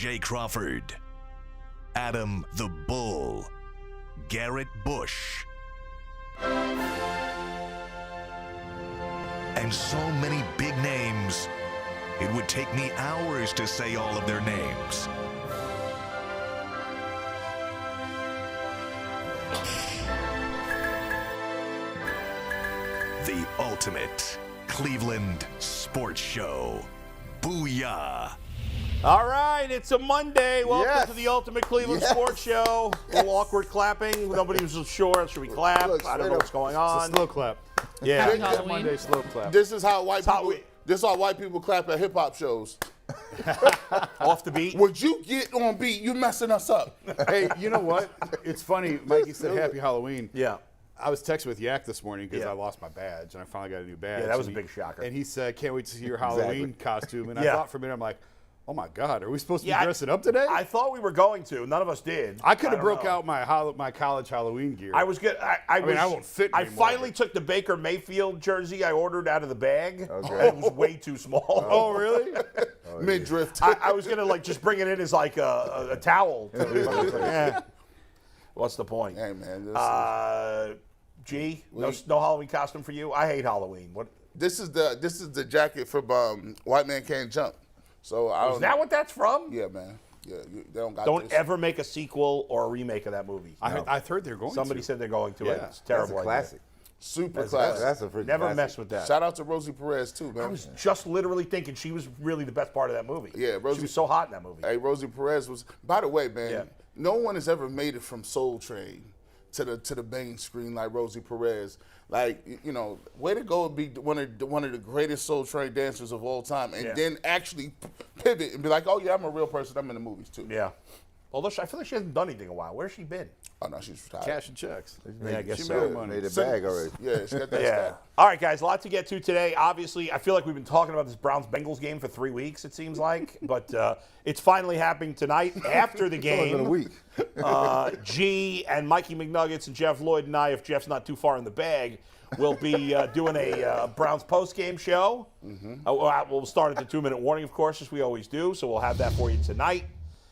Jay Crawford, Adam the Bull, Garrett Bush, and so many big names, it would take me hours to say all of their names. The ultimate Cleveland sports show. Booyah. All right, it's a Monday. Welcome Yes. to the Ultimate Cleveland Yes. Sports Show. A little awkward clapping. Nobody was sure. Should we clap? Look, I don't know what's going on. It's a slow clap. Yeah. Happy Halloween. Monday slow clap. This is how white how people. we- This is how white people clap at hip hop shows. Off the beat. Would you get on beat? You messing us up. Hey, you know what? It's funny. Mikey said Happy Halloween. Yeah. I was texting with Yak this morning because Yeah. I lost my badge and I finally got a new badge. Yeah, that was And a big shocker. And he said, "Can't wait to see your Halloween costume." And I Yeah. thought for a minute, I'm like, "Oh my God, are we supposed to be Yeah, dressing up today?" I thought we were going to. None of us did. I could have don't broke know. out my college Halloween gear. I was good. I mean, I won't fit I anymore. finally took the Baker Mayfield jersey I ordered out of the bag. Okay. It was way too small. Oh really? Midriff. I was gonna like just bring it in as like a towel. Yeah. What's the point? Hey man, G, no Halloween costume for you. I hate Halloween. What this is the jacket from White Man Can't Jump. So I don't. is that? What that's from? Yeah, man. Yeah, they don't got. Don't this. ever make a sequel or a remake of that movie. I heard they're going. Somebody to. said they're going to. Yeah. It's a That's terrible a classic. Super classic. That's a freaking Never classic. mess with that. Shout out to Rosie Perez too, man. I was just literally thinking she was really the best part of that movie. Yeah, Rosie- she was so hot in that movie. Hey, Rosie Perez was. By the way, man, Yeah. no one has ever made it from Soul Train to the main screen like Rosie Perez. Like, you know, way to go and be one of the greatest Soul Train dancers of all time, and Yeah. then actually pivot and be like, oh yeah, I'm a real person. I'm in the movies too. Yeah. Although I feel like she hasn't done anything in a while. Where's she been? Oh no, she's retired. Cash and checks. Yeah, I guess she so. made her money. Made a bag already. Yeah, she got that Yeah. stuff. All right, guys, a lot to get to today. Obviously, I feel like we've been talking about this Browns-Bengals game for 3 weeks, it seems like. But it's finally happening tonight after the It's only game. been a week. G and Mikey McNuggets and Jeff Lloyd and I, if Jeff's not too far in the bag, will be doing a Browns post-game show. We'll start at the 2-minute warning, of course, as we always do. So we'll have that for you tonight.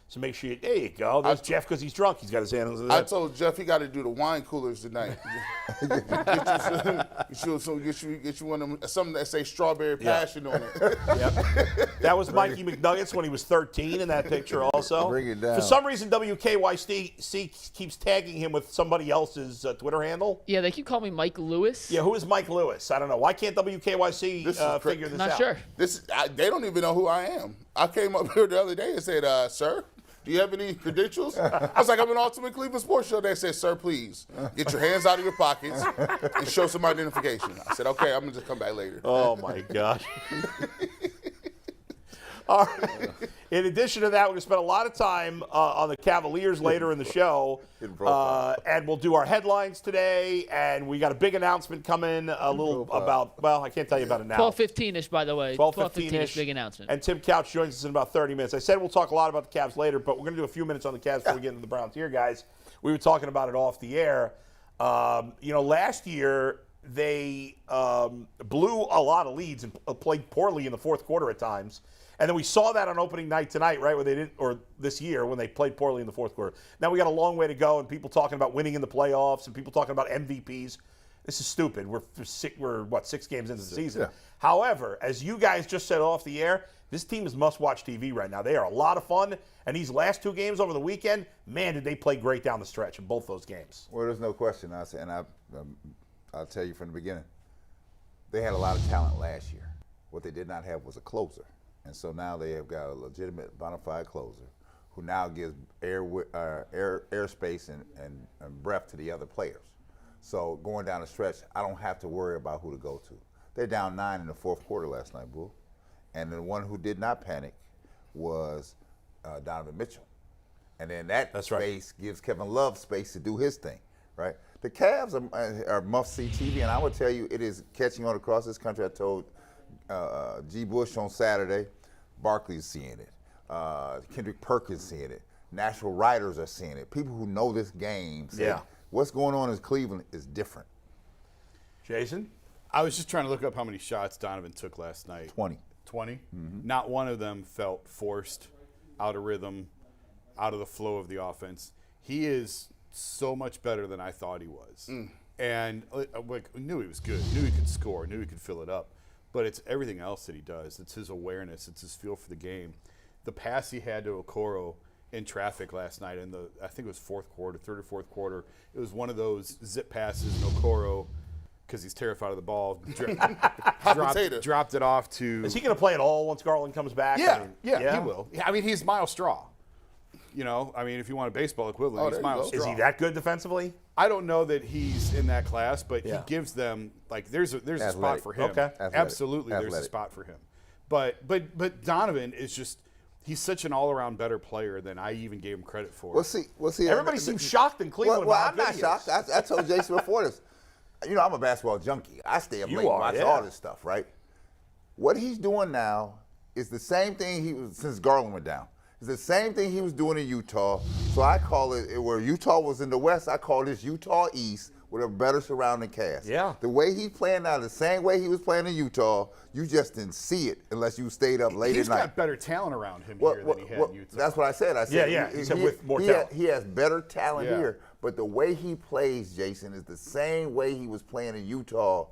So make sure there you go. There's Jeff because he's drunk. He's got his hand on I told Jeff he got to do the wine coolers tonight. get you one of them, something that say strawberry passion on it. Yep. That was Mikey McNuggets when he was 13 in that picture also. Bring it down. For some reason, WKYC keeps tagging him with somebody else's Twitter handle. Yeah, they keep calling me Mike Lewis. Yeah, who is Mike Lewis? I don't know. Why can't WKYC This is figure this Not out? sure. They don't even know who I am. I came up here the other day and said, sir, do you have any credentials? I was like, I'm an Ultimate Cleveland Sports Show. They said, sir, please get your hands out of your pockets and show some identification. I said, okay, I'm going to just come back later. Oh, my gosh. All right. In addition to that, we're going to spend a lot of time on the Cavaliers later in the show. And we'll do our headlines today. And we got a big announcement coming about, well, I can't tell you about it now. 12:15-ish, by the way. 12:15-ish. Big announcement. And Tim Couch joins us in about 30 minutes. I said we'll talk a lot about the Cavs later, but we're going to do a few minutes on the Cavs before we get into the Browns here, guys. We were talking about it off the air. Last year they blew a lot of leads and played poorly in the fourth quarter at times. And then we saw that on opening night tonight, right, where they didn't, or this year when they played poorly in the fourth quarter. Now we got a long way to go, and people talking about winning in the playoffs, and people talking about MVPs. This is stupid. We're 6 games into the season. Yeah. However, as you guys just said off the air, this team is must-watch TV right now. They are a lot of fun, and these last 2 games over the weekend, man, did they play great down the stretch in both those games. Well, there's no question. I'll tell you from the beginning. They had a lot of talent last year. What they did not have was a closer. And so now they have got a legitimate bona fide closer who now gives airspace and breath to the other players. So going down the stretch, I don't have to worry about who to go to. They're down 9 in the fourth quarter last night, Bull. And the one who did not panic was Donovan Mitchell. And then that space gives Kevin Love space to do his thing, right? The Cavs are must-see TV, and I would tell you it is catching on across this country. I told G. Bush on Saturday, Barkley's seeing it. Kendrick Perkins seeing it. National writers are seeing it. People who know this game say what's going on in Cleveland is different. Jason? I was just trying to look up how many shots Donovan took last night. 20. 20? Mm-hmm. Not one of them felt forced. out of rhythm, out of the flow of the offense. He is so much better than I thought he was. And like, knew he was good, knew he could score, knew he could fill it up. But it's everything else that he does. It's his awareness. It's his feel for the game. The pass he had to Okoro in traffic last night in I think it was third or fourth quarter. It was one of those zip passes, and Okoro, because he's terrified of the ball, dropped it off to. Is he going to play at all once Garland comes back? Yeah, he will. I mean, he's Miles Straw. You know, I mean, if you want a baseball equivalent, he's Miles Straw. Is he that good defensively? I don't know that he's in that class, but he gives them, like, there's a spot for him. Okay. Absolutely, there's a spot for him. But Donovan is just, he's such an all-around better player than I even gave him credit for. We'll see. Everybody seems shocked in Cleveland. Well, I'm not shocked. I told Jason before this. You know, I'm a basketball junkie. I stay up late and watch all this stuff, right? What he's doing now is the same thing he was since Garland went down. It's the same thing he was doing in Utah. So I call it, where Utah was in the West, I call this Utah East with a better surrounding cast. Yeah. The way he's playing now, the same way he was playing in Utah, you just didn't see it unless you stayed up late at night. He's got better talent around him here than he had in Utah. That's what I said. I said he said with more talent. He has better talent here, but the way he plays, Jason, is the same way he was playing in Utah.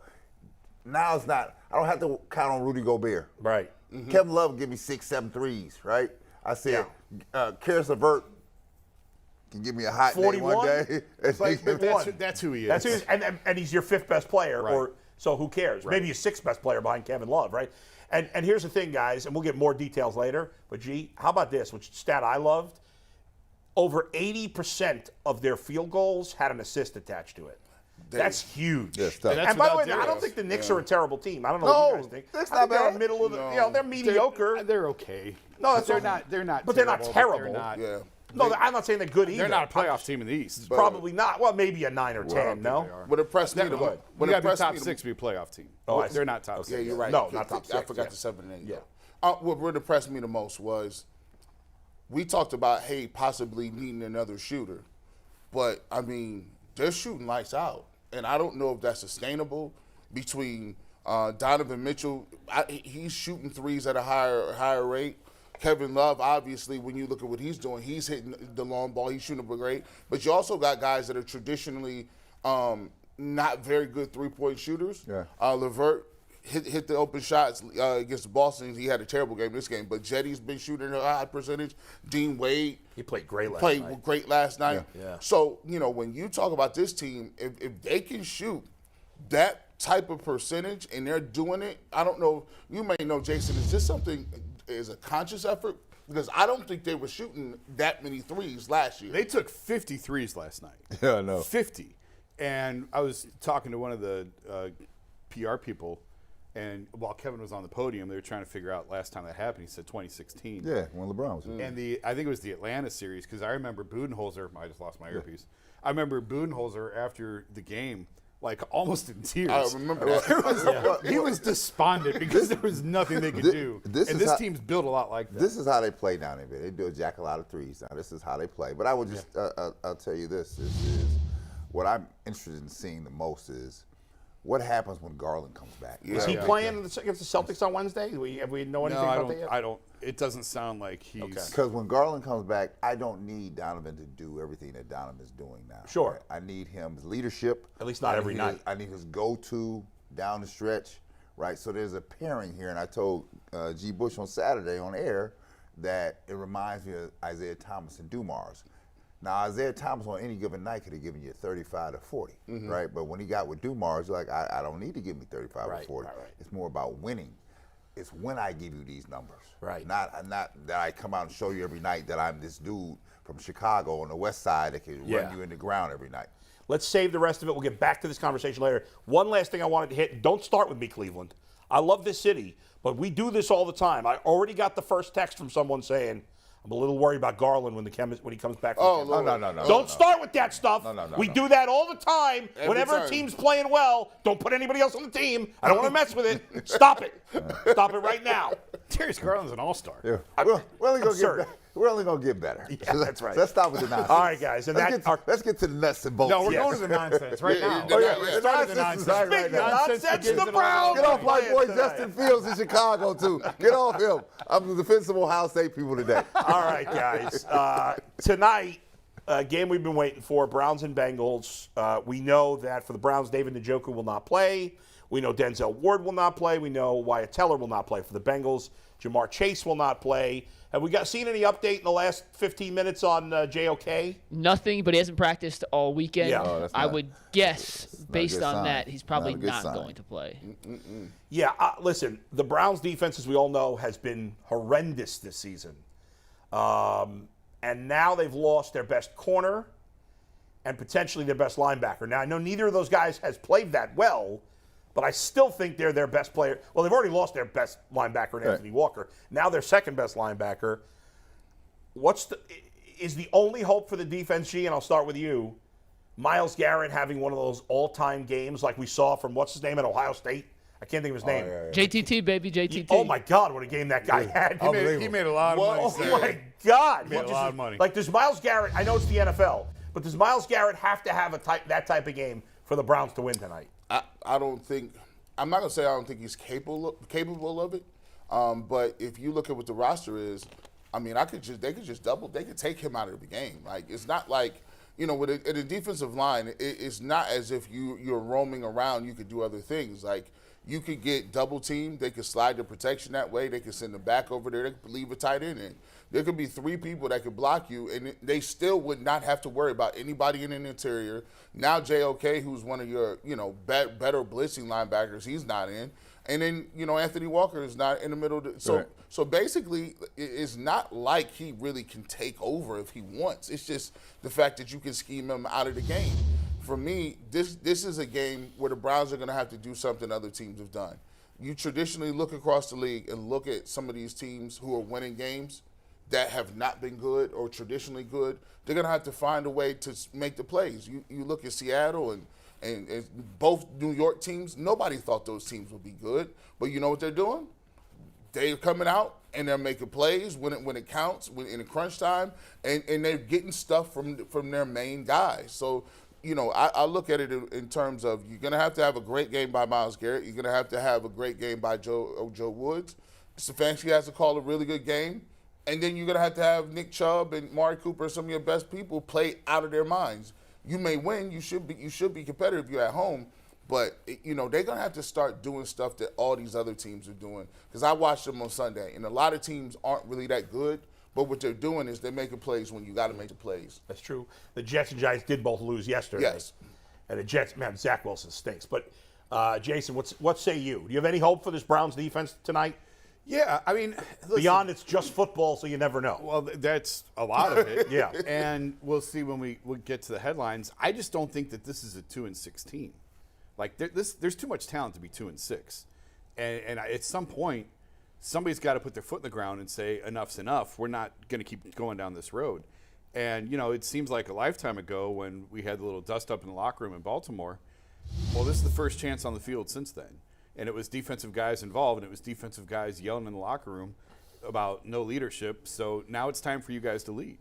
Now it's not. I don't have to count on Rudy Gobert. Right. Kevin Love give me 6-7 threes, right? I said, Karis LeVert can give me a hot 41? day one day. That's who he is. That's who he is. And he's your fifth best player, or so who cares? Maybe your sixth best player behind Kevin Love, right? And here's the thing, guys, and we'll get more details later, but G, how about this, which stat I loved? Over 80% of their field goals had an assist attached to it. That's huge. And by the way, I don't think the Knicks are a terrible team. I don't know what you guys think. That's I not think they're bad. Middle of the, they're mediocre. They're okay. No, they're not. But they're not terrible. They're not, No, I'm not saying they're good either. They're not a playoff team in the East. Probably not. Well, maybe a 9 or 10. No. What impressed me the most? You got to be top 6 to be a playoff team. They're not top 6. Yeah, you're right. No, not top 6. I forgot the 7 and 8. Yeah. What impressed me the most was we talked about possibly needing another shooter, but I mean they're shooting lights out, and I don't know if that's sustainable. Between Donovan Mitchell, he's shooting threes at a higher rate. Kevin Love, obviously, when you look at what he's doing, he's hitting the long ball. He's shooting great. But you also got guys that are traditionally not very good three-point shooters. LeVert hit the open shots against Boston. He had a terrible game this game. But Jetty's been shooting a high percentage. Dean Wade. He played great last night. So, when you talk about this team, if they can shoot that type of percentage and they're doing it, I don't know. You may know, Jason, is this something – is a conscious effort? Because I don't think they were shooting that many threes last year. They took 50 threes last night. Yeah, I know. 50. And I was talking to one of the PR people, and while Kevin was on the podium, they were trying to figure out last time that happened. He said 2016. Yeah, when LeBron was here. And I think it was the Atlanta series, because I remember Budenholzer. I just lost my earpiece. I remember Budenholzer after the game, like almost in tears. I remember that. He was despondent because there was nothing they could do. And this team's built a lot like that. This is how they play down there. They do a jack a lot of threes. Now, this is how they play. But I would just, I'll tell you this. This is what I'm interested in seeing the most is what happens when Garland comes back. Is he playing against the Celtics on Wednesday? Have we know anything about that yet? I don't. It doesn't sound like he's. Because when Garland comes back, I don't need Donovan to do everything that Donovan's doing now. Sure. Right? I need his leadership. At least not every night. I need his go-to down the stretch, right? So there's a pairing here, and I told G. Bush on Saturday on air that it reminds me of Isaiah Thomas and Dumars. Now, Isaiah Thomas on any given night could have given you 35 to 40, right? But when he got with Dumars, you're like, I don't need to give me 35 or 40. Right. It's more about winning. It's when I give you these numbers. Right. Not that I come out and show you every night that I'm this dude from Chicago on the west side that can run you in the ground every night. Let's save the rest of it. We'll get back to this conversation later. One last thing I wanted to hit. Don't start with me, Cleveland. I love this city, but we do this all the time. I already got the first text from someone saying, I'm a little worried about Garland when he comes back. No. Don't start with that stuff. No. We do that all the time. Whenever time. a team's playing well, don't put anybody else on the team. I don't want to mess with it. Stop it. Stop it right now. Darius Garland's an all-star. Yeah. We're only gonna get better. Yeah, that's right. So let's stop with the nonsense. All right, guys. And let's get to the nuts and bolts. No, we're Yes. going to the nonsense right now. The nonsense is right now. Nonsense, the Browns. Get off my boy Justin Fields in Chicago, too. Get off him. I'm the defensive Ohio State people today. All right, guys. Tonight, game we've been waiting for, Browns and Bengals. We know that for the Browns, David Njoku will not play. We know Denzel Ward will not play. We know Wyatt Teller will not play. For the Bengals, Jamar Chase will not play. Have we seen any update in the last 15 minutes on JOK? Nothing, but he hasn't practiced all weekend. Yeah. Oh, I would guess, not a based good on sign. that, he's probably Not a good not sign. going to play. Yeah, listen, the Browns defense, as we all know, has been horrendous this season. And now they've lost their best corner and potentially their best linebacker. Now, I know neither of those guys has played that well, but I still think they're their best player. Well, they've already lost their best linebacker in Anthony Walker. Now their second best linebacker. Is the only hope for the defense, G, and I'll start with you, Myles Garrett having one of those all-time games like we saw from, what's his name, at Ohio State? I can't think of his name. JTT, baby, JTT. Oh, my God, what a game that guy had. He made a lot of money. Oh, my God. Made a lot of money. Like, does Myles Garrett, I know it's the NFL, but does Myles Garrett have to have that type of game for the Browns to win tonight? I don't think – I'm not going to say I don't think he's capable of it, but if you look at what the roster is, I mean, they could take him out of the game. Like, it's not like, with a defensive line, it's not as if you're roaming around, you could do other things. Like, you could get double teamed, they could slide the protection that way, they could send the back over there, they could leave a tight end in. There could be three people that could block you, and they still would not have to worry about anybody in the interior. Now JOK, who's one of your, better blitzing linebackers, he's not in. And then, Anthony Walker is not in the middle. So basically, it's not like he really can take over if he wants. It's just the fact that you can scheme him out of the game. For me, this is a game where the Browns are going to have to do something other teams have done. You traditionally look across the league and look at some of these teams who are winning games that have not been good or traditionally good. They're going to have to find a way to make the plays. You look at Seattle and both New York teams, nobody thought those teams would be good. But you know what they're doing? They're coming out and they're making plays when it counts, in the crunch time, and they're getting stuff from their main guys. So, I look at it in terms of you're going to have a great game by Myles Garrett. You're going to have a great game by Joe Woods. Stefanski has to call a really good game. And then you're going to have Nick Chubb and Mari Cooper, some of your best people, play out of their minds. You may win. You should be competitive if you're at home. But, they're going to have to start doing stuff that all these other teams are doing. Because I watched them on Sunday, and a lot of teams aren't really that good. But what they're doing is they're making plays when you got to make the plays. That's true. The Jets and Giants did both lose yesterday. Yes. And the Jets, man, Zach Wilson stinks. But, Jason, what say you? Do you have any hope for this Browns defense tonight? Yeah, I mean, listen, beyond it's just football, so you never know. Well, that's a lot of it. Yeah. And we'll see when we get to the headlines. I just don't think that this is a 2-6 team. Like, there's too much talent to be 2-6. And at some point, somebody's got to put their foot in the ground and say, enough's enough. We're not going to keep going down this road. And, it seems like a lifetime ago when we had the little dust-up in the locker room in Baltimore. Well, this is the first chance on the field since then. And it was defensive guys involved, and it was defensive guys yelling in the locker room about no leadership. So now it's time for you guys to lead.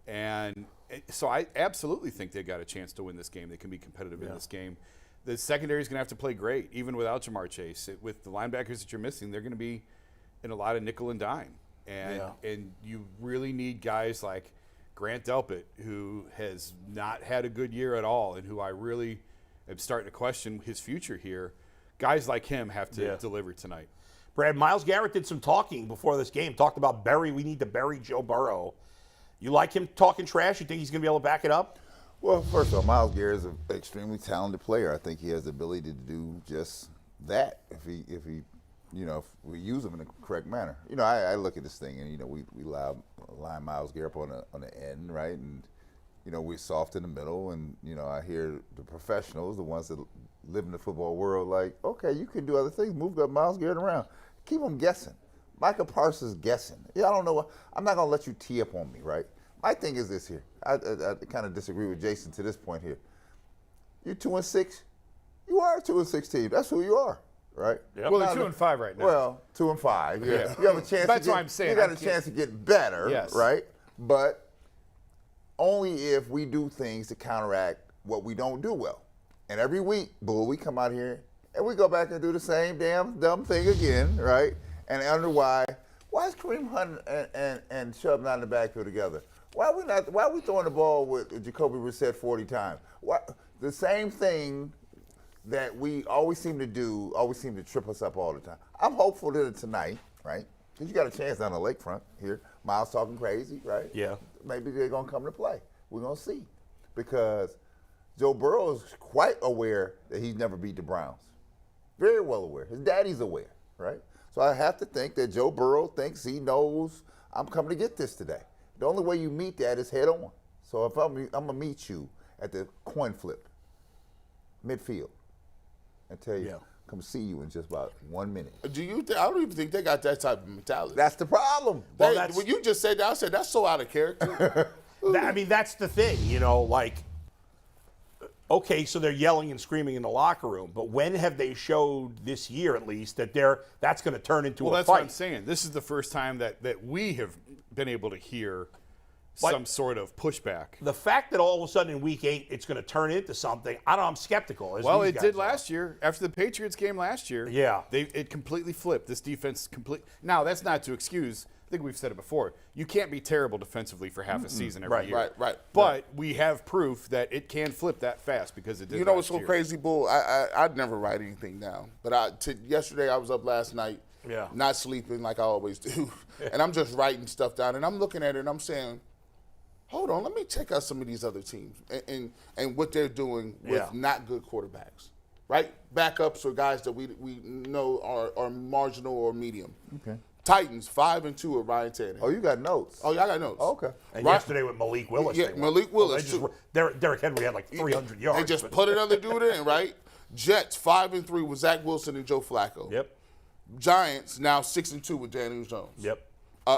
And so I absolutely think they got a chance to win this game. They can be competitive in this game. The secondary is going to have to play great, even without Jamar Chase. With the linebackers that you're missing, they're going to be in a lot of nickel and dime. And you really need guys like Grant Delpit, who has not had a good year at all, and who I really am starting to question his future here. Guys like him have to deliver tonight. Brad, Myles Garrett did some talking before this game, talked about we need to bury Joe Burrow. You like him talking trash? You think he's going to be able to back it up? Well, first of all, Myles Garrett is an extremely talented player. I think he has the ability to do just that if we use him in the correct manner. I look at this thing and, we line Myles Garrett on the end, right? And, we're soft in the middle. And, I hear the professionals, the ones that live in the football world, like, okay, you can do other things. Move that Myles Garrett around. Keep him guessing. Micah Parsons guessing. I don't know. I'm not going to let you tee up on me, right? My thing is this here. I kind of disagree with Jason to this point here. You're 2-6. You are a 2-6 team. That's who you are. right? Yep. Well, they're 2-5 right now. Well, 2-5. Yeah. You have a chance. That's to get, what I'm saying. You got I a can't- chance to get better, Yes. right? But only if we do things to counteract what we don't do well. And every week, Bull, we come out here and we go back and do the same damn dumb thing again, right? And I wonder why is Kareem Hunt and Chubb not in the backfield together? Why are we throwing the ball with Jacoby Brissett 40 times? Why, the same thing that we always seem to do, always seem to trip us up all the time. I'm hopeful that tonight, right? Because you got a chance down the lakefront here. Miles talking crazy, right? Yeah. Maybe they're going to come to play. We're going to see. Because Joe Burrow is quite aware that he's never beat the Browns. Very well aware. His daddy's aware, right? So I have to think that Joe Burrow thinks he knows I'm coming to get this today. The only way you meet that is head on. So if I'm going to meet you at the coin flip, midfield, and tell you, come see you in just about 1 minute. Do you think? I don't even think they got that type of mentality. That's the problem. When you just said that, I said that's so out of character. I mean, that's the thing, like, okay, so they're yelling and screaming in the locker room, but when have they showed this year at least that that's going to turn into a fight? Well, that's what I'm saying. This is the first time that we have been able to hear some sort of pushback. The fact that all of a sudden in week 8 it's going to turn into something, I don't know, I'm skeptical. Well, it did last year. After the Patriots game last year, Yeah. it completely flipped. This defense Now, that's not to excuse. I think we've said it before. You can't be terrible defensively for half a season every year. Right. But we have proof that it can flip that fast because it did. You know what's last so year. crazy, Bull? I'd never write anything down. But yesterday I was up last night, not sleeping like I always do, and I'm just writing stuff down, and I'm looking at it, and I'm saying, hold on, let me check out some of these other teams and what they're doing with not good quarterbacks, right? Backups or guys that we know are marginal or medium. Okay. Titans 5-2 at Ryan Tannehill. Oh, you got notes. Oh, yeah, I got notes. Oh, okay. And yesterday with Malik Willis. Yeah, Malik Willis, too. Derrick Henry had like 300 yards. They just put another dude in, right? Jets 5-3 with Zach Wilson and Joe Flacco. Yep. Giants now 6-2 with Daniel Jones. Yep.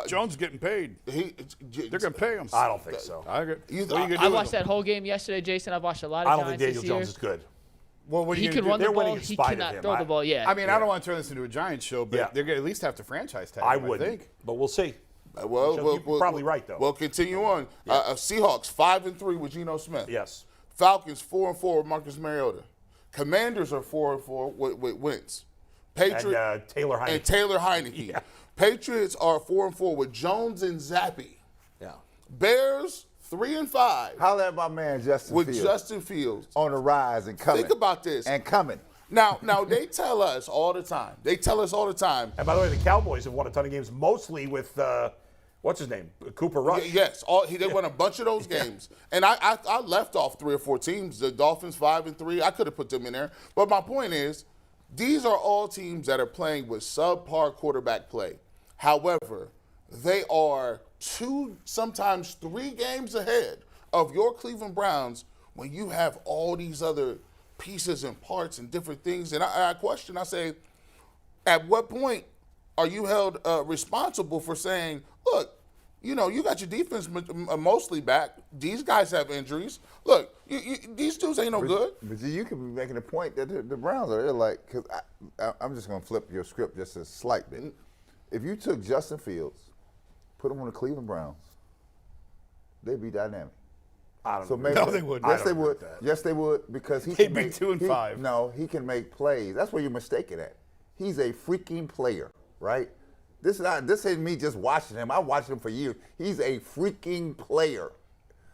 Jones is getting paid. They're going to pay him. I don't think so. What are you gonna do I with watched him? that whole game yesterday, Jason. I've watched a lot of I don't think Giants Daniel this year. Jones is good. Well, what are He you can gonna run do? the They're winning ball. in He spite of cannot him. throw the ball. Yeah. I mean, I don't want to turn this into a Giants show, but they're going to at least have to franchise tag I him, wouldn't, I think. but we'll see. Well, You're probably right, though. Well, continue on. Seahawks 5-3 with Geno Smith. Yes. Falcons 4-4 with Marcus Mariota. Commanders are 4-4 with Wentz. And Taylor Heineke. And Taylor Heineke. Yeah. Patriots are 4-4 with Jones and Zappi. Yeah. Bears 3-5 Holla at my man Justin with Fields. Justin Fields. On the rise and coming. Think about this. And coming. Now they tell us all the time. And by the way, the Cowboys have won a ton of games, mostly with, what's his name? Cooper Rush. Yes, they won a bunch of those games. And I left off 3 or 4 teams. The Dolphins 5-3. I could have put them in there. But my point is, these are all teams that are playing with subpar quarterback play. However, they are 2, sometimes 3 games ahead of your Cleveland Browns when you have all these other pieces and parts and different things. And I question, I say, at what point are you held responsible for saying, look, you got your defense mostly back. These guys have injuries. Look, these dudes ain't no good. But you could be making a point that the Browns are like, because I'm just going to flip your script just a slight bit. If you took Justin Fields, put him on the Cleveland Browns, they'd be dynamic. I don't know. Maybe No, they wouldn't. Yes, I they don't agree would. with that. Yes, they would, because he They'd can be make 2-5. No, he can make plays. That's where you're mistaken at. He's a freaking player, right? This ain't me just watching him. I watched him for years. He's a freaking player.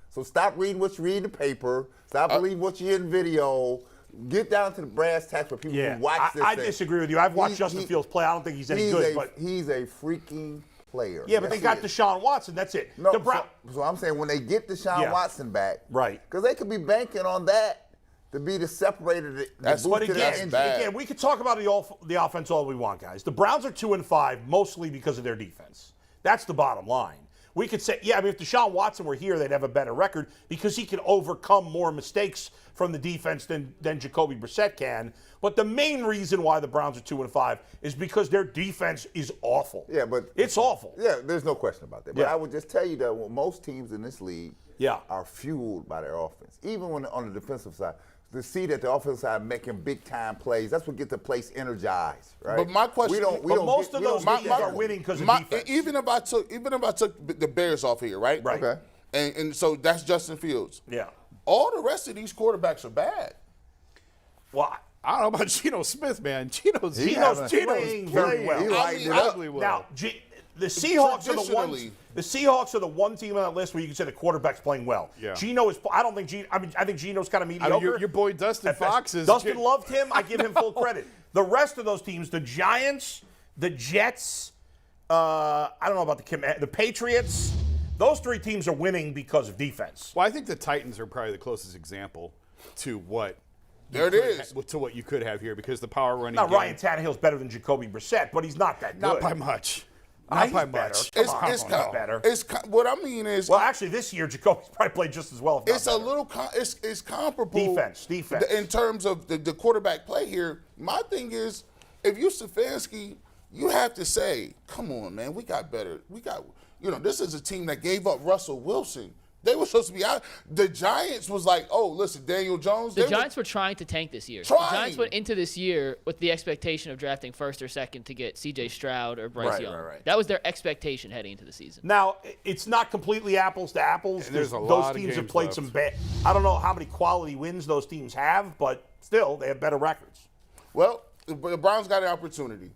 So stop reading what you read in the paper. Stop believing what you hear in video. Get down to the brass tacks for people who watch this. I disagree with you. I've watched Justin Fields play. I don't think he's any good. But he's a freaking player. yeah, but Yes, they got he is. Deshaun Watson. That's it. No, The so I'm saying when they get Deshaun Watson back, Right. Because they could be banking on that to be the separator. That's the what boost to again, that engine. bad. Again, we could talk about the offense all we want, guys. The Browns are 2-5, mostly because of their defense. That's the bottom line. We could say, if Deshaun Watson were here, they'd have a better record because he can overcome more mistakes from the defense than Jacoby Brissett can. But the main reason why the Browns are 2-5 is because their defense is awful. Yeah, but it's awful. Yeah, there's no question about that. But Yeah. I would just tell you that most teams in this league Yeah. are fueled by their offense. Even when on the defensive side, to see that the offensive side making big time plays. That's what gets the place energized, right? But my question, most of those teams are winning because of defense. Even if I took the Bears off here, right? Right. Okay. And so that's Justin Fields. Yeah. All the rest of these quarterbacks are bad. Well, I don't know about Geno Smith, man. Geno's playing very well. He lightened it up. Now, the Seahawks are the ones. The Seahawks are the one team on that list where you can say the quarterback's playing well. Yeah. Geno is. I don't think Geno. I think Geno's kind of mediocre. Your boy Dustin Fox is. Dustin loved him. I give him full credit. The rest of those teams, the Giants, the Jets, I don't know about the Patriots. Those three teams are winning because of defense. Well, I think the Titans are probably the closest example to what. There it is. To what you could have here because the power running. Now, game, Ryan Tannehill's better than Jacoby Brissett, but he's not that good. not by much. Not Not by better. much. It's better. What I mean is, Well, actually, this year Jacoby's probably played just as well. If not it's a better. little. It's comparable. Defense. In terms of the quarterback play here, my thing is, if you Stefanski, you have to say, come on, man, we got better. This is a team that gave up Russell Wilson. They were supposed to be out. The Giants was like, oh, listen, Daniel Jones. The Giants were trying to tank this year. Trying. The Giants went into this year with the expectation of drafting first or second to get C.J. Stroud or Bryce Young. Right. That was their expectation heading into the season. Now, it's not completely apples to apples. There's a those lot of teams have games played left. some bad. I don't know how many quality wins those teams have, but still, they have better records. Well, the Browns got an opportunity.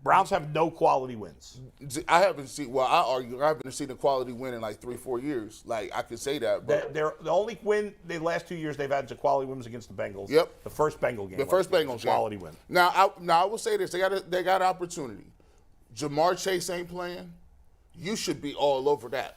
Browns have no quality wins. I haven't seen. Well, I argue I haven't seen a quality win in like 3-4 years. Like I could say that. But They're the only win the last 2 years they've had is a quality wins against the Bengals. Yep. The first Bengal game. the first was Bengals a quality win. Now I will say this: they got an opportunity. Jamar Chase ain't playing. You should be all over that.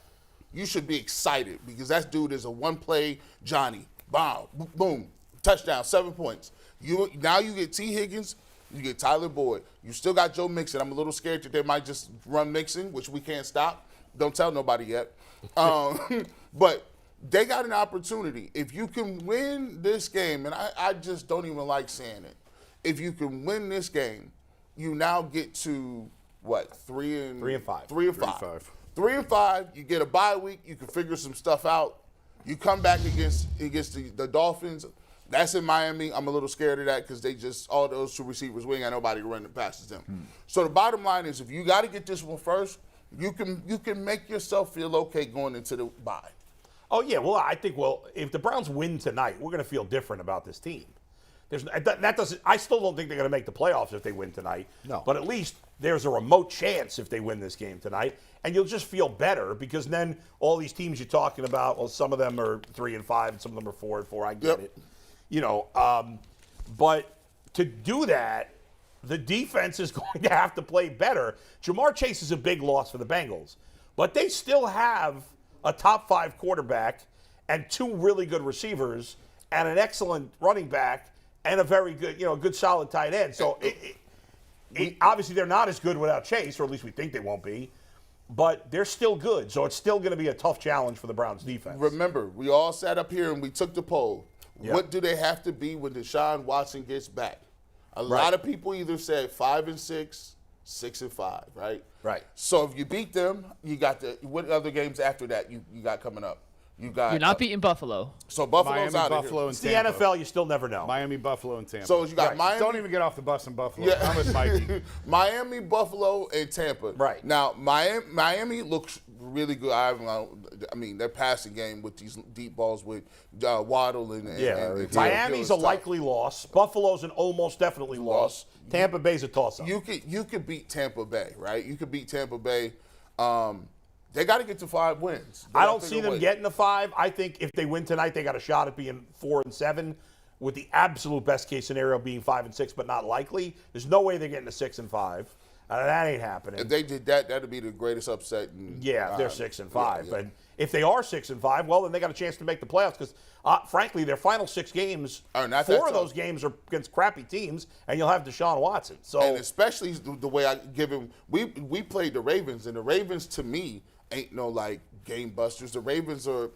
You should be excited because that dude is a one-play Johnny. Boom, boom, touchdown, 7 points. You get T. Higgins. You get Tyler Boyd. You still got Joe Mixon. I'm a little scared that they might just run Mixon, which we can't stop. Don't tell nobody yet. But they got an opportunity. If you can win this game, and I just don't even like saying it, if you can win this game, you now get to, what, 3 and 5. 3 and 5. 3 and 5. You get a bye week. You can figure some stuff out. You come back against the Dolphins. That's in Miami. I'm a little scared of that because they just, all those two receivers, we ain't got nobody to run the passes them. So the bottom line is if you got to get this one first, you can make yourself feel okay going into the bye. Oh, yeah. Well, I think, if the Browns win tonight, we're going to feel different about this team. I still don't think they're going to make the playoffs if they win tonight. No. But at least there's a remote chance if they win this game tonight. And you'll just feel better because then all these teams you're talking about, well, some of them are 3 and 5 and some of them are 4 and 4. I get it. But to do that, the defense is going to have to play better. Jamar Chase is a big loss for the Bengals, but they still have a top 5 quarterback and 2 really good receivers and an excellent running back and a very good, good solid tight end. So obviously they're not as good without Chase, or at least we think they won't be, but they're still good. So it's still going to be a tough challenge for the Browns defense. Remember, we all sat up here and we took the poll. Yeah. What do they have to be when Deshaun Watson gets back? A lot of people either said 5 and 6, 6 and 5, right? Right. So if you beat them, you got what other games after that you got coming up? You're not beating Buffalo. So Buffalo's Miami, out of Buffalo, here. and It's the Tampa. NFL, you still never know. Miami, Buffalo, and Tampa. So you got Miami. Don't even get off the bus in Buffalo. Yeah. I'm with Mikey. Miami, Buffalo, and Tampa. Right. Now, Miami looks really good. I mean, their passing game with these deep balls with Waddle and Miami's a likely loss. Buffalo's an almost definitely loss. Tampa Bay's a toss-up. You could beat Tampa Bay, right? You could beat Tampa Bay. They got to get to 5 wins. I don't see them getting to 5. I think if they win tonight, they got a shot at being 4 and 7, with the absolute best case scenario being 5 and 6, but not likely. There's no way they're getting to 6 and 5. That ain't happening. If they did that, that'd be the greatest upset. They're 6 and 5. Yeah. But if they are 6 and 5, well, then they got a chance to make the playoffs because, frankly, their final 6 games, Are not 4 that of those tough. games are against crappy teams, and you'll have Deshaun Watson. So, And especially the way I give him, we played the Ravens, and the Ravens to me ain't no game busters. The Ravens are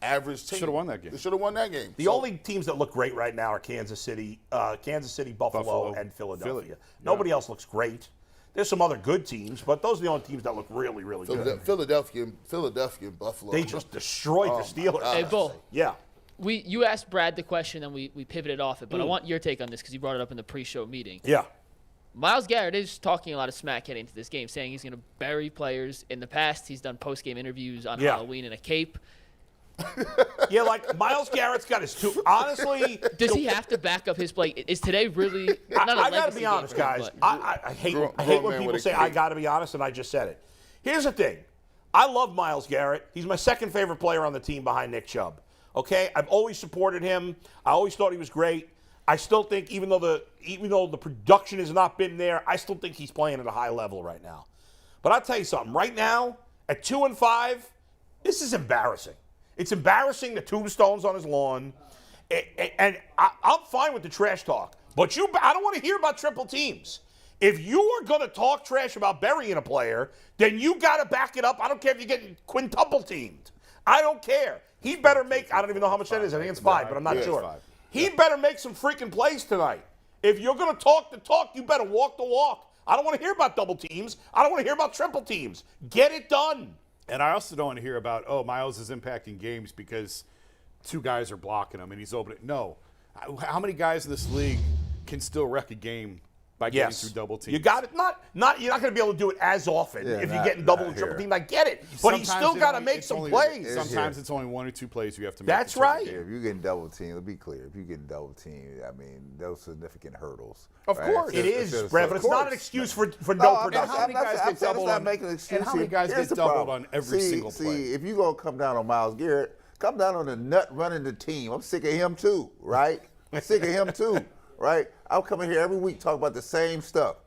average team. Should've won that game. They should have won that game. the only teams that look great right now are Kansas City, Buffalo, and Philadelphia. Philly. Nobody else looks great. There's some other good teams, but those are the only teams that look really, really good. Philadelphia and Buffalo. They just destroyed the Steelers. Hey, Bull. Yeah. You asked Brad the question, and we pivoted off it, but I want your take on this because you brought it up in the pre-show meeting. Yeah. Myles Garrett is talking a lot of smack heading into this game, saying he's going to bury players. In the past, he's done post-game interviews on Halloween in a cape. Yeah, like Myles Garrett's got his two. Honestly, does he have to back up his play? Is today really? I got to be honest, guys. I hate when people say I got to be honest, and I just said it. Here's the thing. I love Myles Garrett. He's my second favorite player on the team behind Nick Chubb. Okay, I've always supported him. I always thought he was great. I still think, even though the production has not been there, I still think he's playing at a high level right now. But I'll tell you something. Right now, at 2-5, this is embarrassing. It's embarrassing the tombstones on his lawn, and I'm fine with the trash talk. But I don't want to hear about triple teams. If you are going to talk trash about burying a player, then you got to back it up. I don't care if you're getting quintuple teamed. I don't care. He better make, I don't even know how much that is. I think it's 5, but I'm not sure. He better make some freaking plays tonight. If you're going to talk the talk, you better walk the walk. I don't want to hear about double teams. I don't want to hear about triple teams. Get it done. And I also don't want to hear about, Myles is impacting games because 2 guys are blocking him and he's opening. No. How many guys in this league can still wreck a game by getting through double teams? You got it. You're not going to be able to do it as often if you're getting double and triple teamed. I get it. But he's still got to make some plays. Sometimes it's only 1 or 2 plays you have to make. That's right. If you're getting double teamed, let's be clear. If you're getting double teamed, I mean, those significant hurdles. Of course. It is, Brad, but it's not an excuse for no production. How many guys get doubled on? And how many guys get doubled on every single play? See, if you're going to come down on Myles Garrett, come down on the nut running the team. I'm sick of him too, right? I'm sick of him too, right? I'll come in here every week talk about the same stuff.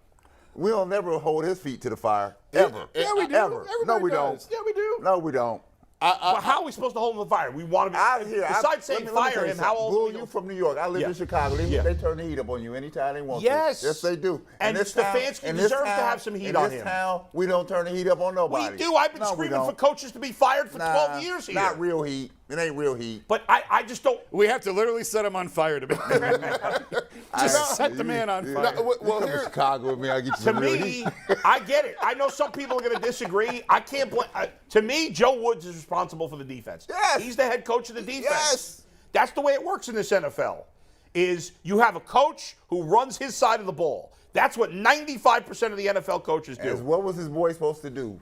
We don't never hold his feet to the fire, ever. Yeah, we do. Ever. No, we does. don't. Yeah, we do. No, we don't. But how are we supposed to hold him to the fire? We want to be. Besides saying fire him, how old? Bull, you from New York. I live in Chicago. They turn the heat up on you anytime they want to. Yes, they do. And Stefanski deserves to have some heat on him. In this town, we don't turn the heat up on nobody. We do. I've been screaming for coaches to be fired for 12 years here. Not real heat. It ain't real heat. But I just don't. We have to literally set him on fire to be. Just set the man on fire. Well, come to Chicago with me. I get you some real heat. I get it. I know some people are going to disagree. I can't blame. To me, Joe Woods is responsible for the defense. Yes. He's the head coach of the defense. Yes. That's the way it works in this NFL. Is you have a coach who runs his side of the ball. That's what 95% of the NFL coaches do. What was his boy supposed to do?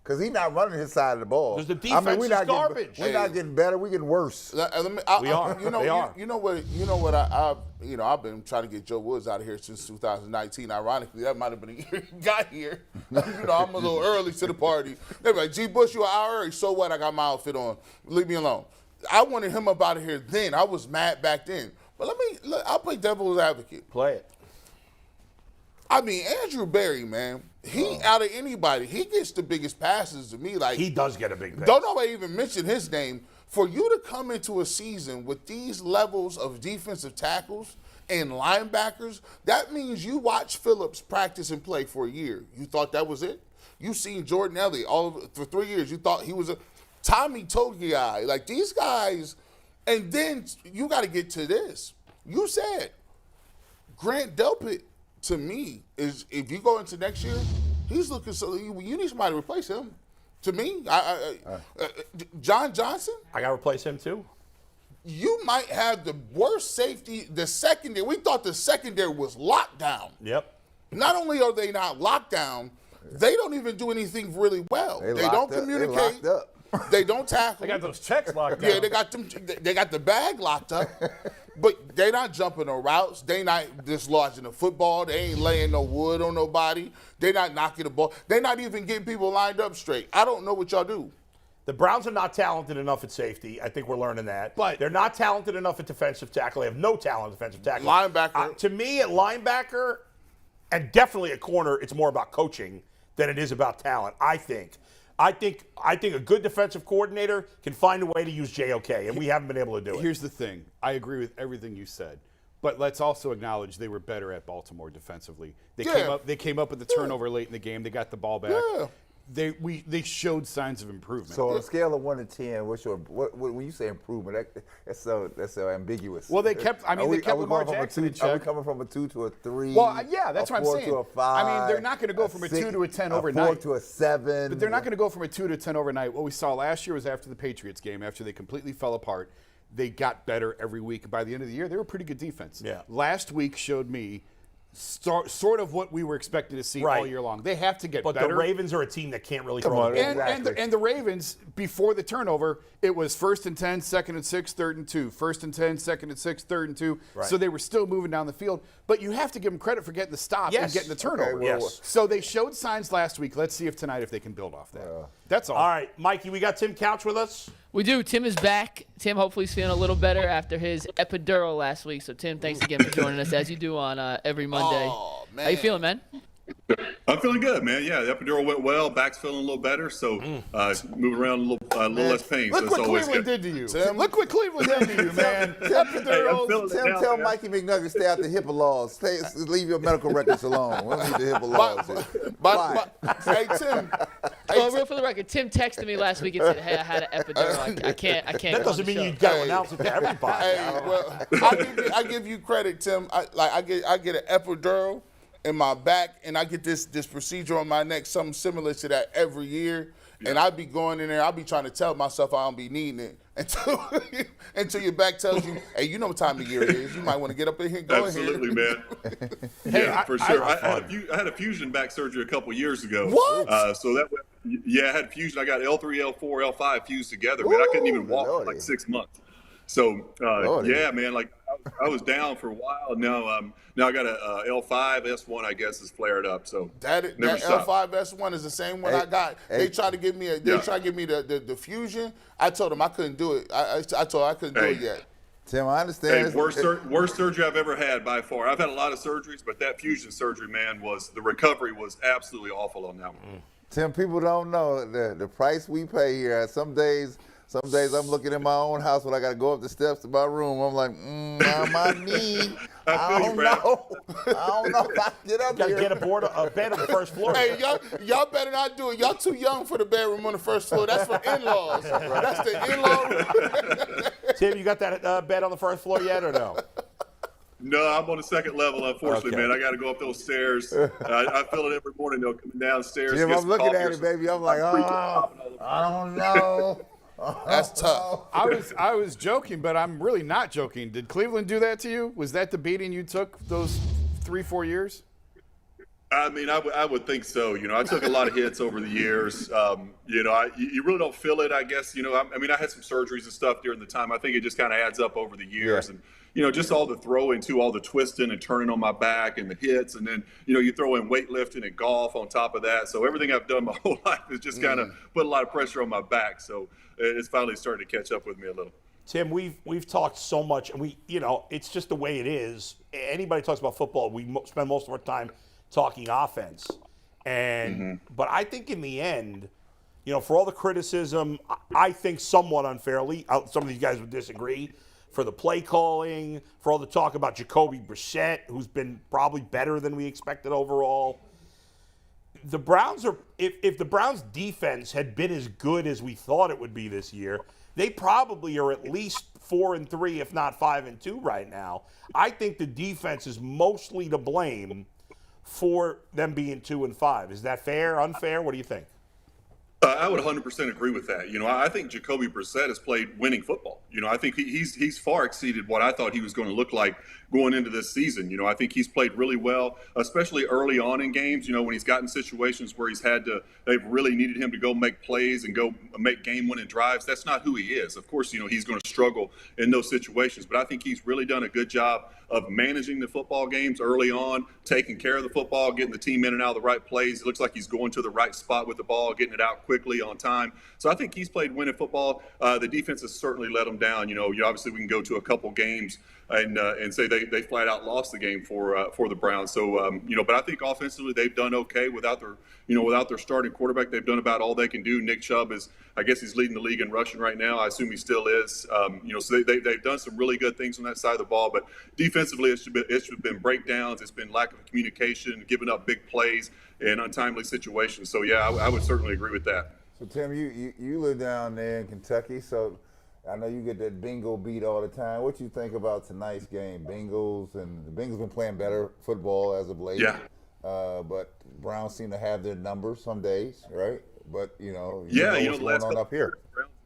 Because he's not running his side of the ball. Because the defense is garbage. We're not getting better. We're getting worse. We are. You know what? I've been trying to get Joe Woods out of here since 2019. Ironically, that might have been a year he got here. I'm a little early to the party. They're like, G. Bush, you an hour early. So what? I got my outfit on. Leave me alone. I wanted him up out of here then. I was mad back then. But I'll play devil's advocate. Play it. I mean, Andrew Berry, man, he out of anybody, he gets the biggest passes to me. Like, he does get a big pass. Don't nobody even mention his name. For you to come into a season with these levels of defensive tackles and linebackers, that means you watched Phillips practice and play for a year. You thought that was it? You seen Jordan Elliott for 3 years. You thought he was a Tommy Togiai. Like, these guys, and then you got to get to this. You said Grant Delpit, to me, is if you go into next year, he's looking so. You need somebody to replace him. To me, John Johnson. I got to replace him too. You might have the worst safety. The secondary. We thought the secondary was locked down. Yep. Not only are they not locked down, they don't even do anything really well. They don't communicate. They don't tackle. They got those checks locked down. Yeah, they got them. They got the bag locked up. But they not jumping on routes. They not dislodging the football. They ain't laying no wood on nobody. They not knocking the ball. They not even getting people lined up straight. I don't know what y'all do. The Browns are not talented enough at safety. I think we're learning that. But they're not talented enough at defensive tackle. They have no talent at defensive tackle. Linebacker. To me, at linebacker, and definitely at corner, it's more about coaching than it is about talent, I think. I think a good defensive coordinator can find a way to use JOK, and we haven't been able to do it. Here's the thing. I agree with everything you said. But let's also acknowledge they were better at Baltimore defensively. They came up with the turnover late in the game. They got the ball back. Yeah. They showed signs of improvement. So on a scale of 1 to 10, when you say improvement, that's so ambiguous. Well, they kept Lamar Jackson in check. Are we coming from a 2 to a 3? Well, yeah, that's what I'm saying. 4 to a 5. I mean, they're not going to go from a 2 to a 10 overnight. A 4 to a 7. But they're not going to go from a 2 to 10 overnight. What we saw last year was after the Patriots game, after they completely fell apart. they got better every week. By the end of the year, they were a pretty good defense. Yeah. Last week showed me sort of what we were expecting to see all year long. They have to get better. But the Ravens are a team that can't really throw the ball. And the Ravens, before the turnover, it was 1st and 10, 2nd and 6, 3rd and 2. 1st and 10, 2nd and 6, 3rd and 2. Right. So they were still moving down the field. But you have to give them credit for getting the stop and getting the turnover. Okay, yes. So they showed signs last week. Let's see if tonight if they can build off that. That's all. All right, Mikey, we got Tim Couch with us. We do. Tim is back. Tim hopefully is feeling a little better after his epidural last week. So, Tim, thanks again for joining us, as you do on every Monday. Oh, man. How you feeling, man? I'm feeling good, man. Yeah, the epidural went well. Back's feeling a little better, so moving around a little less pain. Look so what it's always Cleveland good. did to you. Tim. Look what Cleveland did to you, man. Hey, I'm feeling it Tim, now, tell man. Mikey McNuggets stay out the HIPAA laws. Leave your medical records alone. We don't need the HIPAA laws. Hey, Tim. Well, real for the record, Tim texted me last week and said, "Hey, I had an epidural. I can't." That doesn't mean you got to announce it to everybody. Hey, well, I give you credit, Tim. I get an epidural in my back, and I get this procedure on my neck, something similar to that every year. And I be going in there, I be trying to tell myself I don't be needing it until your back tells you, hey, you know what time of year it is. You might want to get up in here and go Absolutely, ahead. man. Yeah, for sure. I had a fusion back surgery a couple years ago. What? So that, I had fusion. I got L3, L4, L5 fused together. Man, I couldn't even walk for like 6 months. So yeah, man, like I was down for a while. Now I got a L5 S1, I guess, is flared up. So That L5 S1 is the same one I got. They tried to give me the fusion. I told them I couldn't do it. I told them I couldn't do it yet. Tim, I understand. Hey, worst surgery I've ever had by far. I've had a lot of surgeries, but that fusion surgery, man, the recovery was absolutely awful on that one. Tim, people don't know the price we pay here. Some days I'm looking in my own house when I got to go up the steps to my room. I'm like, my knee. I don't know if I can get up Got to here. get a bed on the first floor. Hey, y'all better not do it. Y'all too young for the bedroom on the first floor. That's for in-laws. That's the in-law. Tim, you got that bed on the first floor yet or no? No, I'm on the second level, unfortunately, Okay. man. I got to go up those stairs. I feel it every morning, though, coming downstairs. Tim, get I'm some looking coffee at or it, something. baby. I'm like, I don't know. That's tough. I was joking, but I'm really not joking. Did Cleveland do that to you? Was that the beating you took those 3-4 years? I mean, I would think so. You know, I took a lot of hits over the years. You know, you really don't feel it, I guess. You know, I mean, I had some surgeries and stuff during the time. I think it just kind of adds up over the years. And, you know, just all the throwing too, all the twisting and turning on my back and the hits. And then, you know, you throw in weightlifting and golf on top of that. So everything I've done my whole life has just kind of put a lot of pressure on my back. So it's finally starting to catch up with me a little. Tim, we've talked so much, and it's just the way it is. Anybody talks about football, we spend most of our time talking offense. And but I think in the end, you know, for all the criticism, I think somewhat unfairly, some of these guys would disagree, for the play calling, for all the talk about Jacoby Brissett, who's been probably better than we expected overall. The Browns are, if the Browns defense had been as good as we thought it would be this year, they probably are at least 4-3, if not 5-2 right now. I think the defense is mostly to blame for them being 2-5. Is that fair, unfair? What do you think? I would 100% agree with that. You know, I think Jacoby Brissett has played winning football. You know, I think he's far exceeded what I thought he was going to look like going into this season. You know, I think he's played really well, especially early on in games, you know, when he's gotten situations where they've really needed him to go make plays and go make game-winning drives. That's not who he is. Of course, you know, he's going to struggle in those situations, but I think he's really done a good job of managing the football games early on, taking care of the football, getting the team in and out of the right plays. It looks like he's going to the right spot with the ball, getting it out quickly on time. So I think he's played winning football. The defense has certainly let him down. You know, obviously we can go to a couple games and say they flat out lost the game for the Browns. So you know, but I think offensively they've done okay without their starting quarterback. They've done about all they can do. Nick Chubb I guess he's leading the league in rushing right now. I assume he still is. You know, so they've done some really good things on that side of the ball. But defensively, it's been breakdowns. It's been lack of communication, giving up big plays in untimely situations. So yeah, I would certainly agree with that. So Tim, you live down there in Kentucky, so I know you get that bingo beat all the time. What you think about tonight's game? Bengals, and the Bengals been playing better football as of late. Yeah. But Browns seem to have their numbers some days, right? But you know Yeah, what's going on up here.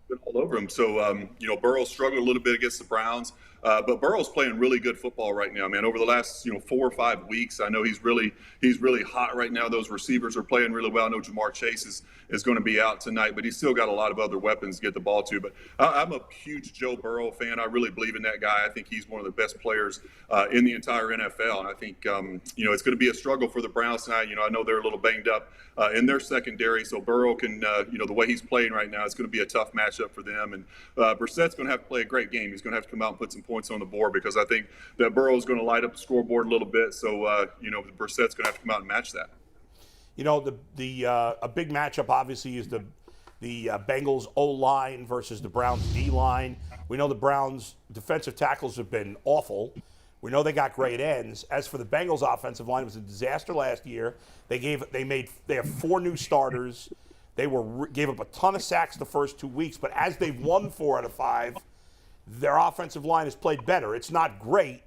been all over him. So, Burrow struggled a little bit against the Browns. But Burrow's playing really good football right now, man. Over the last 4 or 5 weeks, I know he's really hot right now. Those receivers are playing really well. I know Jamar Chase is going to be out tonight, but he's still got a lot of other weapons to get the ball to. But I'm a huge Joe Burrow fan. I really believe in that guy. I think he's one of the best players in the entire NFL, and I think it's going to be a struggle for the Browns tonight. I know they're a little banged up in their secondary, so Burrow can the way he's playing right now, it's going to be a tough matchup for them. And Brissett's going to have to play a great game. He's going to have to come out and put some points on the board, because I think that Burrow's going to light up the scoreboard a little bit. So, Brissett's going to have to come out and match that. A big matchup obviously is the Bengals O-line versus the Browns D-line. We know the Browns defensive tackles have been awful. We know they got great ends. As for the Bengals offensive line, it was a disaster last year. They have 4 new starters. They gave up a ton of sacks the first 2 weeks, but as they've won 4 out of 5, their offensive line has played better. It's not great,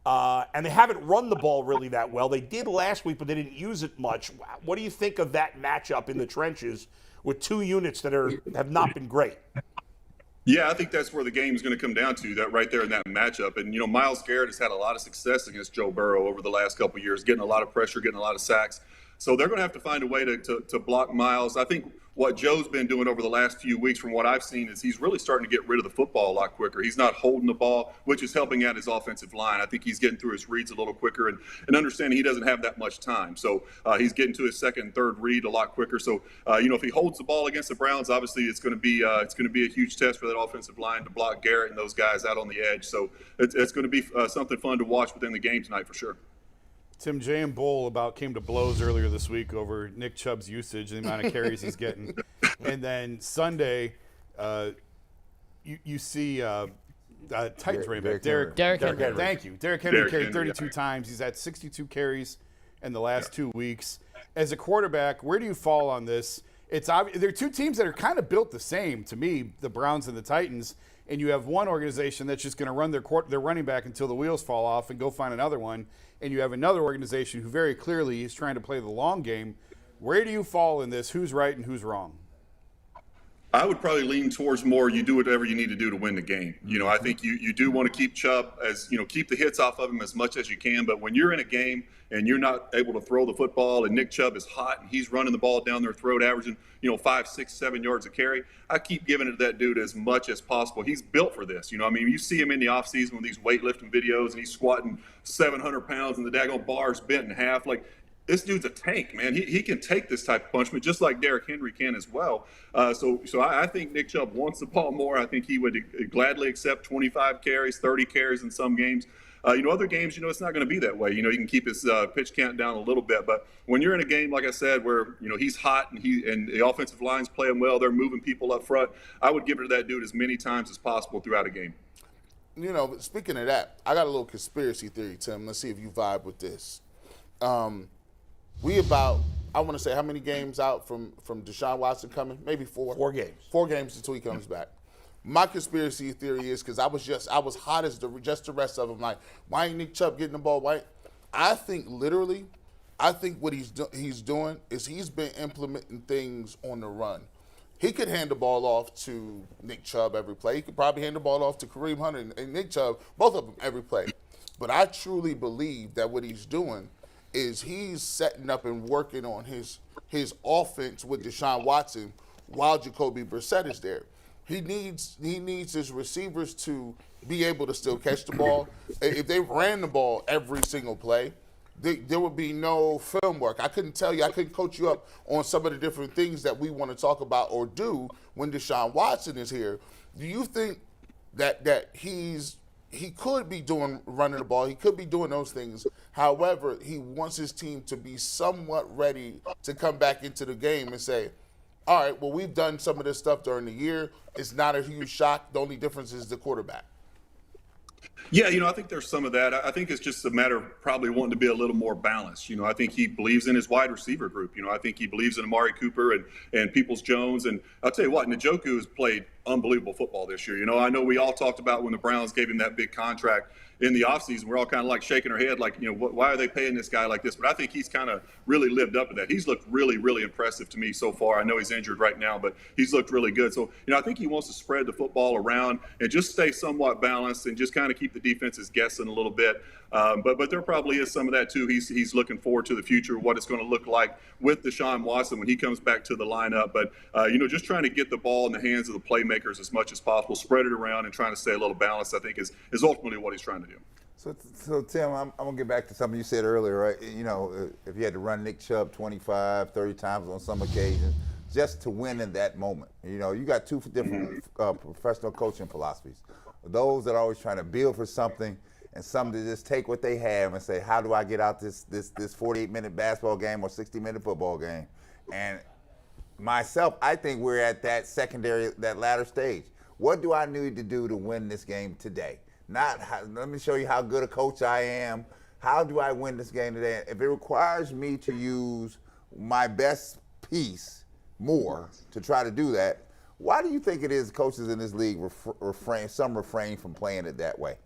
and they haven't run the ball really that well. They did last week, but they didn't use it much. What do you think of that matchup in the trenches with 2 units that have not been great? Yeah, I think that's where the game is going to come down to, that right there in that matchup. And, Myles Garrett has had a lot of success against Joe Burrow over the last couple of years, getting a lot of pressure, getting a lot of sacks. So they're going to have to find a way to block Myles. I think what Joe's been doing over the last few weeks, from what I've seen, is he's really starting to get rid of the football a lot quicker. He's not holding the ball, which is helping out his offensive line. I think he's getting through his reads a little quicker and understanding he doesn't have that much time. So he's getting to his second and third read a lot quicker. So, if he holds the ball against the Browns, obviously it's going to be a huge test for that offensive line to block Garrett and those guys out on the edge. So it's going to be something fun to watch within the game tonight for sure. Tim, Jay and Bull came to blows earlier this week over Nick Chubb's usage and the amount of carries he's getting. And then Sunday, you see Titans running back Derrick Henry. Thank you. Derrick Henry carried 32 times. He's had 62 carries in the last 2 weeks. As a quarterback, where do you fall on this? It's obvious there are 2 teams that are kind of built the same to me, the Browns and the Titans. And you have one organization that's just going to run their running back until the wheels fall off and go find another one. And you have another organization who very clearly is trying to play the long game. Where do you fall in this? Who's right and who's wrong? I would probably lean towards more you do whatever you need to do to win the game. I think you do want to keep Chubb keep the hits off of him as much as you can. But when you're in a game and you're not able to throw the football and Nick Chubb is hot and he's running the ball down their throat, averaging 5, 6, 7 yards a carry, I keep giving it to that dude as much as possible. He's built for this. You see him in the offseason with these weightlifting videos and he's squatting 700 pounds and the daggone bar's bent in half. Like, this dude's a tank, man. He can take this type of punishment just like Derrick Henry can as well. So I think Nick Chubb wants the ball more. I think he would gladly accept 25 carries, 30 carries in some games. Other games, it's not going to be that way. He can keep his pitch count down a little bit. But when you're in a game, like I said, where, he's hot and the offensive line's playing well, they're moving people up front, I would give it to that dude as many times as possible throughout a game. Speaking of that, I got a little conspiracy theory, Tim. Let's see if you vibe with this. I want to say, how many games out from Deshaun Watson coming? Maybe 4. 4 games. 4 games until he comes back. My conspiracy theory is because I was hot as the rest of them. Like, why ain't Nick Chubb getting the ball? I think what he's doing is he's been implementing things on the run. He could hand the ball off to Nick Chubb every play. He could probably hand the ball off to Kareem Hunt and Nick Chubb, both of them every play. But I truly believe that what he's doing is he's setting up and working on his offense with Deshaun Watson while Jacoby Brissett is there. He needs his receivers to be able to still catch the ball. If they ran the ball every single play, there would be no film work. I couldn't coach you up on some of the different things that we want to talk about or do when Deshaun Watson is here. Do you think that he could be running the ball? He could be doing those things. However, he wants his team to be somewhat ready to come back into the game and say, all right, well, we've done some of this stuff during the year. It's not a huge shock. The only difference is the quarterback. Yeah, I think there's some of that. I think it's just a matter of probably wanting to be a little more balanced. I think he believes in his wide receiver group. I think he believes in Amari Cooper and Peoples-Jones. And I'll tell you what, Njoku has played unbelievable football this year. I know we all talked about when the Browns gave him that big contract in the offseason. We're all kind of like shaking our head like, why are they paying this guy like this? But I think he's kind of really lived up to that. He's looked really, really impressive to me so far. I know he's injured right now, but he's looked really good. So, I think he wants to spread the football around and just stay somewhat balanced and just kind of keep the defenses guessing a little bit. But there probably is some of that too. He's looking forward to the future, what it's going to look like with Deshaun Watson when he comes back to the lineup. But just trying to get the ball in the hands of the playmakers as much as possible, spread it around, and trying to stay a little balanced, I think is ultimately what he's trying to do. So Tim, I'm going to get back to something you said earlier, right? If you had to run Nick Chubb 25, 30 times on some occasions just to win in that moment. You got two different professional coaching philosophies. Those that are always trying to build for something, and some to just take what they have and say, how do I get out this 48-minute basketball game or 60-minute football game? And myself, I think we're at that latter stage. What do I need to do to win this game today? Let me show you how good a coach I am. How do I win this game today? If it requires me to use my best piece more to try to do that, why do you think it is coaches in this league refrain from playing it that way?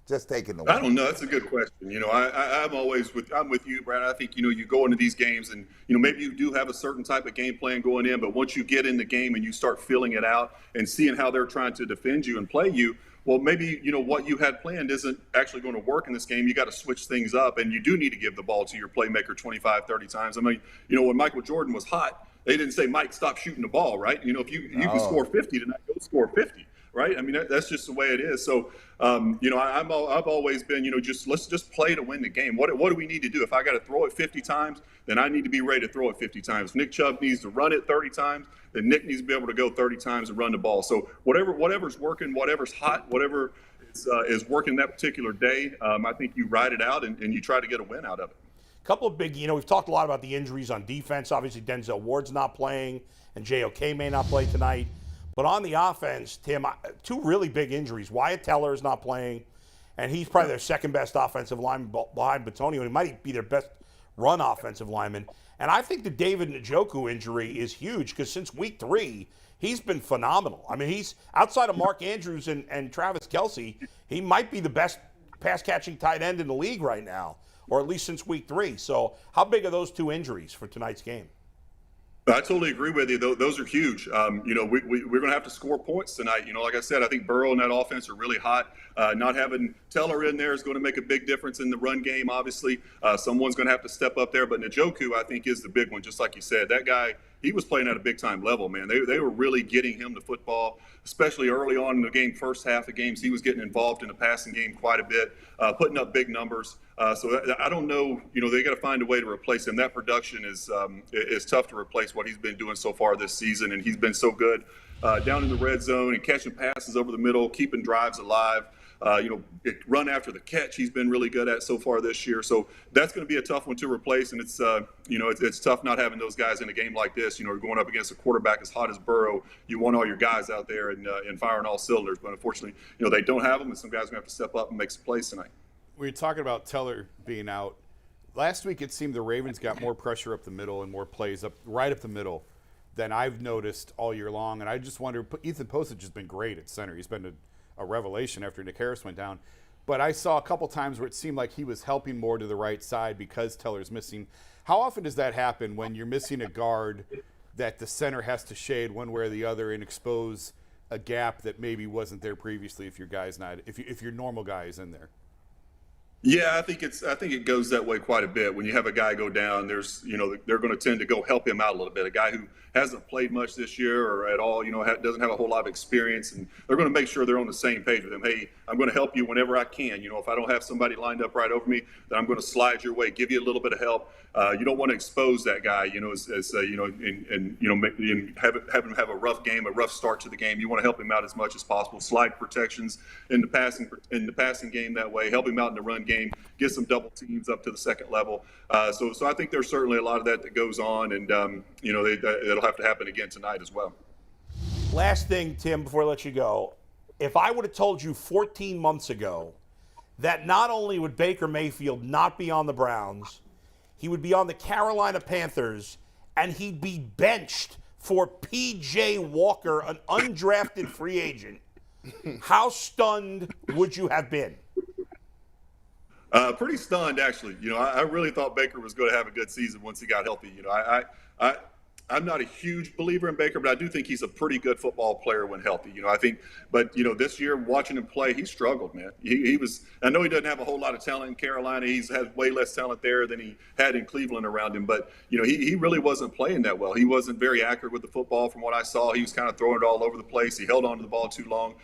Just taking the win. I don't know. That's a good question. I'm with you, Brad. I think, you go into these games and, maybe you do have a certain type of game plan going in, but once you get in the game and you start filling it out and seeing how they're trying to defend you and play you, well, maybe, what you had planned isn't actually going to work in this game. You got to switch things up, and you do need to give the ball to your playmaker 25, 30 times. I mean, when Michael Jordan was hot, they didn't say, Mike, stop shooting the ball, right? If you can score 50 tonight, go score 50. Right? I mean, that's just the way it is. So, I've always been, let's just play to win the game. What do we need to do? If I got to throw it 50 times, then I need to be ready to throw it 50 times. If Nick Chubb needs to run it 30 times, then Nick needs to be able to go 30 times and run the ball. So whatever's working, whatever's hot, whatever is working that particular day, I think you ride it out and you try to get a win out of it. A couple of big, we've talked a lot about the injuries on defense. Obviously, Denzel Ward's not playing, and JOK may not play tonight. But on the offense, Tim, two really big injuries. Wyatt Teller is not playing, and he's probably their second-best offensive lineman behind Bitonio, and he might be their best run offensive lineman. And I think the David Njoku injury is huge because since week 3, he's been phenomenal. I mean, he's outside of Mark Andrews and Travis Kelce, he might be the best pass-catching tight end in the league right now, or at least since week 3. So how big are those two injuries for tonight's game? I totally agree with you. Those are huge. We're going to have to score points tonight. Like I said, I think Burrow and that offense are really hot. Not having Teller in there is going to make a big difference in the run game, obviously. Someone's going to have to step up there. But Njoku, I think, is the big one, just like you said. That guy, he was playing at a big-time level, man. They were really getting him the football, especially early on in the game, first half of games. He was getting involved in the passing game quite a bit, putting up big numbers. So I don't know, they got to find a way to replace him. That production is tough to replace what he's been doing so far this season, and he's been so good down in the red zone and catching passes over the middle, keeping drives alive. Run after the catch he's been really good at so far this year. So that's going to be a tough one to replace, and it's tough not having those guys in a game like this. You're going up against a quarterback as hot as Burrow. You want all your guys out there and firing all cylinders, but unfortunately, they don't have them, and some guys are going to have to step up and make some plays tonight. We were talking about Teller being out. Last week, it seemed the Ravens got more pressure up the middle and more plays right up the middle than I've noticed all year long. And I just wonder, Ethan Postage has been great at center. He's been a revelation after Nick Harris went down. But I saw a couple times where it seemed like he was helping more to the right side because Teller's missing. How often does that happen when you're missing a guard that the center has to shade one way or the other and expose a gap that maybe wasn't there previously if your normal guy is in there? Yeah, I think it goes that way quite a bit. When you have a guy go down, they're going to tend to go help him out a little bit. A guy who hasn't played much this year or at all, doesn't have a whole lot of experience, and they're going to make sure they're on the same page with him. Hey, I'm going to help you whenever I can. If I don't have somebody lined up right over me, then I'm going to slide your way, give you a little bit of help. You don't want to expose that guy, and have him have a rough game, a rough start to the game. You want to help him out as much as possible. Slide protections in the passing game that way. Help him out in the run game. Get some double teams up to the second level. So I think there's certainly a lot of that goes on, and it'll have to happen again tonight as well. Last thing, Tim, before I let you go, if I would have told you 14 months ago that not only would Baker Mayfield not be on the Browns, he would be on the Carolina Panthers, and he'd be benched for P.J. Walker, an undrafted free agent. How stunned would you have been? Pretty stunned, actually. I really thought Baker was going to have a good season once he got healthy. I'm not a huge believer in Baker, but I do think he's a pretty good football player when healthy. But this year watching him play, he struggled, man. He was. I know he doesn't have a whole lot of talent in Carolina. He's had way less talent there than he had in Cleveland around him. But he really wasn't playing that well. He wasn't very accurate with the football from what I saw. He was kind of throwing it all over the place. He held on to the ball too long.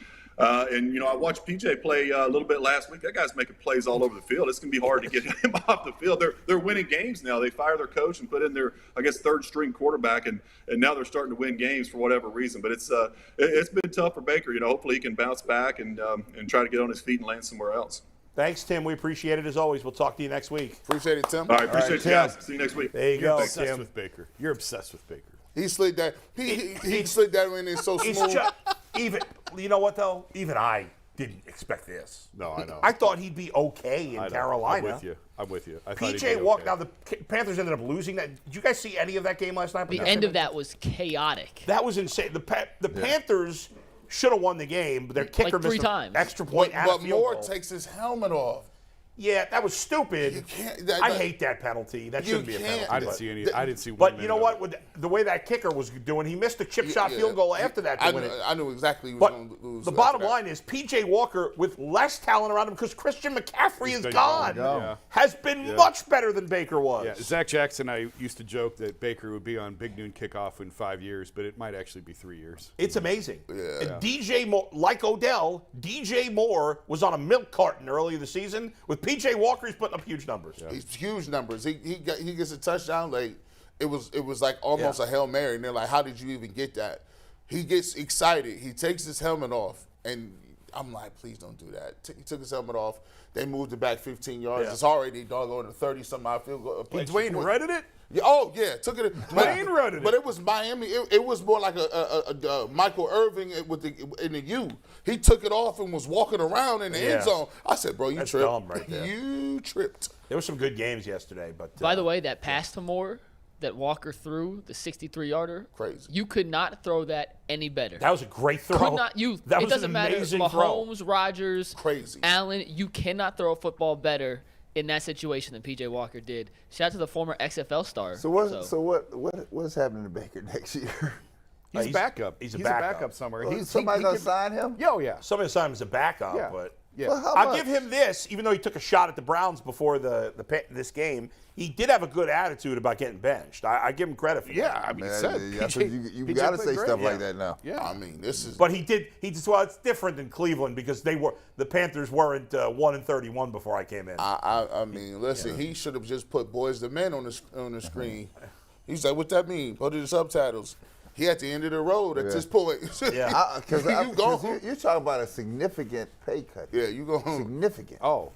I watched PJ play a little bit last week. That guy's making plays all over the field. It's going to be hard to get him off the field. They're winning games now. They fire their coach and put in their, third string quarterback, and now they're starting to win games for whatever reason. But it's been tough for Baker. Hopefully he can bounce back and try to get on his feet and land somewhere else. Thanks, Tim. We appreciate it as always. We'll talk to you next week. Appreciate it, Tim. All right, appreciate you guys. See you next week. There you You're go, obsessed Tim. with Baker. You're obsessed with Baker. He slid that. He slid that in there so smooth. You know what though? Even I didn't expect this. No, I know. I thought he'd be okay in Carolina. I'm with you. I thought P.J. Walker. Now the Panthers ended up losing that. Did you guys see any of that game last night? The end of that was chaotic. That was insane. The Panthers should have won the game, but their kicker Like 3 missed times. an extra point out of But field Moore goal. takes his helmet off. Yeah, that was stupid. You can't. I hate that penalty. That shouldn't be a penalty. I didn't see any. I didn't see one. But you know what? With the way that kicker was doing, he missed a chip shot field goal after that to win it. I knew exactly who was But going to lose. the bottom line is P.J. Walker, with less talent around him, because Christian McCaffrey is gone, Yeah. has been much better than Baker was. Yeah, Zach Jackson and I used to joke that Baker would be on Big Noon Kickoff in 5 years, but it might actually be 3 years. It's amazing. Yeah. And DJ Moore, like Odell, DJ Moore was on a milk carton early in the season. With P.J. Walker, he's putting up huge numbers. Yeah. He's huge numbers. He gets a touchdown. Like it was like almost a Hail Mary. And they're like, how did you even get that? He gets excited. He takes his helmet off, and I'm like, please don't do that. He took his helmet off. They moved it back 15 yards. Yeah. It's already doggone a 30-some-odd field goal. Dwayne redded it? Yeah, took it. Dwayne redded it. But it was Miami. It was more like a Michael Irving in the U. He took it off and was walking around in the end zone. I said, bro, you That's tripped. dumb right there. You tripped. There were some good games yesterday. But By the way, that pass to Moore that Walker threw, the 63-yarder, Crazy. You could not throw that any better. that was a great throw. Could not. That it was doesn't an matter. amazing Mahomes, throw. Rodgers, Crazy. Allen. You cannot throw a football better in that situation than P.J. Walker did. Shout out to the former XFL star. So what's happening to Baker next year? He's a backup. He's a backup somewhere. Somebody gonna sign him? Oh, yeah. Some of the time as a backup, Yeah. but Yeah. Well, how I'll much? give him this. Even though he took a shot at the Browns before this game, he did have a good attitude about getting benched. I give him credit for that. Yeah, I mean, You got to say stuff like that now. Yeah. I mean, this is. But he did. Well, it's different than Cleveland because the Panthers weren't 1-31 before I came in. I mean, listen. He should have just put Boys to Men on the screen. He's like, "What that mean?" Put it in subtitles. He at the end of the road at this point. Yeah. Because you go. you're talking about a significant pay cut. Yeah, you go home. Significant. Oh,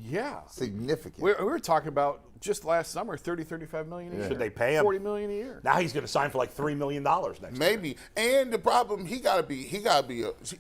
yeah. Significant. We were talking about just last summer, $35 million a year. Should they pay him? $40 million a year. Now he's going to sign for like $3 million next year. Maybe. And the problem, he gotta be.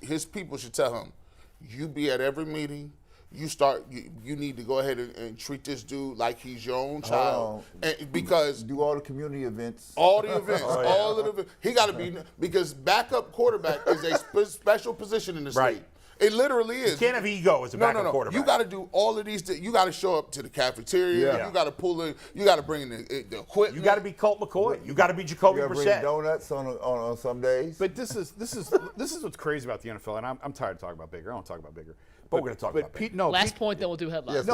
His people should tell him, you be at every meeting. You need to go ahead and treat this dude like he's your own child, because do all the community events. all the events, all of the events. He got to be, because backup quarterback is a special position in this Right. league. It literally is. You can't have ego as a backup quarterback. You got to do all of these. You got to show up to the cafeteria. Yeah. You got to pull in. You got to bring in the equipment. You got to be Colt McCoy. You got to be Jacoby You got to bring Brissett. donuts on some days. But this is what's crazy about the NFL, and I'm tired of talking about Baker. I don't want to talk about Baker. But we're gonna talk about Baker. Last point, then we'll do headlines.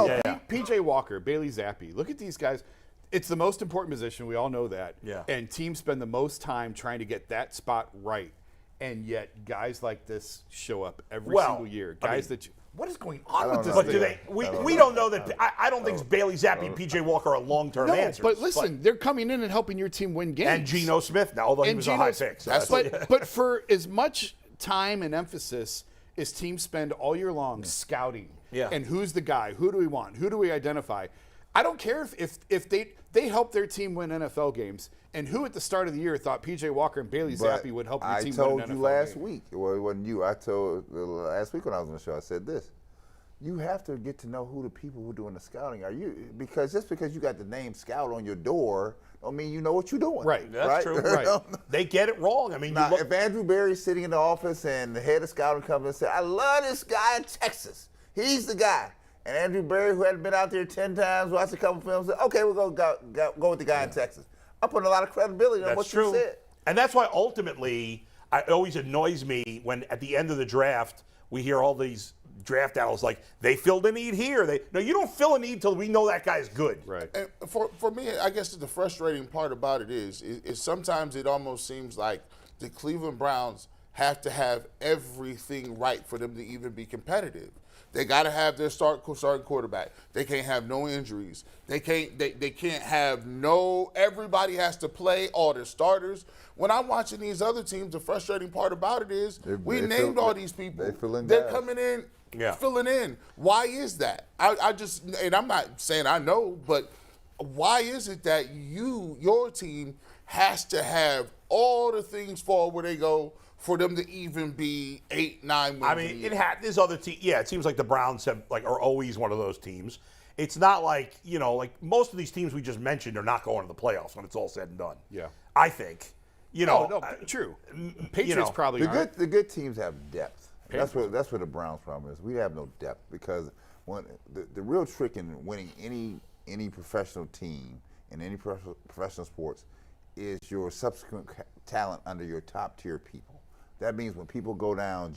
P.J. Walker, Bailey Zappi. Look at these guys. It's the most important position. We all know that. Yeah. And teams spend the most time trying to get that spot right. And yet, guys like this show up every single year. What is going on with this But thing? do they? We don't know that. I don't think Bailey Zappi and P.J. Walker are long-term answers. But listen, they're coming in and helping your team win games. And Geno Smith now, although he was a high pick. So But for as much time and emphasis as teams spend all year long scouting, and who's the guy, who do we want, who do we identify, I don't care if they help their team win NFL games, and who at the start of the year thought P.J. Walker and Bailey Zappi would help your team win an NFL game. I told you last week. Well, it wasn't you. I told last week when I was on the show, I said this. you have to get to know who the people who are doing the scouting are. Because just because you got the name scout on your door don't mean you know what you're doing. Right. That's true. Right. They get it wrong. I mean, now, if Andrew Berry's sitting in the office and the head of scouting comes and says, I love this guy in Texas. He's the guy. And Andrew Berry, who hadn't been out there 10 times, watched a couple films, said, okay, we'll go with the guy in Texas. I'm putting a lot of credibility on what you said. And that's why ultimately it always annoys me when at the end of the draft we hear all these draft analysts like, they filled a need here. No, you don't fill a need until we know that guy is good. Right. And for me, I guess the frustrating part about it is sometimes it almost seems like the Cleveland Browns have to have everything right for them to even be competitive. They got to have their starting quarterback. They can't have no injuries. They can't have no. Everybody has to play, all their starters. When I'm watching these other teams, the frustrating part about it is we named all these people. They're coming in, filling in. Why is that? I just, and I'm not saying I know, but why is it that your team has to have all the things fall where they go for them to even be 8-9 wins? I mean, there's other teams. Yeah, it seems like the Browns are always one of those teams. It's not like, like most of these teams we just mentioned are not going to the playoffs when it's all said and done. Yeah. I think. True. Patriots probably aren't. The good teams have depth. That's what the Browns' problem is. We have no depth because when the real trick in winning any professional team in any professional sports is your subsequent talent under your top-tier people. That means when people go down,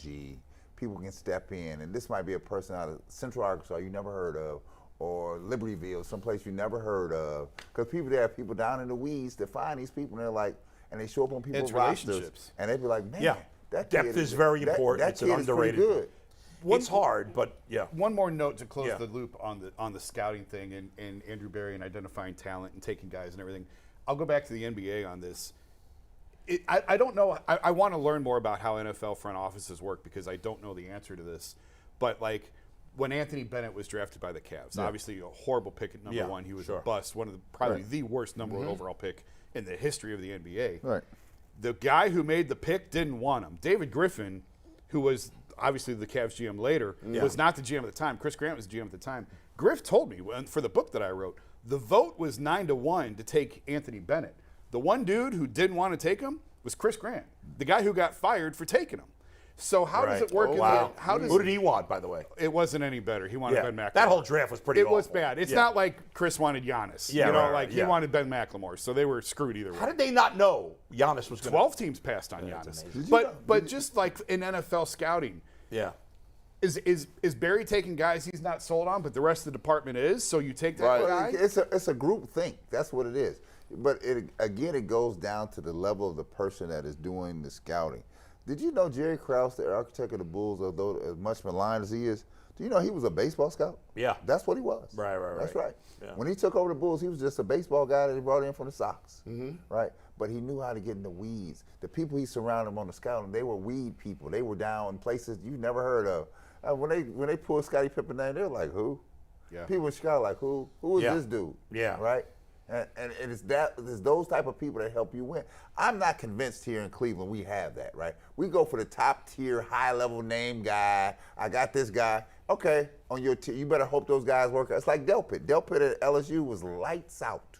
people can step in. And this might be a person out of Central Arkansas you never heard of, or Libertyville, someplace you never heard of. Because there are people down in the weeds that find these people, and they show up on people's rosters. And they be like, man, that depth is very important. It's an underrated. Good. It's hard, but yeah. One more note to close the loop on the scouting thing and Andrew Berry and identifying talent and taking guys and everything. I'll go back to the NBA on this. I don't know. I want to learn more about how NFL front offices work because I don't know the answer to this. But like when Anthony Bennett was drafted by the Cavs, obviously a horrible pick at number one. He was a bust, one of probably the worst number one overall pick in the history of the NBA. Right. The guy who made the pick didn't want him. David Griffin, who was obviously the Cavs GM later, was not the GM at the time. Chris Grant was the GM at the time. Griff told me for the book that I wrote, the vote was 9-1 to take Anthony Bennett. The one dude who didn't want to take him was Chris Grant, the guy who got fired for taking him. So how does it work? Who did he want, by the way? It wasn't any better. He wanted Ben McLemore. That whole draft was pretty awful. It was bad. It's not like Chris wanted Giannis. He wanted Ben McLemore, so they were screwed either way. How did they not know Giannis was going to? 12 teams passed on Giannis. But just like in NFL scouting, is Barry taking guys he's not sold on, but the rest of the department is? So you take that guy? It's a group think. That's what it is. But it goes down to the level of the person that is doing the scouting. Did you know Jerry Krause, the architect of the Bulls, although as much maligned as he is, do you know he was a baseball scout? Yeah. That's what he was. Right. That's right. Yeah. When he took over the Bulls, he was just a baseball guy that he brought in from the Sox. Right? But he knew how to get in the weeds. The people he surrounded him on the scouting, they were weed people. They were down in places you never heard of. When they pulled Scottie Pippen down, they were like, who? Yeah. People in Chicago like, who? Who is this dude? Yeah. Right? And it's those type of people that help you win. I'm not convinced here in Cleveland we have that, right? We go for the top tier, high level name guy. I got this guy. Okay, on your team, you better hope those guys work out. It's like Delpit. Delpit at LSU was lights out.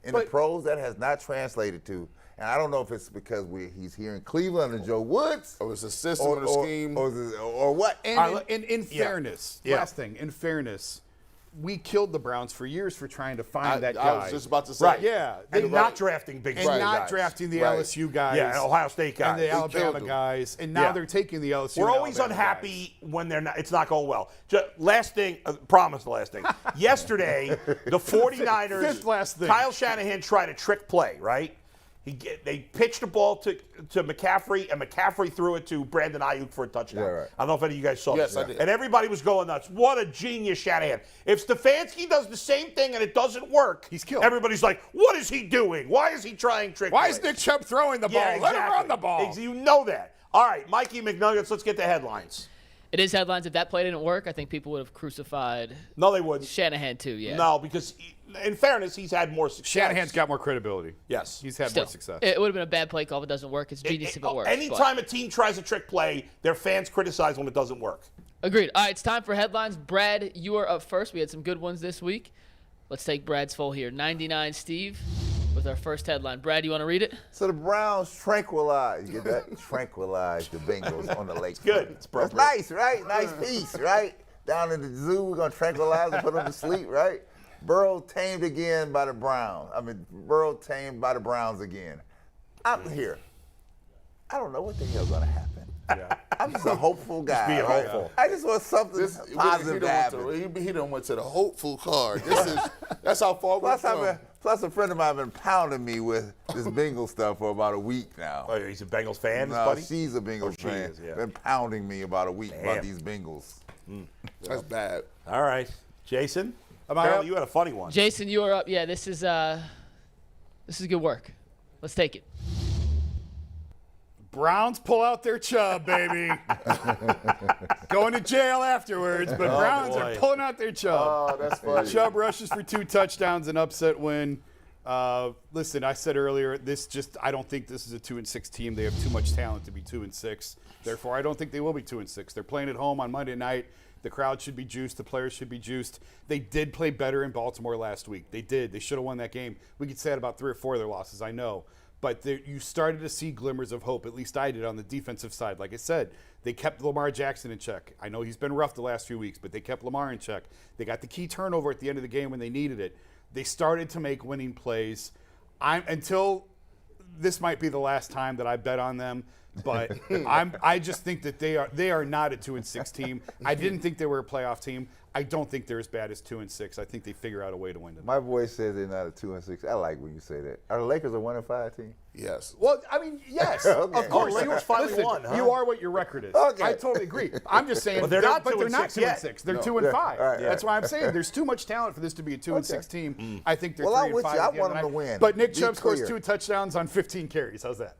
In the pros, that has not translated to. And I don't know if it's because he's here in Cleveland under Joe Woods. Or it's a system or a scheme. Or what. And in fairness, last thing, in fairness, we killed the Browns for years for trying to find that guy. I was just about to say. Right. Yeah. And not drafting big guys. And not drafting the LSU guys. Yeah, and Ohio State guys. And the Alabama guys. And now they're taking the LSU We're always unhappy when it's not going well. Last thing, promise the last thing. Yesterday, the 49ers, Fifth last thing. Kyle Shanahan tried a trick play, right? They pitched the ball to McCaffrey, and McCaffrey threw it to Brandon Ayuk for a touchdown. Yeah, right. I don't know if any of you guys saw this. Yes, I did. And everybody was going nuts. What a genius Shanahan. If Stefanski does the same thing and it doesn't work, he's killed. Everybody's like, what is he doing? Why is he trying trick Why plays? is Nick Chubb throwing the ball? Yeah, exactly. Let him run the ball. You know that. All right, Mikey McNuggets, let's get the headlines. It is headlines. If that play didn't work, I think people would have crucified No, they wouldn't. Shanahan too, yeah. No, because in fairness, he's had more success. Shanahan's got more credibility. Yes. He's had Still, more success. It would have been a bad play call if it doesn't work. It's genius if it works. Anytime a team tries a trick play, their fans criticize when it doesn't work. Agreed. All right, it's time for headlines. Brad, you are up first. We had some good ones this week. Let's take Brad's full here. 99 Steve with our first headline. Brad, you want to read it? So the Browns tranquilize. You get that? Tranquilize the Bengals on the lake. It's good. It's That's nice, right? Nice piece, right? Down in the zoo, we're going to tranquilize and put them to sleep, right? Burrow tamed again by the Browns. Burrow tamed by the Browns again. I'm here. I don't know what the hell's going to happen. Yeah. I'm just a hopeful guy. Just be hopeful. I just want something positive to happen. He done went to the hopeful card. That's how far we're from. Plus, a friend of mine has been pounding me with this Bengals stuff for about a week now. Oh, he's a Bengals fan, No, buddy? she's a Bengals fan. Is, yeah. Been pounding me about a week about these Bengals. That's bad. All right. Jason? Am I Apparently up? you had a funny one. Jason, you are up. Yeah, this is good work. Let's take it. Browns pull out their Chubb, baby. Going to jail afterwards, but Browns are pulling out their Chubb. Oh, that's funny. Chubb rushes for 2 touchdowns, an upset win. Listen, I said earlier, I don't think this is a 2-6 team. They have too much talent to be 2-6. Therefore, I don't think they will be 2-6. They're playing at home on Monday night. The crowd should be juiced. The players should be juiced. They did play better in Baltimore last week. They did. They should have won that game. We could say that about 3 or 4 of their losses, I know. But you started to see glimmers of hope, at least I did, on the defensive side. Like I said, they kept Lamar Jackson in check. I know he's been rough the last few weeks, but they kept Lamar in check. They got the key turnover at the end of the game when they needed it. They started to make winning plays. Until this might be the last time that I bet on them, but I just think that they are not a 2-6 team. I didn't think they were a playoff team. I don't think they're as bad as 2-6. I think they figure out a way to win tonight. My voice says they're not a 2-6. I like when you say that. Are the Lakers a 1-5 team? Yes. Well, I mean, yes, Okay. of course. Lakers finally won, huh? You are what your record is. Okay. I totally agree. I'm just saying, But they're not 2-6 2-6. yet. They're 2-5. All right. That's why I'm saying there's too much talent for this to be a 2-6 team. I think they're 3-5. I'm with you. I at the end want of the them to night. win. But Nick Be Chubb scores clear. 2 touchdowns on 15 carries. How's that?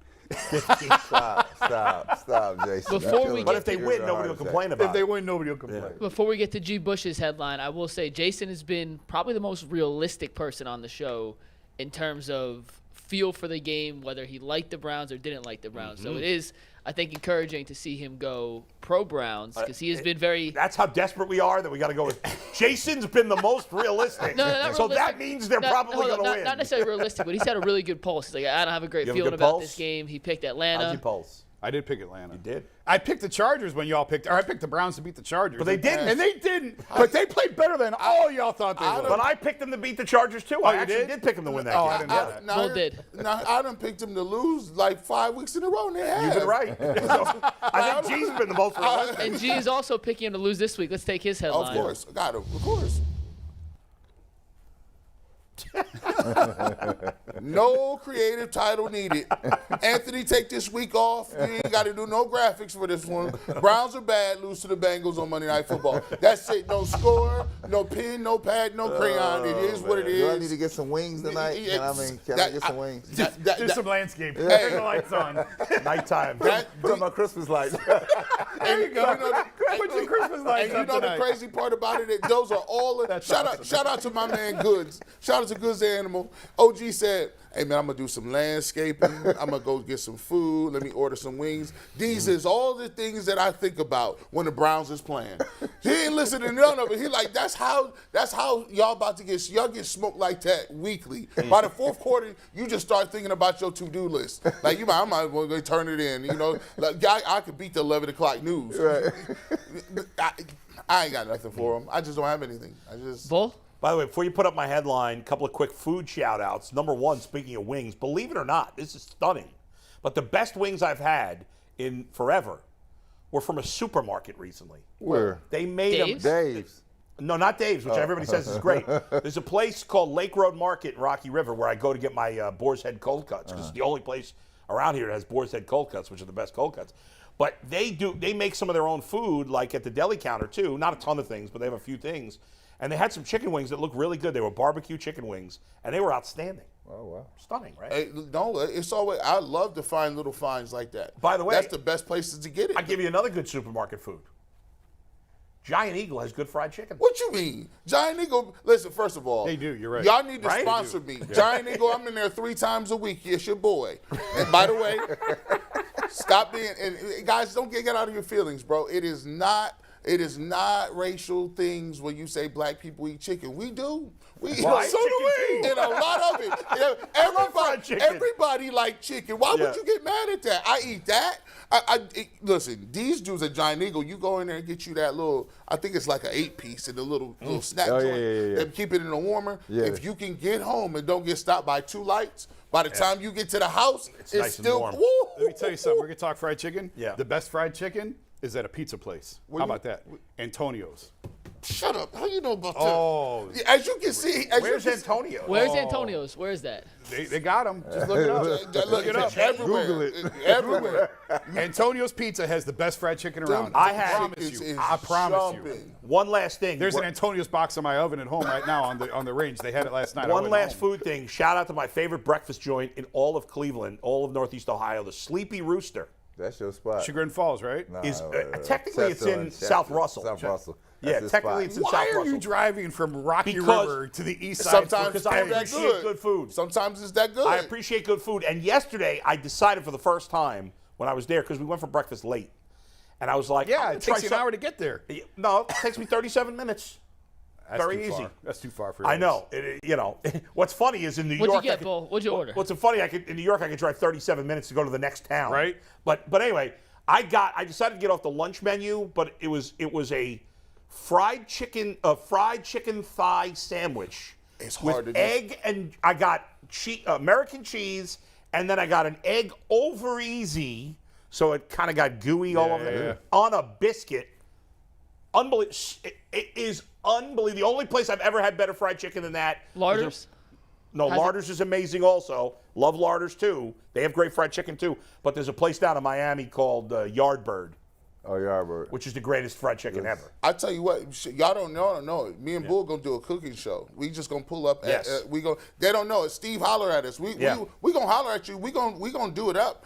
Stop, Jason. Before we But get if they win, nobody will complain If about they it. win, nobody will complain. Before we get to G. Bush's headline, I will say Jason has been probably the most realistic person on the show in terms of feel for the game, whether he liked the Browns or didn't like the Browns. So it is, I think, encouraging to see him go pro-Browns because he has been very – That's how desperate we are that we got to go with. Jason's been the most realistic. No, not so realistic. that means they're Not- probably hold going on, to not- win. Not necessarily realistic, but he's had a really good pulse. He's like, I don't have a great You have a feeling good about pulse? this game. He picked Atlanta. How's your pulse? I did pick Atlanta. You did? I picked the Chargers when y'all picked – or I picked the Browns to beat the Chargers. But they didn't. And they didn't. But they played better than all y'all thought they would. But I picked them to beat the Chargers, too. I you actually did? did pick them to win that Oh, game. I didn't know that. Bull did. Now, I done picked him to lose like 5 weeks in a row, and they have. You've been right. So, I think G's been the most realistic. And G is also picking him to lose this week. Let's take his headline. Of course. Got him. Of course. No creative title needed. Anthony, take this week off. You ain't got to do no graphics for this one. Browns are bad. Lose to the Bengals on Monday Night Football. That's it. No score, no pen, no pad, no crayon. It is what it is. Do I need to get some wings tonight? Can I get some wings? There's some landscape. Turn the lights on. Nighttime. Put on my Christmas lights. There you go. Put your Christmas lights And you up know tonight. the crazy part about it? That those are all. Shout out to my man Goods. Shout out to Goods Animal. OG said, "Hey man, I'm gonna do some landscaping. I'm gonna go get some food. Let me order some wings. These is all the things that I think about when the Browns is playing." He ain't listening to none of it. He like, that's how y'all about to y'all get smoked like that weekly. By the fourth quarter, you just start thinking about your to-do list. Like I might as well go turn it in. You know, like I could beat the 11 o'clock news. Right. I ain't got nothing for them. I just don't have anything. Bull? By the way, before you put up my headline, a couple of quick food shout-outs. Number one, speaking of wings, believe it or not, this is stunning, but the best wings I've had in forever were from a supermarket recently. Where? They made Dave's? them. Dave's. No, not Dave's, which everybody says is great. There's a place called Lake Road Market in Rocky River where I go to get my Boar's Head cold cuts because it's the only place around here that has Boar's Head cold cuts, which are the best cold cuts. But they make some of their own food, like at the deli counter too. Not a ton of things, but they have a few things. And they had some chicken wings that looked really good. They were barbecue chicken wings, and they were outstanding. Oh, wow. Stunning, right? Hey, no, it's always. I love to find little finds like that. By the way, that's the best places to get it. I'll give you another good supermarket food. Giant Eagle has good fried chicken. What you mean? Giant Eagle, listen, first of all. They do, you're right. Y'all need to Right? sponsor me. Giant Eagle, I'm in there 3 times a week. Yes, your boy. And by the way, stop being, and guys, don't get out of your feelings, bro. It is not It is not racial things when you say black people eat chicken. We do. We eat Well, I eat so do we. chicken, too. And a lot of it. fried chicken. Everybody like chicken. Why would you get mad at that? I eat that. Listen, these dudes at Giant Eagle, you go in there and get you that little, I think it's like an 8-piece in the little snack joint. Yeah. And keep it in the warmer. Yeah. If you can get home and don't get stopped by 2 lights, by the time you get to the house, it's nice and still warm. Woo, Let me tell you something. We're going to talk fried chicken. Yeah. The best fried chicken is at a pizza place. How about that? Antonio's. Shut up. How you know about that? Oh. As you can see. Where's Antonio? Where's Antonio's? Where's that? They got them. Just look it up. Look it up. everywhere. Google it. Everywhere. Antonio's Pizza has the best fried chicken around. I had- promise It's you. I promise you. jumping. One last thing. There's an Antonio's box in my oven at home right now on the range. They had it last night. I One went last home. food thing. Shout out to my favorite breakfast joint in all of Cleveland, all of Northeast Ohio, the Sleepy Rooster. That's your spot. Chagrin Falls, right? Nah, Is technically it's in South Russell. South Russell. Yeah, That's his technically spot. it's in Why South are Russell. you driving from Rocky Because River to the east side? Sometimes Because it's I that appreciate good food. Sometimes it's that good. I appreciate good food. And yesterday, I decided for the first time when I was there, because we went for breakfast late, and I was like, I'm Yeah, gonna it try takes you an some- hour to get there. No, it takes me 37 minutes. That's Very too easy. far. That's too far for you. I know. What's funny is in New What'd York. you get, Bull? What'd you order? What's funny? In New York, I could drive 37 minutes to go to the next town. Right. But anyway, I decided to get off the lunch menu, but it was a fried chicken thigh sandwich. It's hard with to do. egg, and I got American cheese, and then I got an egg over easy, so it kind of got gooey all over yeah. on a biscuit. Unbelievable! It is unbelievable. The only place I've ever had better fried chicken than that. Larders? No, How's it- Larders is amazing also. Love Larders too. They have great fried chicken too. But there's a place down in Miami called Yardbird, Oh, Yarbird. which is the greatest fried chicken ever. I tell you what, y'all don't know it. Me and Bull gonna do a cooking show. We just gonna pull up. Yes. They don't know it. Steve holler at us. We gonna holler at you. We gonna do it up.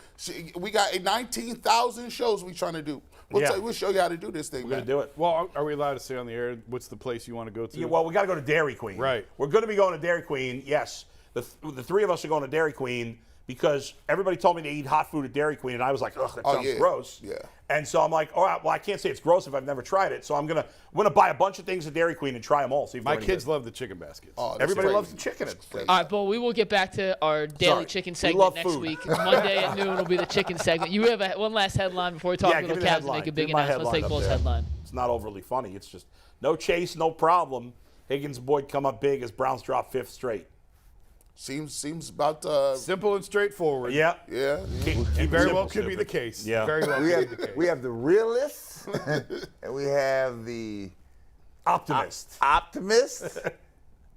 We got 19,000 shows we trying to do. We'll show you how to do this thing. We're gonna do it. Well, are we allowed to say on the air what's the place you want to go to? Yeah, well, we got to go to Dairy Queen. Right. We're going to be going to Dairy Queen. Yes, the three of us are going to Dairy Queen because everybody told me to eat hot food at Dairy Queen, and I was like, ugh, that sounds gross. Yeah. And so I'm like, all right, well, I can't say it's gross if I've never tried it. So I'm gonna buy a bunch of things at Dairy Queen and try them all. See if My they're any kids good. love the chicken baskets. Oh, that's Everybody crazy. loves the chicken. That's crazy. All right, Bull, we will get back to our daily Sorry. chicken We segment love next food. week. Monday at noon will be the chicken segment. You have one last headline before we talk Yeah, about give the me the Cavs and headline. make a Give big me my announcement. Let's take headline Bull's up there. headline. It's not overly funny. It's just no chase, no problem. Higgins and Boyd come up big as Browns drop 5th straight. Seems about Simple and straightforward. Yeah. yeah. It very well could be the case. Yeah. Very well We could be the case. have the realists, and we have the Optimist. optimist,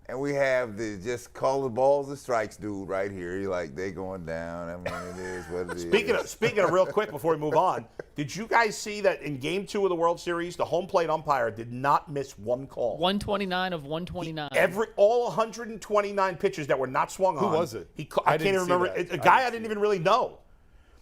and we have the just call the balls and strikes dude right here. You're like, they going down. I mean, it is what it is. Speaking of real quick before we move on, did you guys see that in Game 2 of the World Series, the home plate umpire did not miss one call? 129 of 129. All 129 pitches that were not swung on. Who was it? I can't didn't even see remember. that. It's a I guy didn't I didn't even really know.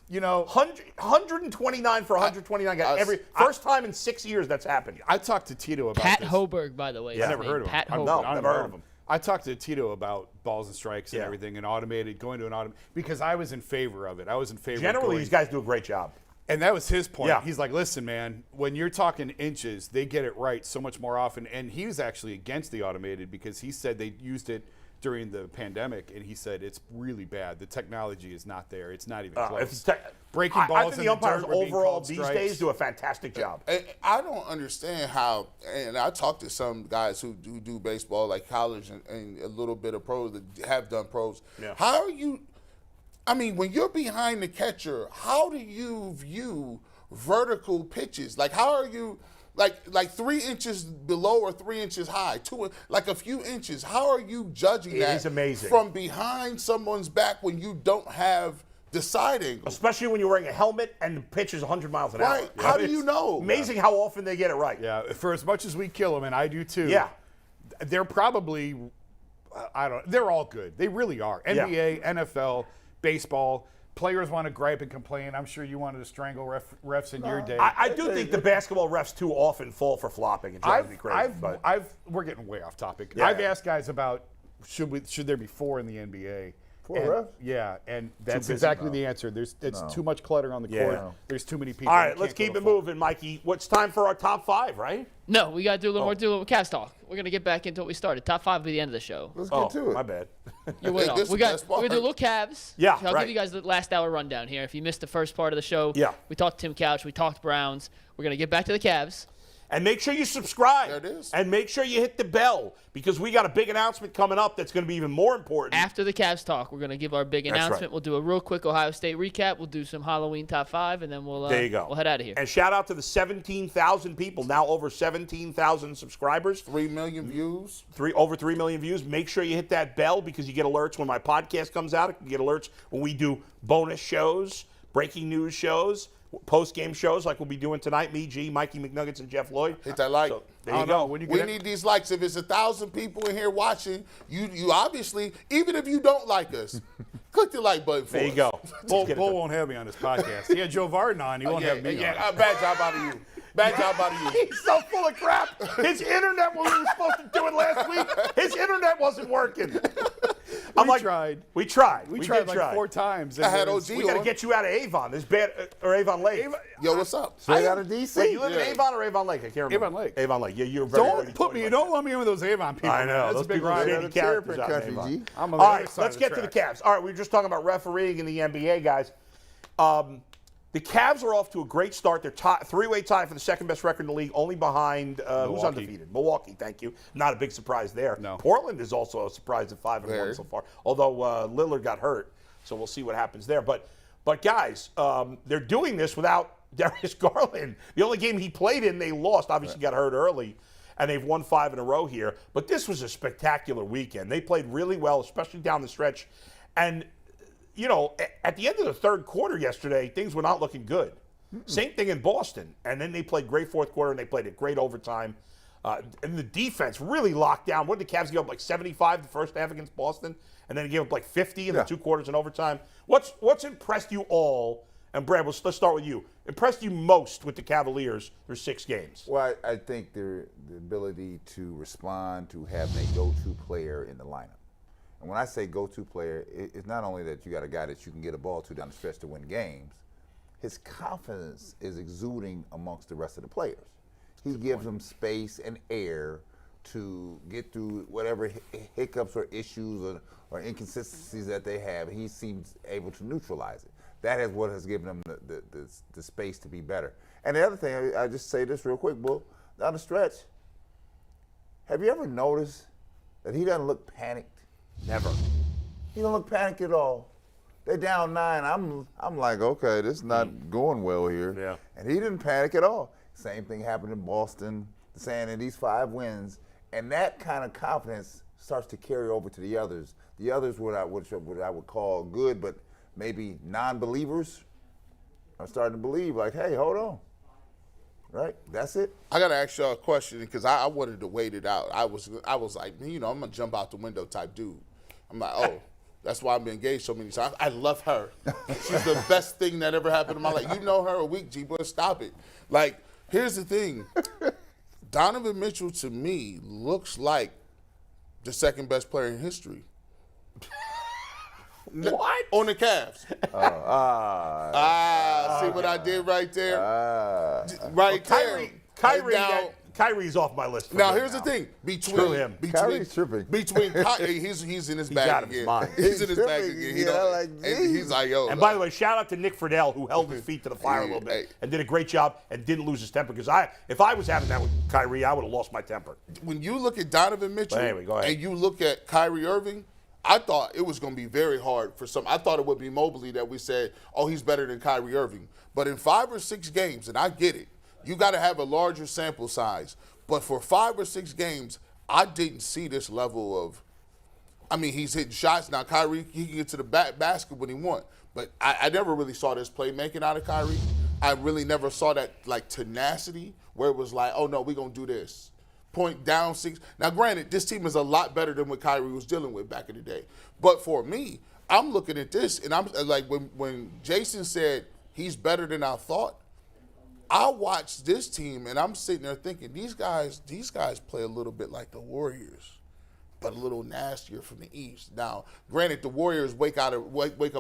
You know, 129 for 129 guys. First time in 6 years that's happened. I talked to Tito about Pat this. Hoberg, by the way. Yeah. is I his Never name. heard of him. Pat I've Hoberg. never heard of him. I talked to Tito about balls and strikes and Yeah. everything and going to an automated because I was in favor of it. I was in favor of Generally, going, these guys do a great job. and that was his point. Yeah. He's like, listen, man, when you're talking inches, they get it right so much more often. And he was actually against the automated because he said they used it during the pandemic, and he said it's really bad. The technology is not there. It's not even close. Breaking I balls think in the the umpires dirt were being overall called these strikes. days do a fantastic job. I don't understand how, and I talked to some guys who do baseball, like college and a little bit of pros that have done pros. Yeah. How are you, I mean, when you're behind the catcher, how do you view vertical pitches? Like, how are you, like 3 inches below or 3 inches high, like a few inches? How are you judging that? It is amazing. From behind someone's back when you don't have the side angle? Especially when you're wearing a helmet and the pitch is 100 miles an hour. Right. How do you know? Amazing how often they get it right. Yeah, for as much as we kill them, and I do too. Yeah. They're probably, they're all good. They really are. NBA, NFL, baseball. Players want to gripe and complain. I'm sure you wanted to strangle refs in your day. I do think the basketball refs too often fall for flopping. It drives me crazy. We're getting way off topic. Yeah. I've asked guys about should there be 4 in the NBA, refs? Yeah, and that's busy? exactly the answer. It's too much clutter on the court. Yeah. There's too many people. All You right, let's can't keep go it to full. moving, Mikey. What's time for our top 5, right? No, we got to do a little more. Do a little Cavs talk. We're gonna get back into what we started. Top 5 will be the end of the show. Let's get to it. My bad. You're way Hey, off. this We're is the best gonna do a part. little Cavs. Yeah, I'll right. give you guys the last hour rundown here. If you missed the first part of the show, Yeah. we talked Tim Couch, we talked Browns. We're gonna get back to the Cavs. And make sure you subscribe. There it is. And make sure you hit the bell because we got a big announcement coming up that's going to be even more important. After the Cavs talk, we're gonna give our big That's announcement. right. We'll do a real quick Ohio State recap. We'll do some Halloween top 5, and then we'll There you go. We'll head out of here. And shout out to the 17,000 people, now over 17,000 subscribers. 3 million views. Over 3 million views. Make sure you hit that bell because you get alerts when my podcast comes out. You get alerts when we do bonus shows, breaking news shows, post-game shows like we'll be doing tonight. Me, G, Mikey McNuggets, and Jeff Lloyd. Hit that like. So, there you go. We need these likes. If it's 1,000 people in here watching, you obviously, even if you don't like us, click the like button for us. There you go. Bull Get it done. won't have me on this podcast. He had Joe Varden on. He won't have me on. Bad job out of you. Bad job out of you. He's so full of crap. His internet, when we were supposed to do it last week, his internet wasn't working. We tried. We tried. We did tried like try. 4 times. I had and OG We got to on. get you out of Avon. This bad or Avon Lake. Yo, what's up? Straight out of D.C.? Wait, you live in Yeah. Avon or Avon Lake? I can't remember. Avon Lake. Avon Lake. Yeah, you're very. Don't put me. Don't let me in with those Avon people. I know. Man. That's Those a big people are rival. shady characters out in country, Avon. G. I'm on the All other right, side let's of the get to the tracks. Cavs. All right, we were just talking about refereeing in the NBA, guys. The Cavs are off to a great start. They're three-way tie for the second-best record in the league, only behind who's Milwaukee. undefeated? Milwaukee, thank you. Not a big surprise there. No. Portland is also a surprise at 5-1 Very. so far, although Lillard got hurt, so we'll see what happens there. But guys, they're doing this without Darius Garland. The only game he played in, they lost. Obviously, got hurt early, and they've won 5 in a row here. But this was a spectacular weekend. They played really well, especially down the stretch. And, you know, at the end of the third quarter yesterday, things were not looking good. Same thing in Boston. And then they played great fourth quarter, and they played a great overtime. And the defense really locked down. What did the Cavs give up, like 75 the first half against Boston? And then they gave up like 50 in the 2 quarters in overtime. What's impressed you all? And Brad, let's start with you. Impressed you most with the Cavaliers through 6 games? Well, I think the ability to respond to having a go-to player in the lineup. And when I say go-to player, it's not only that you got a guy that you can get a ball to down the stretch to win games. His confidence is exuding amongst the rest of the players. He gives them space and air to get through whatever hiccups or issues or inconsistencies that they have. He seems able to neutralize it. That is what has given them the space to be better. And the other thing, I just say this real quick, Bull, down the stretch, have you ever noticed that he doesn't look panicked? Never. He don't look panicked at all. They're down 9. I'm like, okay, this is not going well here. Yeah. And he didn't panic at all. Same thing happened in Boston, saying in these 5 wins, and that kind of confidence starts to carry over to the others. The others, what I would call good, but maybe non-believers, are starting to believe, like, hey, hold on. Right? That's it. I got to ask y'all a question because I wanted to wait it out. I was like, you know, I'm going to jump out the window type dude. I'm like, oh, that's why I've been engaged so many times. I love her. She's the best thing that ever happened in my life. You know her a week, G, but stop it. Like, here's the thing. Donovan Mitchell, to me, looks like the second best player in history. What? On the Cavs. See what I did right there? Right there. Kyrie's off my list. Now here's the thing. Screw him. Kyrie's tripping. He's in his bag out of his again. mind. He's in his bag tripping again. again. And he's like, yo. And by the way, shout out to Nick Friedel, who held his feet to the fire a little bit and did a great job and didn't lose his temper. Because if I was having that with Kyrie, I would have lost my temper. When you look at Donovan Mitchell Anyway, go ahead. and you look at Kyrie Irving, I thought it was going to be very hard for some. I thought it would be Mobley that we said, oh, he's better than Kyrie Irving. But in 5 or 6 games, and I get it, you got to have a larger sample size. But for 5 or 6 games, I didn't see this level of. I mean, he's hitting shots now. Kyrie, he can get to the basket when he wants. But I never really saw this playmaking out of Kyrie. I really never saw that like tenacity where it was like, oh no, we're gonna do this. Point down 6. Now, granted, this team is a lot better than what Kyrie was dealing with back in the day. But for me, I'm looking at this, and I'm like, when Jason said he's better than I thought, I watched this team, and I'm sitting there thinking, these guys play a little bit like the Warriors. but a little nastier from the East. Now, granted, the Warriors wake up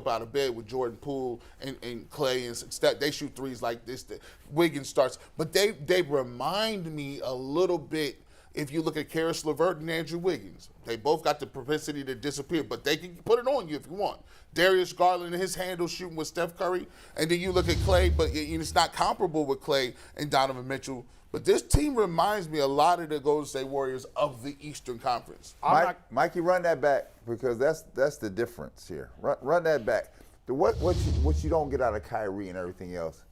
out of bed with Jordan Poole and Clay, and they shoot threes like this. Wiggins starts, but they remind me a little bit. If you look at Karis LeVert and Andrew Wiggins, they both got the propensity to disappear, but they can put it on you if you want. Darius Garland and his handle shooting with Steph Curry, and then you look at Clay, but it's not comparable with Clay and Donovan Mitchell. But this team reminds me a lot of the Golden State Warriors of the Eastern Conference. Mikey, run that back, because that's the difference here. Run that back. What you don't get out of Kyrie and everything else,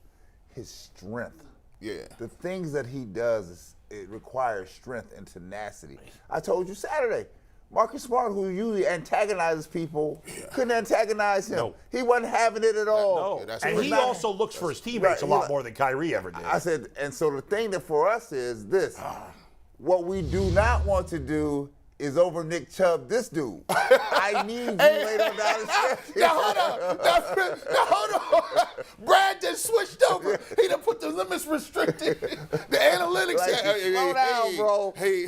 his strength. Yeah. The things that he does, it requires strength and tenacity. I told you Saturday, Marcus Smart, who usually antagonizes people, couldn't antagonize him. No. He wasn't having it at all. No. And he also looks for his teammates a lot more than Kyrie ever did. I said, and so the thing that for us is this. What we do not want to do is over Nick Chubb this dude. I need you later down the stretch. Now hold on. Brad just switched over. He done put the limits restricted. The analytics. Slow down, bro. Hey.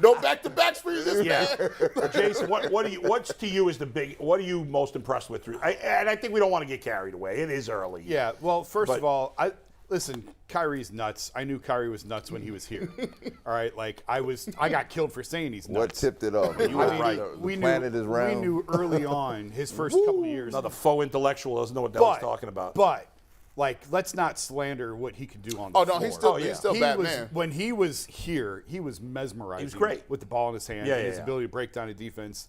No back-to-backs for you this man. Jason, what's to you is what are you most impressed with? And I think we don't want to get carried away. It is early. Yeah, well, first of all, listen, Kyrie's nuts. I knew Kyrie was nuts when he was here. All right, like I got killed for saying he's nuts. What tipped it off? You were right. The planet is round. We knew early on, his first couple of years. Another faux intellectual doesn't know what that was talking about. But, like, let's not slander what he could do on the floor. Oh, no, he's still Batman. When he was here, he was mesmerizing. He was great. With the ball in his hand, his ability to break down a defense.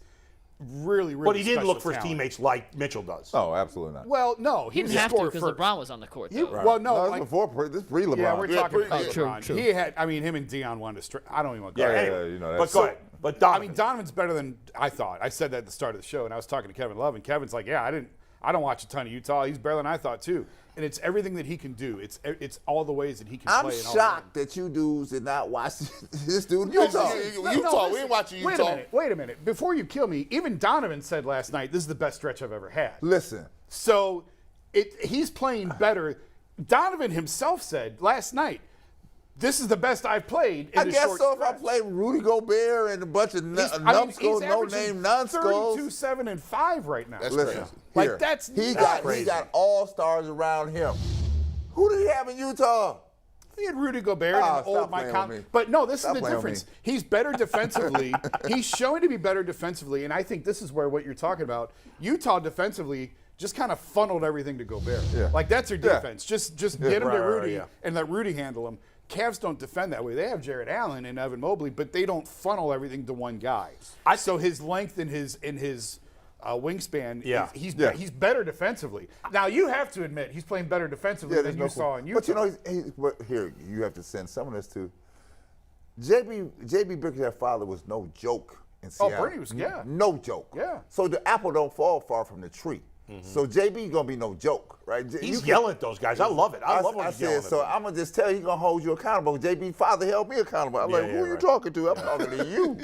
Really, But he didn't look for his talent. teammates like Mitchell does. Oh, absolutely not. Well, no. He didn't have to because LeBron was on the court, though. Well, no. No, Like, before this pre-LeBron. yeah, we're talking about true, LeBron. true. He had, him and Dion wanted to I don't even want to go Yeah, there. you know, but go ahead. But Donovan. Donovan's better than I thought. I said that at the start of the show, and I was talking to Kevin Love, and Kevin's like, yeah, I don't watch a ton of Utah. He's better than I thought, too. And it's everything that he can do. It's all the ways that he can I'm play. shocked that you dudes did not watch this dude. Utah. We ain't watching Utah. Wait a minute. Before you kill me, even Donovan said last night, this is the best stretch I've ever had. Listen. So he's playing better. Donovan himself said last night, this is the best I've played in I a guess short so. stretch. If I played Rudy Gobert and a bunch of numbskulls, no-name numbskulls. 32, 7, and 5 right now. That's Listen, crazy. Like, here, that's he nuts. got all-stars around him. Who did he have in Utah? He had Rudy Gobert Oh, and old stop Mike playing Conley. with me. But no, this Stop is the playing with difference. me. He's better defensively. He's showing to be better defensively, and I think this is where what you're talking about. Utah defensively just kind of funneled everything to Gobert. Yeah. Like, that's their Yeah. defense. Just get him to Right, Rudy yeah. and let Rudy handle him. Cavs don't defend that way. They have Jared Allen and Evan Mobley, but they don't funnel everything to one guy. So his length and his wingspan, he's better defensively. Now, you have to admit, he's playing better defensively than you saw in Utah. But you know, but here, you have to send some of this to J.B. Bickerstaff's father was no joke in Seattle. Bernie was, no joke. Yeah. So the apple don't fall far from the tree. So JB gonna be no joke, right? He's yelling at those guys. I love it. I love when he's yelling at so them. I'm gonna just tell you, he's gonna hold you accountable. JB father held me accountable. I'm like, who are you talking to? I'm talking to you.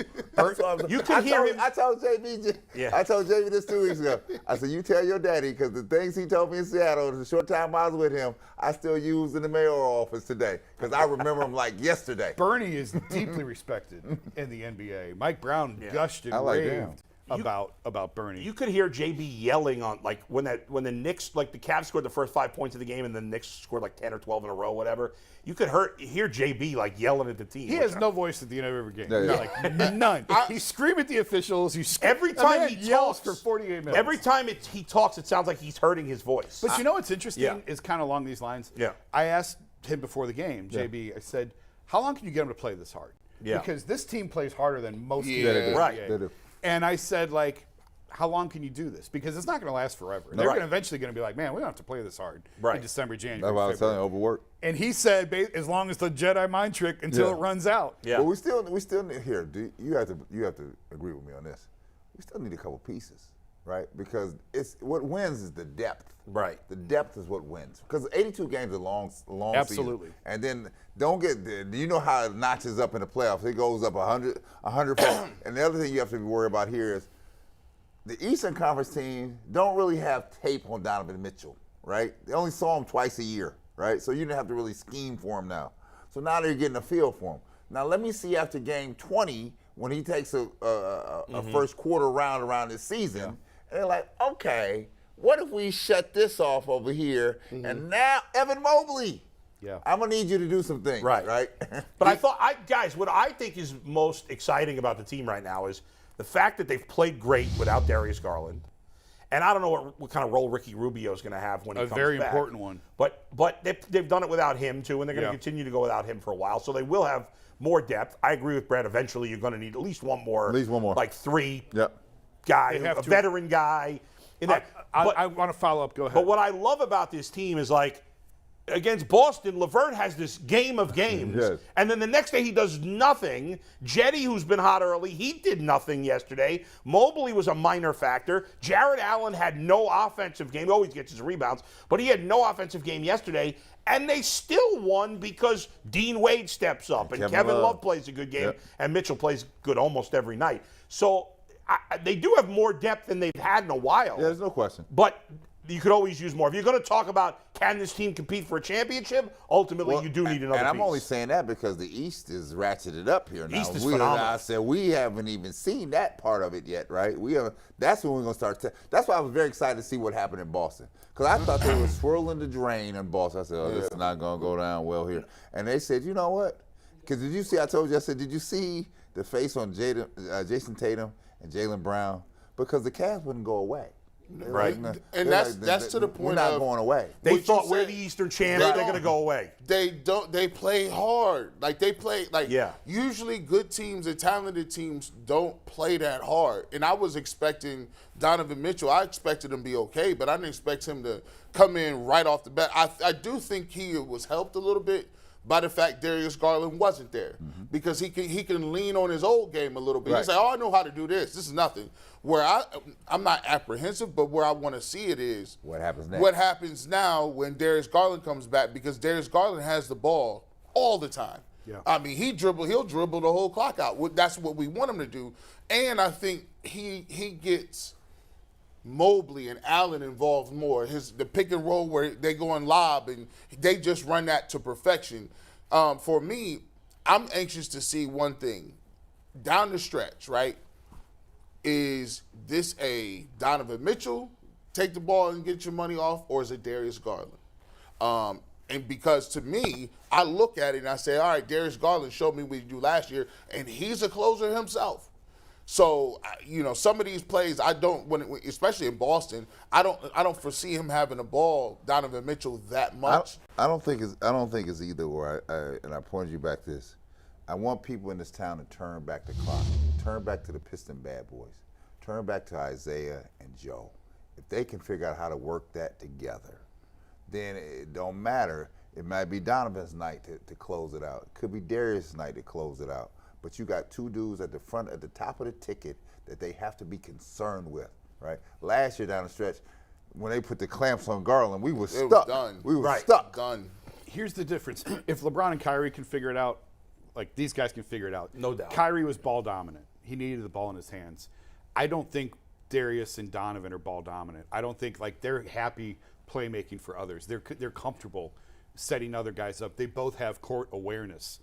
You can hear him. I told JB. I told JB this 2 weeks ago. I said, you tell your daddy, because the things he told me in Seattle, the short time I was with him, I still use in the mayoral office today, because I remember him like yesterday. Bernie is deeply respected in the NBA. Mike Brown gushed and raved about Bernie. You could hear JB yelling on, like, when the Knicks, like the Cavs scored the first 5 points of the game and the Knicks scored like 10 or 12 in a row, whatever. You could hear JB like yelling at the team. He has no voice at the end of every game. Yeah. Like, none. He screams at the officials. Every time he yells talks for 48 minutes. Every time he talks, it sounds like he's hurting his voice. But you know what's interesting is kind of along these lines. Yeah. I asked him before the game, JB, I said, how long can you get him to play this hard? Yeah. Because this team plays harder than most teams Yeah, in the right. NBA. They do. And I said, like, how long can you do this? Because it's not going to last forever. They're Right. eventually going to be like, man, we don't have to play this hard in December, January, That's why I was telling you, February. overwork. And he said, as long as the Jedi mind trick until Yeah. it runs out. Yeah. But we still need here. You have to agree with me on this. We still need a couple pieces, right? Because it's what wins is the depth. Right. The depth is what wins. Because 82 games is a long Absolutely. season. And then don't get there. Do you know how it notches up in the playoffs? It goes up 100 And the other thing you have to be worried about here is the Eastern Conference team don't really have tape on Donovan Mitchell, right? They only saw him twice a year, right? So you didn't have to really scheme for him now. So now they're getting a feel for him. Now let me see after game 20 when he takes a first quarter round around this season, and they're like, okay, what if we shut this off over here, and now Evan Mobley, I'm gonna need you to do some things, right? But guys, what I think is most exciting about the team right now is the fact that they've played great without Darius Garland. And I don't know what kind of role Ricky Rubio is going to have when he comes back. A very important one. But they've done it without him, too, and they're going to continue to go without him for a while. So they will have more depth. I agree with Brad. Eventually, you're going to need at least one more. Like three guy, a veteran guy. I want to follow up. Go ahead. But what I love about this team is, like, against Boston, LeVert has this game of games. And then the next day he does nothing. Jetty, who's been hot early, he did nothing yesterday. Mobley was a minor factor. Jared Allen had no offensive game. He always gets his rebounds. But he had no offensive game yesterday. And they still won because Dean Wade steps up. And Kevin Love plays a good game. And Mitchell plays good almost every night. So they do have more depth than they've had in a while. Yeah, there's no question. But you could always use more. If you're going to talk about can this team compete for a championship, ultimately you do need another And I'm piece. only saying that because the East is ratcheted up here now. East is phenomenal. I said we haven't even seen that part of it yet, right? That's when we're going to start. That's why I was very excited to see what happened in Boston. Because I thought they were swirling the drain in Boston. I said, this is not going to go down well here. And they said, you know what? Because did you see, I told you, I said, did you see the face on Jason Tatum and Jaylen Brown? Because the Cavs wouldn't go away. Right. And that's to the point we're not going away. They thought we're the Eastern champs. They're going to go away. They play hard. Usually good teams and talented teams don't play that hard. And I was expecting Donovan Mitchell. I expected him to be okay, but I didn't expect him to come in right off the bat. I do think he was helped a little bit by the fact Darius Garland wasn't there, because he can lean on his old game a little bit. He's like, I know how to do this. This is nothing. Where I'm not apprehensive, but where I want to see it is what happens next. What happens now when Darius Garland comes back, because Darius Garland has the ball all the time. Yeah. I mean, he'll dribble the whole clock out. That's what we want him to do. And I think he gets Mobley and Allen involved more. The pick and roll where they go and lob and they just run that to perfection. For me, I'm anxious to see one thing down the stretch, right? Is this a Donovan Mitchell, take the ball and get your money off, or is it Darius Garland? And because to me, I look at it and I say, all right, Darius Garland showed me what he did last year, and he's a closer himself. So, some of these plays, especially in Boston, I don't foresee him having the ball, Donovan Mitchell, that much. I don't think it's either or. And I pointed you back to this. I want people in this town to turn back the clock, turn back to the Piston bad boys, turn back to Isaiah and Joe. If they can figure out how to work that together, then it don't matter. It might be Donovan's night to close it out. It could be Darius' night to close it out. But you got two dudes at the top of the ticket that they have to be concerned with, right? Last year down the stretch, when they put the clamps on Garland, we were stuck. We were stuck. Done. Here's the difference. If LeBron and Kyrie can figure it out, like these guys can figure it out. No doubt. Kyrie was ball dominant. He needed the ball in his hands. I don't think Darius and Donovan are ball dominant. I don't think they're happy playmaking for others. They're comfortable setting other guys up. They both have court awareness.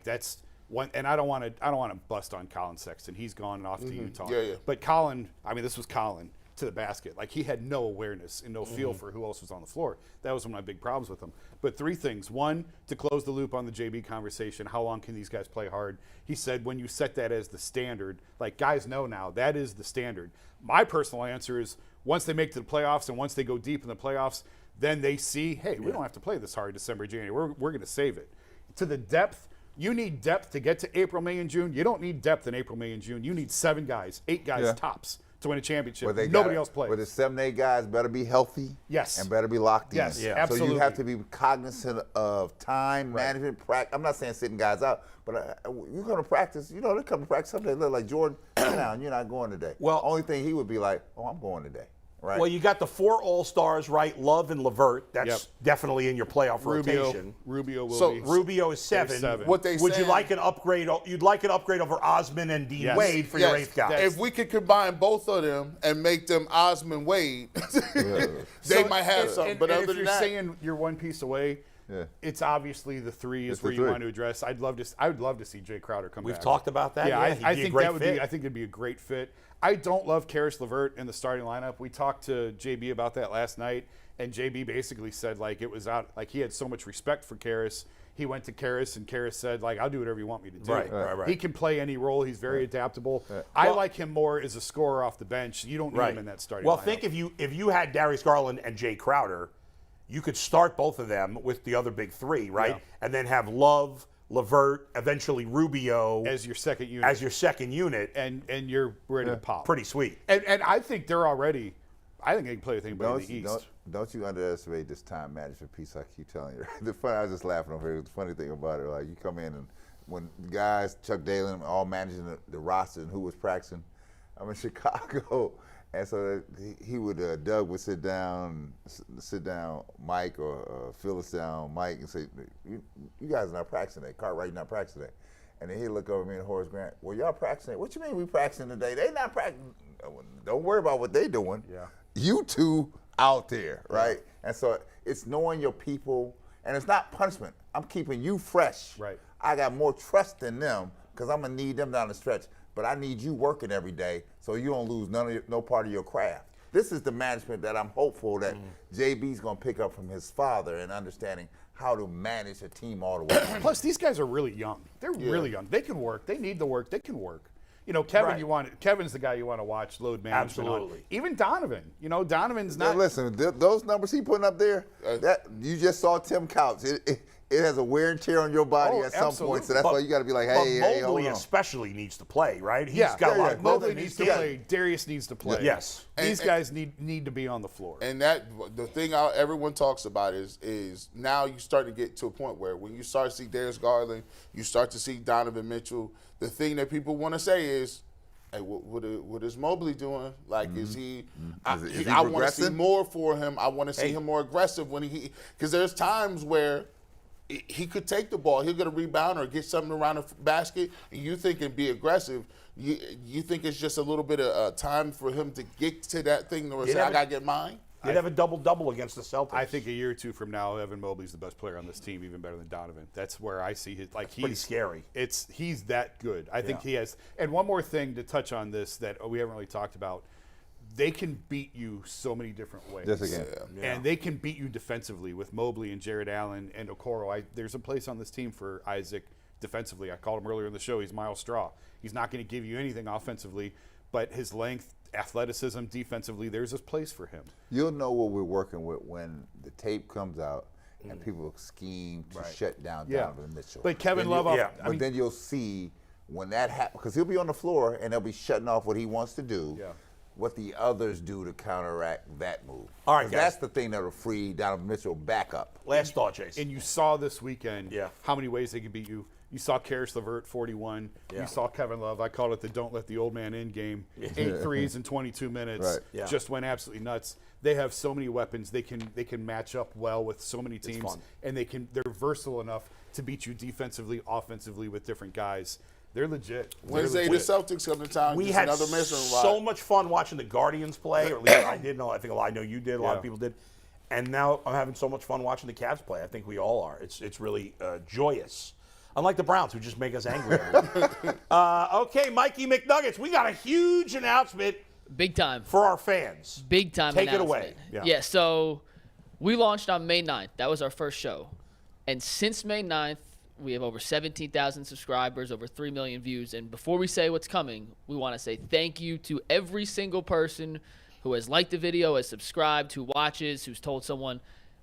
That's one. And I don't want to bust on Colin Sexton. He's gone off to Utah. Yeah. But Colin, this was Colin to the basket. He had no awareness and no feel for who else was on the floor. That was one of my big problems with him. But three things. One, to close the loop on the JB conversation, how long can these guys play hard? He said when you set that as the standard, guys know now that is the standard. My personal answer is once they make it to the playoffs and once they go deep in the playoffs, then they see, hey, we don't have to play this hard December, January. We're going to save it. To the depth, you need depth to get to April, May, and June. You don't need depth in April, May, and June. You need 7 guys, 8 guys tops to win a championship. Nobody else plays. But the 7, 8 guys better be healthy. Yes. And better be locked in. Yes, absolutely. So you have to be cognizant of time management. I'm not saying sitting guys out, but you're going to practice. They come to practice someday. Look like Jordan, you're not going today. Well, only thing he would be like, I'm going today. Right. Well, you got the 4 All-Stars, right? Love and LeVert. That's definitely in your playoff rotation. Rubio will be. Rubio is 7. What they Would you like an upgrade? You'd like an upgrade over Osman and Dean Wade for your 8th guy. If we could combine both of them and make them Osman Wade, they might have something. But other if than you're that, saying you're one piece away, it's obviously the three is It's where the you three. want to address. I would love to see Jay Crowder come We've back. talked about that. Yeah, he'd I be a think great that would fit. be. I think it'd be a great fit. I don't love Karis LeVert in the starting lineup. We talked to JB about that last night, and JB basically said like it was out. Like he had so much respect for Karis. He went to Karis, and Karis said like, "I'll do whatever you want me to do." Right. He can play any role. He's very adaptable. I like him more as a scorer off the bench. You don't need him in that starting Well, lineup. think if you had Darius Garland and Jay Crowder, you could start both of them with the other big three, right? Yeah. And then have Love, LeVert, eventually Rubio as your second unit. And you're ready to pop. Pretty sweet. And I think they're already. I think they can play with anybody in the East. Don't you underestimate this time management piece I keep telling you. I was just laughing over here. The funny thing about it, like you come in and when guys, Chuck Dalen, all managing the roster and who was practicing, I'm in Chicago. And so he would, Doug would sit down Mike or Phyllis down Mike and say, you guys are not practicing today. Cartwright not practicing today. And then he'd look over at me and Horace Grant, well, y'all practicing. What you mean we practicing today? They not practicing. Don't worry about what they doing. Yeah. You two out there, right? And so it's knowing your people, and it's not punishment. I'm keeping you fresh. Right. I got more trust in them because I'm going to need them down the stretch. But I need you working every day so you don't lose no part of your craft. This is the management that I'm hopeful that JB's going to pick up from his father and understanding how to manage a team all the way. Plus, these guys are really young. They're really young. They can work. They need the work. They can work. You know, Kevin, Right. Kevin's the guy you want to watch load management on. Absolutely. Even Donovan. You know, Donovan's not. Listen, those numbers he putting up there, that you just saw Tim Couch. It has a wear and tear on your body at some point, so that's why you got to be like, hey, but hold Mobley on. especially needs to play, right? He's Yeah, got a lot of growth Mobley that needs to play. Darius needs to play. Yes. These guys need to be on the floor. And that the thing everyone talks about is now you start to get to a point where when you start to see Darius Garland, you start to see Donovan Mitchell. The thing that people want to say is, hey, what is Mobley doing? Like, is he? Is he I want to see progressing? more for him. I want to see him more aggressive when because there's times where he could take the ball, he'll get a rebound or get something around the basket, and you think and be aggressive. You think it's just a little bit of time for him to get to that thing where say, I got to get mine? He'd have a double-double against the Celtics. I think a year or two from now, Evan Mobley's the best player on this team, even better than Donovan. That's where I see his. Like pretty scary. He's that good. I think he has. And one more thing to touch on this that we haven't really talked about. They can beat you so many different ways. Just again. And they can beat you defensively with Mobley and Jared Allen and Okoro. There's a place on this team for Isaac defensively. I called him earlier in the show. He's Miles Straw. He's not going to give you anything offensively, but his length, athleticism, defensively, there's a place for him. You'll know what we're working with when the tape comes out and people scheme to shut down Donovan Mitchell. But Kevin Then Love, but then you'll see when that happens, because he'll be on the floor and they'll be shutting off what he wants to do. Yeah. What the others do to counteract that move. All right, 'Cause guys. that's the thing that'll free Donovan Mitchell back up. Last thought, Jason. And you saw this weekend Yeah. how many ways they can beat you. You saw Karis LeVert, 41. Yeah. You saw Kevin Love. I called it the don't let the old man in game. 8 threes in 22 minutes. Right. Yeah. Just went absolutely nuts. They have so many weapons. They can match up well with so many teams. fun. And they're versatile enough to beat you defensively, offensively with different guys. They're legit. Wednesday, the Celtics come to town. We just had another measuring so rod. much fun watching the Guardians play, or at least I did. I think I know you did. A lot of people did. And now I'm having so much fun watching the Cavs play. I think we all are. It's really joyous. Unlike the Browns, who just make us angry. Okay, Mikey McNuggets, we got a huge announcement Big time. for our fans. Big time Take it announcement. away. Yeah, so we launched on May 9th. That was our first show. And since May 9th, we have over 17,000 subscribers, over 3 million views. And before we say what's coming, we want to say thank you to every single person who has liked the video, has subscribed, who watches, who's told someone.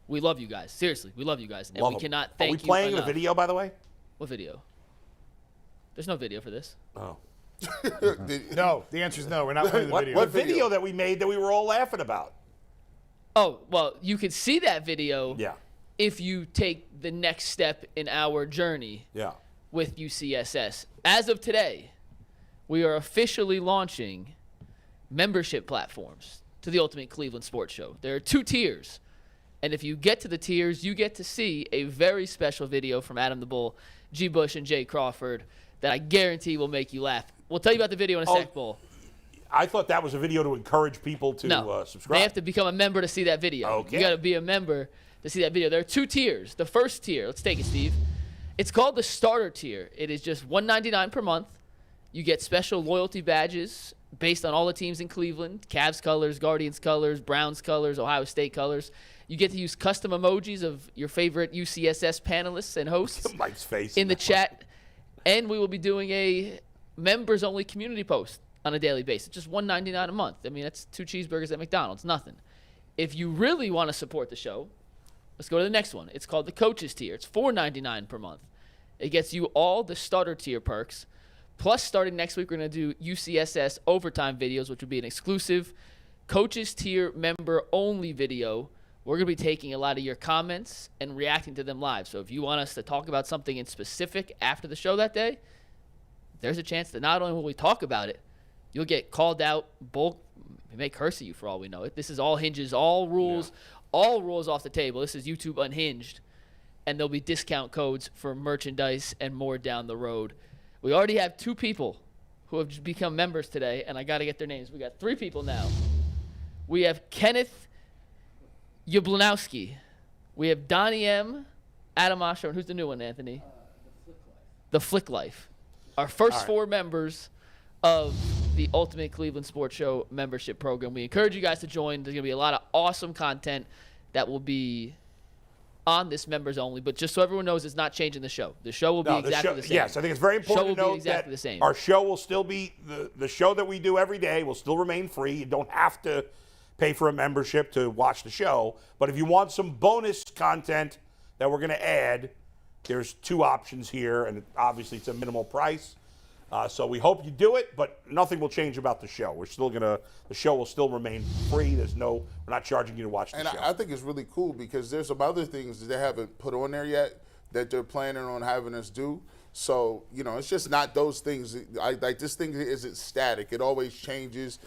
We love you guys. Seriously, we love you guys. And Love we 'em. cannot Are thank we you playing enough. the video, by the way? What video? There's no video for this. Oh. No, the answer is no. We're not playing the video. What video that we made that we were all laughing about? Oh, well, you could see that video Yeah. if you take the next step in our journey Yeah. with UCSS. As of today, we are officially launching membership platforms to the Ultimate Cleveland Sports Show. There are 2 tiers. And if you get to the tiers, you get to see a very special video from Adam the Bull, G. Bush, and Jay Crawford that I guarantee will make you laugh. We'll tell you about the video in a sec, Bull. I thought that was a video to encourage people to No, subscribe. they have to become a member to see that video. Okay. You got to be a member to see that video. There are 2 tiers. The first tier, let's take it, Steve. It's called the starter tier. It is just $1.99 per month. You get special loyalty badges based on all the teams in Cleveland: Cavs colors, Guardians colors, Browns colors, Ohio State colors. You get to use custom emojis of your favorite UCSS panelists and hosts Mike's face in the chat. And we will be doing a members-only community post on a daily basis. Just $1.99 a month. I mean, that's 2 cheeseburgers at McDonald's. Nothing. If you really want to support the show, let's go to the next one. It's called the coaches tier. It's $4.99 per month. It gets you all the starter tier perks. Plus, starting next week, we're going to do UCSS overtime videos, which will be an exclusive coaches tier member-only video. We're going to be taking a lot of your comments and reacting to them live. So if you want us to talk about something in specific after the show that day, there's a chance that not only will we talk about it, you'll get called out. We may curse at you for all we know. This is all hinges, all rules off the table. This is YouTube Unhinged. And there'll be discount codes for merchandise and more down the road. We already have 2 people who have become members today, and I got to get their names. We got 3 people now. We have Kenneth Yablonowski. We have Donnie M, Adam Osher, and who's the new one, Anthony? The Flick Life. Our first 4 members of the Ultimate Cleveland Sports Show membership program. We encourage you guys to join. There's going to be a lot of awesome content that will be on this members only, but just so everyone knows, it's not changing the show. The show will be exactly the same. Yes, I think it's very important to note that our show will still be, the show that we do every day will still remain free. You don't have to pay for a membership to watch the show, but if you want some bonus content that we're going to add, there's 2 options here, and obviously it's a minimal price. So we hope you do it, but nothing will change about the show. The show will still remain free. We're not charging you to watch the show. And I think it's really cool because there's some other things that they haven't put on there yet that they're planning on having us do. So, it's just not those things. Like this thing isn't static. It always changes.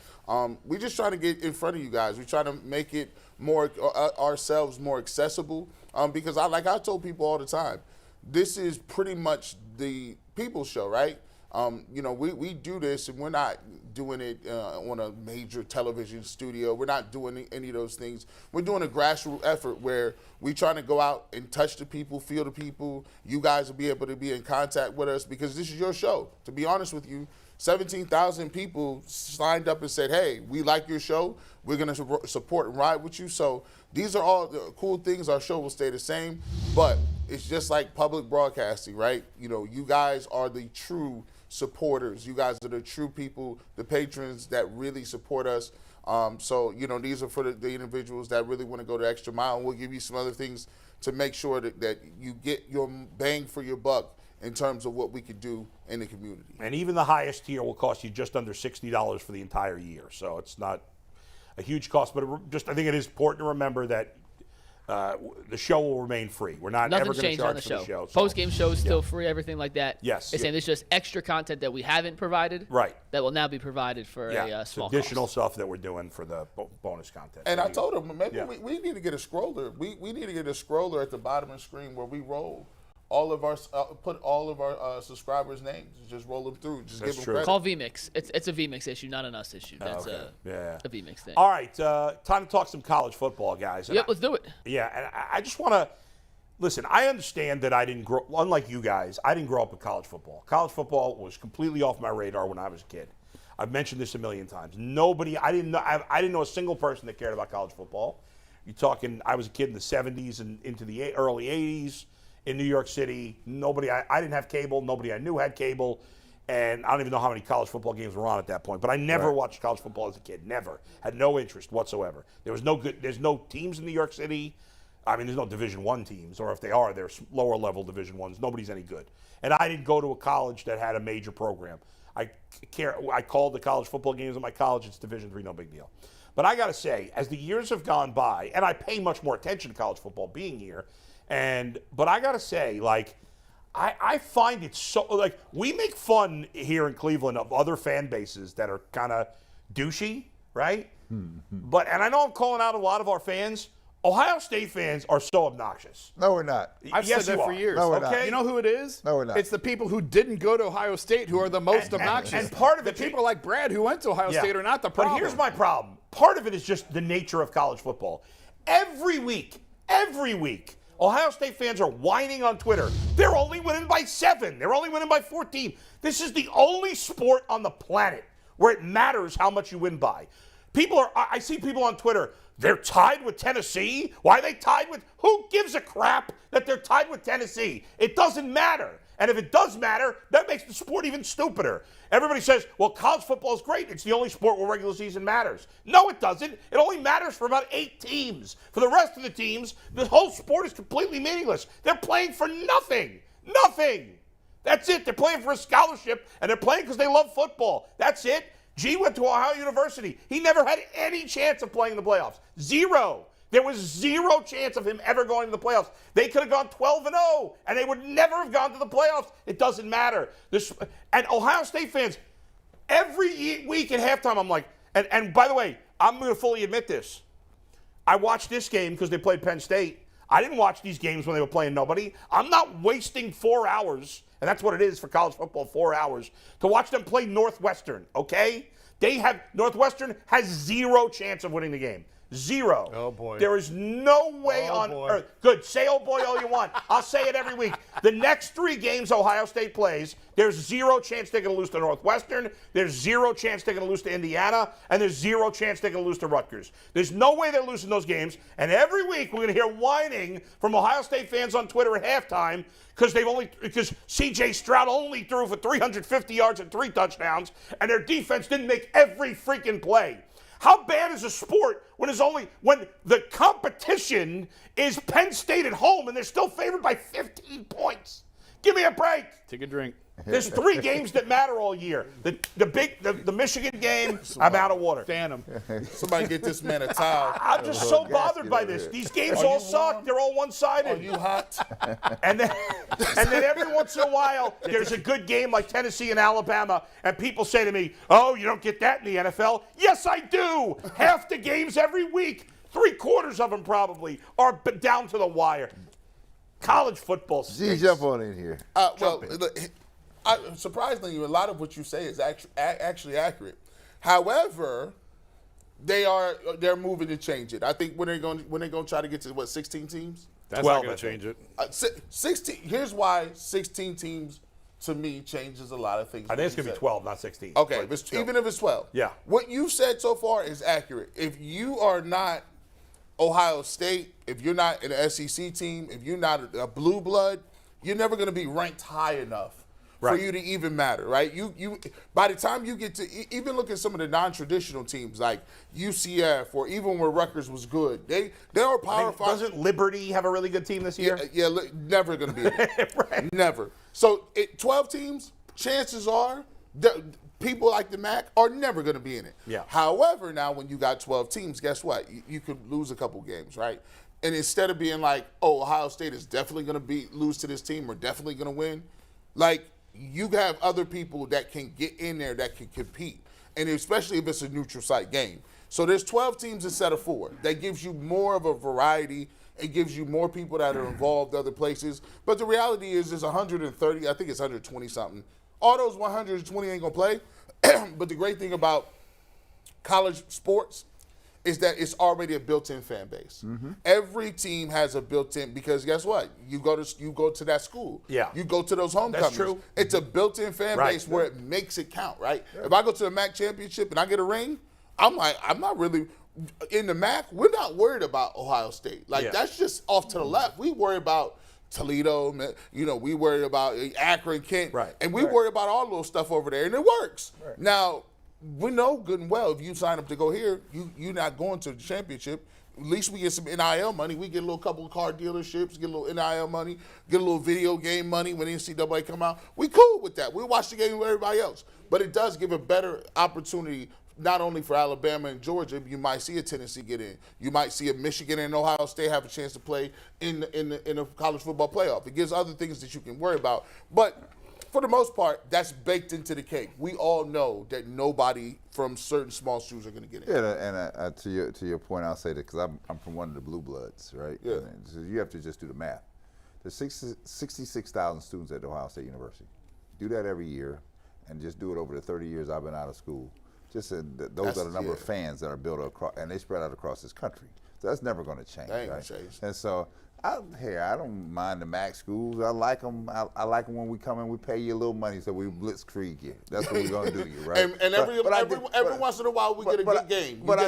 We just try to get in front of you guys. We try to make it more ourselves more accessible because I told people all the time, this is pretty much the people's show, right? We do this, and we're not doing it on a major television studio. We're not doing any of those things. We're doing a grassroots effort where we trying to go out and touch the people, feel the people. You guys will be able to be in contact with us because this is your show. To be honest with you, 17,000 people signed up and said, hey, we like your show. We're going to support and ride with you. So these are all the cool things. Our show will stay the same, but it's just like public broadcasting, right? You guys are the true supporters. You guys are the true people, the patrons that really support us. So these are for the individuals that really want to go the extra mile. And we'll give you some other things to make sure that you get your bang for your buck in terms of what we could do in the community. And even the highest tier will cost you just under $60 for the entire year. So it's not a huge cost, but I think it is important to remember that the show will remain free. We're not ever going to charge for the show. Post-game show is still free, everything like that. Yes. They're saying there's just extra content that we haven't provided. Right. That will now be provided for a small additional cost. stuff that we're doing for the bonus content. And I told them, maybe we need to get a scroller. We need to get a scroller at the bottom of the screen where we roll all of our put all of our subscribers' names. Just roll them through. Just give them credit. Call VMix. It's a VMix issue, not an us issue. That's a VMix thing. All right, time to talk some college football, guys. Yep, let's do it. Yeah, and I just want to listen. I understand that I didn't grow, unlike you guys, I didn't grow up with college football. College football was completely off my radar when I was a kid. I've mentioned this a million times. I didn't know a single person that cared about college football. You're talking, I was a kid in the 70s and into the early 80s. In New York City, I didn't have cable. Nobody I knew had cable. And I don't even know how many college football games were on at that point. But I never watched college football as a kid. Never. Had no interest whatsoever. There's no teams in New York City. I mean, there's no Division I teams. Or if they are, they're lower level Division I's. Nobody's any good. And I didn't go to a college that had a major program. I called the college football games at my college. It's Division III, no big deal. But I got to say, as the years have gone by, and I pay much more attention to college football being here, but I got to say, I find it so, we make fun here in Cleveland of other fan bases that are kind of douchey, right? And I know I'm calling out a lot of our fans. Ohio State fans are so obnoxious. No, we're not. I've said that for years. No, we're not. You know who it is? No, we're not. It's the people who didn't go to Ohio State who are the most obnoxious. And part of it, the people like Brad who went to Ohio State are not the problem. But here's my problem. Part of it is just the nature of college football. Every week, Every week, Ohio State fans are whining on Twitter. They're only winning by 7. They're only winning by 14. This is the only sport on the planet where it matters how much you win by. I see people on Twitter, they're tied with Tennessee. Why are they tied with? Who gives a crap that they're tied with Tennessee? It doesn't matter. And if it does matter, that makes the sport even stupider. Everybody says, well, college football is great. It's the only sport where regular season matters. No, it doesn't. It only matters for about 8 teams. For the rest of the teams, the whole sport is completely meaningless. They're playing for nothing. Nothing. That's it. They're playing for a scholarship, and they're playing because they love football. That's it. G went to Ohio University. He never had any chance of playing in the playoffs. 0. There was 0 chance of him ever going to the playoffs. They could have gone 12-0, and they would never have gone to the playoffs. It doesn't matter. And Ohio State fans, every week at halftime, I'm like, and by the way, I'm going to fully admit this. I watched this game because they played Penn State. I didn't watch these games when they were playing nobody. I'm not wasting 4 hours, and that's what it is for college football, 4 hours, to watch them play Northwestern, okay? Northwestern has 0 chance of winning the game. 0. Oh, boy. There is no way earth. Good. Say, oh, boy, all you want. I'll say it every week. The next 3 games Ohio State plays, there's 0 chance they're going to lose to Northwestern. There's 0 chance they're going to lose to Indiana. And there's 0 chance they're going to lose to Rutgers. There's no way they're losing those games. And every week we're going to hear whining from Ohio State fans on Twitter at halftime because C.J. Stroud only threw for 350 yards and 3 touchdowns, and their defense didn't make every freaking play. How bad is a sport when the competition is Penn State at home and they're still favored by 15 points? Give me a break. Take a drink. There's 3 games that matter all year. The Michigan game, I'm out of water. Phantom. Somebody get this man a towel. I'm just so bothered by this. These games all suck. They're all one-sided. Are you hot? And then every once in a while, there's a good game like Tennessee and Alabama, and people say to me, oh, you don't get that in the NFL. Yes, I do. Half the games every week, 3/4 of them probably, are down to the wire. College football stinks. Jump on in here. Surprisingly, a lot of what you say is actually accurate. However, they're moving to change it. I think when they're going to try to get to 16 teams. That's not going to change it. 16. Here's why 16 teams to me changes a lot of things. I think it's going to be 12, not 16. Okay, even if it's 12. Yeah. What you've said so far is accurate. If you are not Ohio State, if you're not an SEC team, if you're not a blue blood, you're never going to be ranked high enough for you to even matter, right? You by the time you get to even look at some of the non-traditional teams like UCF or even where Rutgers was good, they are Power 5. Doesn't Liberty have a really good team this year? Yeah, never going to be it. Right. Never. So 12 teams, chances are people like the MAC are never going to be in it. Yeah. However, now when you got 12 teams, guess what? You could lose a couple games, right? And instead of being like, oh, Ohio State is definitely going to lose to this team or definitely going to win, like you have other people that can get in there that can compete, and especially if it's a neutral site game. So there's 12 teams instead of 4. That gives you more of a variety. It gives you more people that are involved other places. But the reality is there's 130, I think it's 120-something. All those 120 ain't going to play. But the great thing about college sports is that it's already a built-in fan base. Mm-hmm. Every team has a built-in, because guess what? You go to that school. Yeah. You go to those homecomings. That's true. It's a built-in fan base where it makes it count, right? Yeah. If I go to the MAC championship and I get a ring, I'm not really in the MAC. We're not worried about Ohio State. That's just off to the left. We worry about Toledo, we worry about Akron, Kent, and we worry about all those stuff over there, and it works. Right. Now, we know good and well if you sign up to go here, you're not going to the championship. At least we get some NIL money. We get a little couple of car dealerships, get a little NIL money, get a little video game money when NCAA come out. We cool with that. We watch the game with everybody else. But it does give a better opportunity not only for Alabama and Georgia. You might see a Tennessee get in. You might see a Michigan and Ohio State have a chance to play in the college football playoff. It gives other things that you can worry about. But for the most part, that's baked into the cake. We all know that nobody from certain small schools are going to get in. Yeah, and to your point, I'll say that because I'm from one of the blue bloods, right? Yeah. And so you have to just do the math. There's 66,000 students at Ohio State University. Do that every year, and just do it over the 30 years I've been out of school. Those are the number of fans that are built across, and they spread out across this country. So that's never going to change. That ain't right? gonna change. And so, I don't mind the MAC schools. I like them. I like them when we come in. We pay you a little money, so we blitzkrieg you. That's what we're going to do, you right? and every once in a while we get a good game. But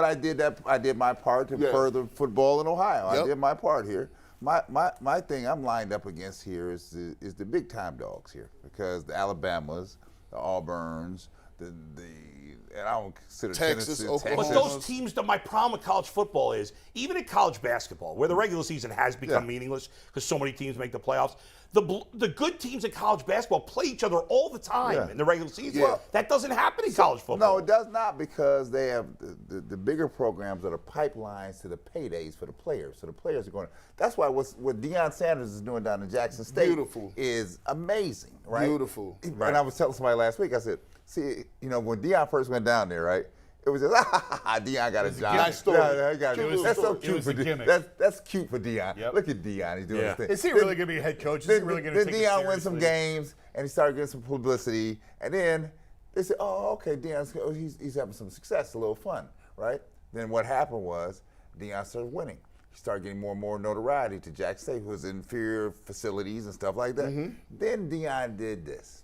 I did that. I did my part to further football in Ohio. Yep. I did my part here. My thing I'm lined up against here is the big time dogs here, because the Alabamas, the Auburns, and I don't consider Texas, Tennessee, Oklahoma. But those teams, my problem with college football is, even in college basketball, where the regular season has become meaningless because so many teams make the playoffs, the good teams in college basketball play each other all the time in the regular season. Yeah. That doesn't happen in college football. No, it does not, because they have the bigger programs that are pipelines to the paydays for the players. So the players are going to. That's why what Deion Sanders is doing down in Jackson State is amazing, right? Beautiful. And I was telling somebody last week, I said, see, when Deion first went down there, right? It was just, Deion got a job. Nice story. That's so cute for Deion. That's cute for Deion. Yep. Look at Deion. He's doing his thing. Is he really going to be a head coach? Is he really going to take it Deion win some seriously? games, and he started getting some publicity. And then they said, oh, okay, he's having some success, a little fun, right? Then what happened was Deion started winning. He started getting more and more notoriety to Jackson State, who was in inferior facilities and stuff like that. Mm-hmm. Then Deion did this.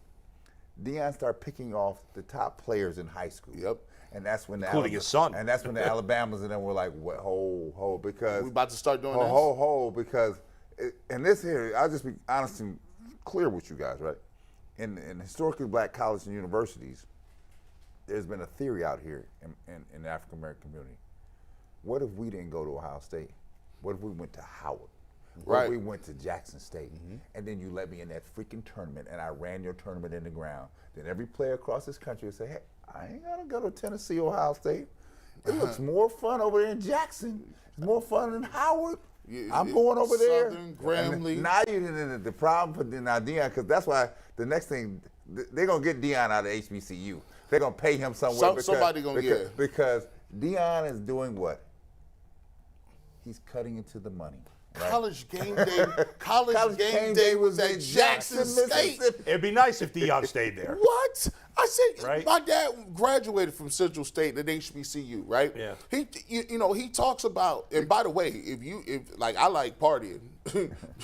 Deion started picking off the top players in high school. Yep. And that's when Including his son. And that's when the Alabamas and them were like, hold, because We about to start doing this. hold, because and this here, I'll just be honest and clear with you guys, right? In historically black colleges and universities, there's been a theory out here in the African American community. What if we didn't go to Ohio State? What if we went to Howard? What if we went to Jackson State? And then you let me in that freaking tournament, and I ran your tournament in the ground. Then every player across this country would say, hey, I ain't gonna go to Tennessee, Ohio State. It looks more fun over there in Jackson. It's more fun than Howard. I'm going over there. Southern, Grambling. Now the problem for Deion, because that's why the next thing, they're going to get Deion out of HBCU. They're going to pay him somewhere. Somebody going to get. Because Deion is doing what? He's cutting into the money. Right? College game day. College game day was at Jackson State. It'd be nice if Deion stayed there. What? I said, Right? my dad graduated from Central State at HBCU, right? Yeah. He talks about, and by the way, if I like partying,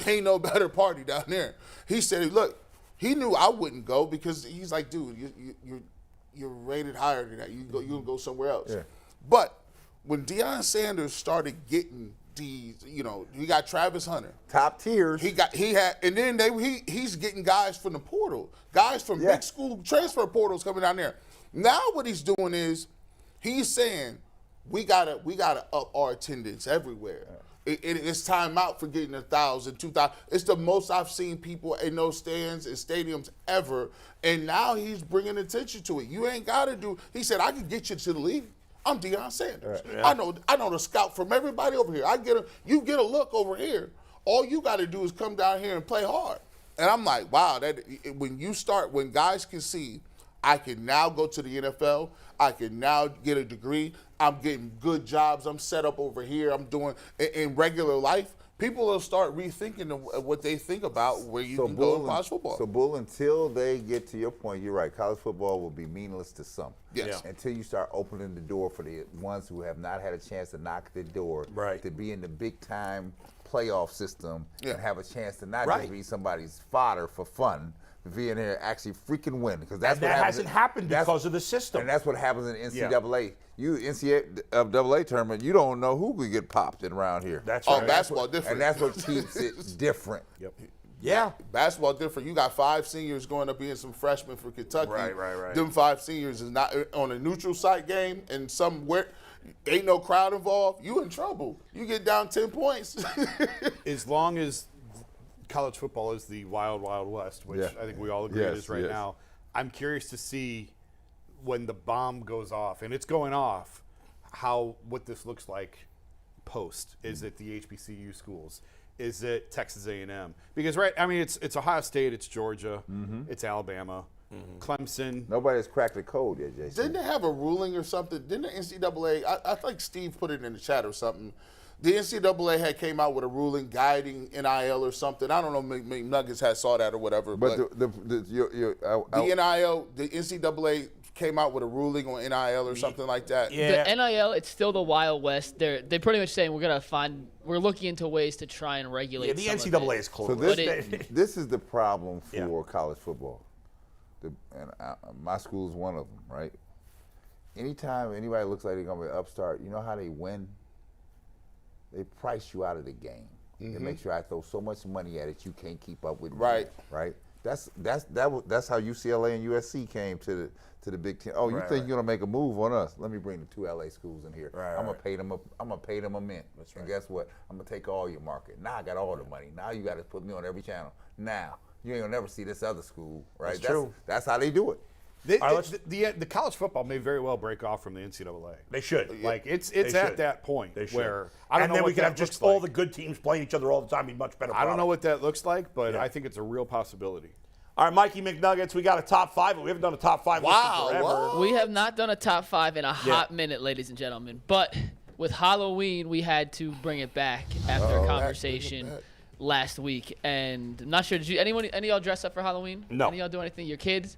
ain't no better party down there. He said, look, he knew I wouldn't go because he's like, dude, you're rated higher than that. You can go somewhere else. Yeah. But when Deion Sanders started getting these, he got Travis Hunter. Top tiers. And then he's getting guys from the portal, guys from big school transfer portals coming down there. Now what he's doing is he's saying we gotta up our attendance everywhere. It's time out for getting 1,000, 2,000. It's the most I've seen people in those stands and stadiums ever. And now he's bringing attention to it. You ain't gotta do. He said I can get you to the league. I'm Deion Sanders. Yeah. I know the scout from everybody over here. You get a look over here. All you got to do is come down here and play hard. And I'm like, wow, when guys can see, I can now go to the NFL. I can now get a degree. I'm getting good jobs. I'm set up over here. I'm doing in regular life. People will start rethinking what they think about where you can go in college football. So, Bull, until they get to your point, you're right. College football will be meaningless to some. Yes. Yeah. Until you start opening the door for the ones who have not had a chance to knock the door, Right. to be in the big-time playoff system and have a chance to not Right. just be somebody's fodder for fun, to be in there actually freaking win. Because that's And what that happens. hasn't happened because of the system. And that's what happens in NCAA. NCAA tournament, you don't know who could get popped in around here. That's Oh, right. basketball different. And that's what keeps it different. Yep. Yeah. Basketball different. You got 5 seniors going up being some freshmen for Kentucky. Right. Them 5 seniors is not on a neutral site game and somewhere ain't no crowd involved. You in trouble. You get down 10 points. As long as college football is the wild, wild west, which I think we all agree it is right now, I'm curious to see when the bomb goes off, and it's going off, what this looks like post. Is it the HBCU schools? Is it Texas A&M? Because it's Ohio State, it's Georgia, it's Alabama, Clemson. Nobody's cracked the code yet, Jason. Didn't they have a ruling or something? Didn't the NCAA, I think Steve put it in the chat or something, the NCAA had came out with a ruling guiding NIL or something. I don't know, maybe Nuggets saw that or whatever. But the NIL, the NCAA came out with a ruling on NIL or something like that. Yeah. The NIL, it's still the Wild West. They're pretty much saying we're looking into ways to try and regulate. Yeah, the some of NCAA it. is close. So But this is the problem for Yeah. college football. My school is one of them, right? Anytime anybody looks like they're going to be an upstart, you know how they win? They price you out of the game. They make sure I throw so much money at it you can't keep up with me. Right. Right. That's how UCLA and USC came to the Big Ten. Oh, you Right, think right. you're gonna make a move on us? Let me bring the 2 LA schools in here. Right, I'm right. gonna pay them a mint. That's And right. guess what? I'm gonna take all your market. Now I got all the money. Now you got to put me on every channel. Now you ain't gonna never see this other school, right? That's true. That's how they do it. The college football may very well break off from the NCAA. They should. Like it's They at should. that point They should. where I don't and know then what we could that have just looks all like. the good teams playing each other all the time. Be much better. I don't know product. what that looks like, but Yeah. I think it's a real possibility. All right, Mikey McNuggets, we got a top 5, but we haven't done a top 5 list Wow, in forever. what? We have not done a top 5 in a hot minute, ladies and gentlemen. But with Halloween, we had to bring it back after a conversation last week. And I'm not sure, any of y'all dress up for Halloween? No. Any of y'all do anything? Your kids?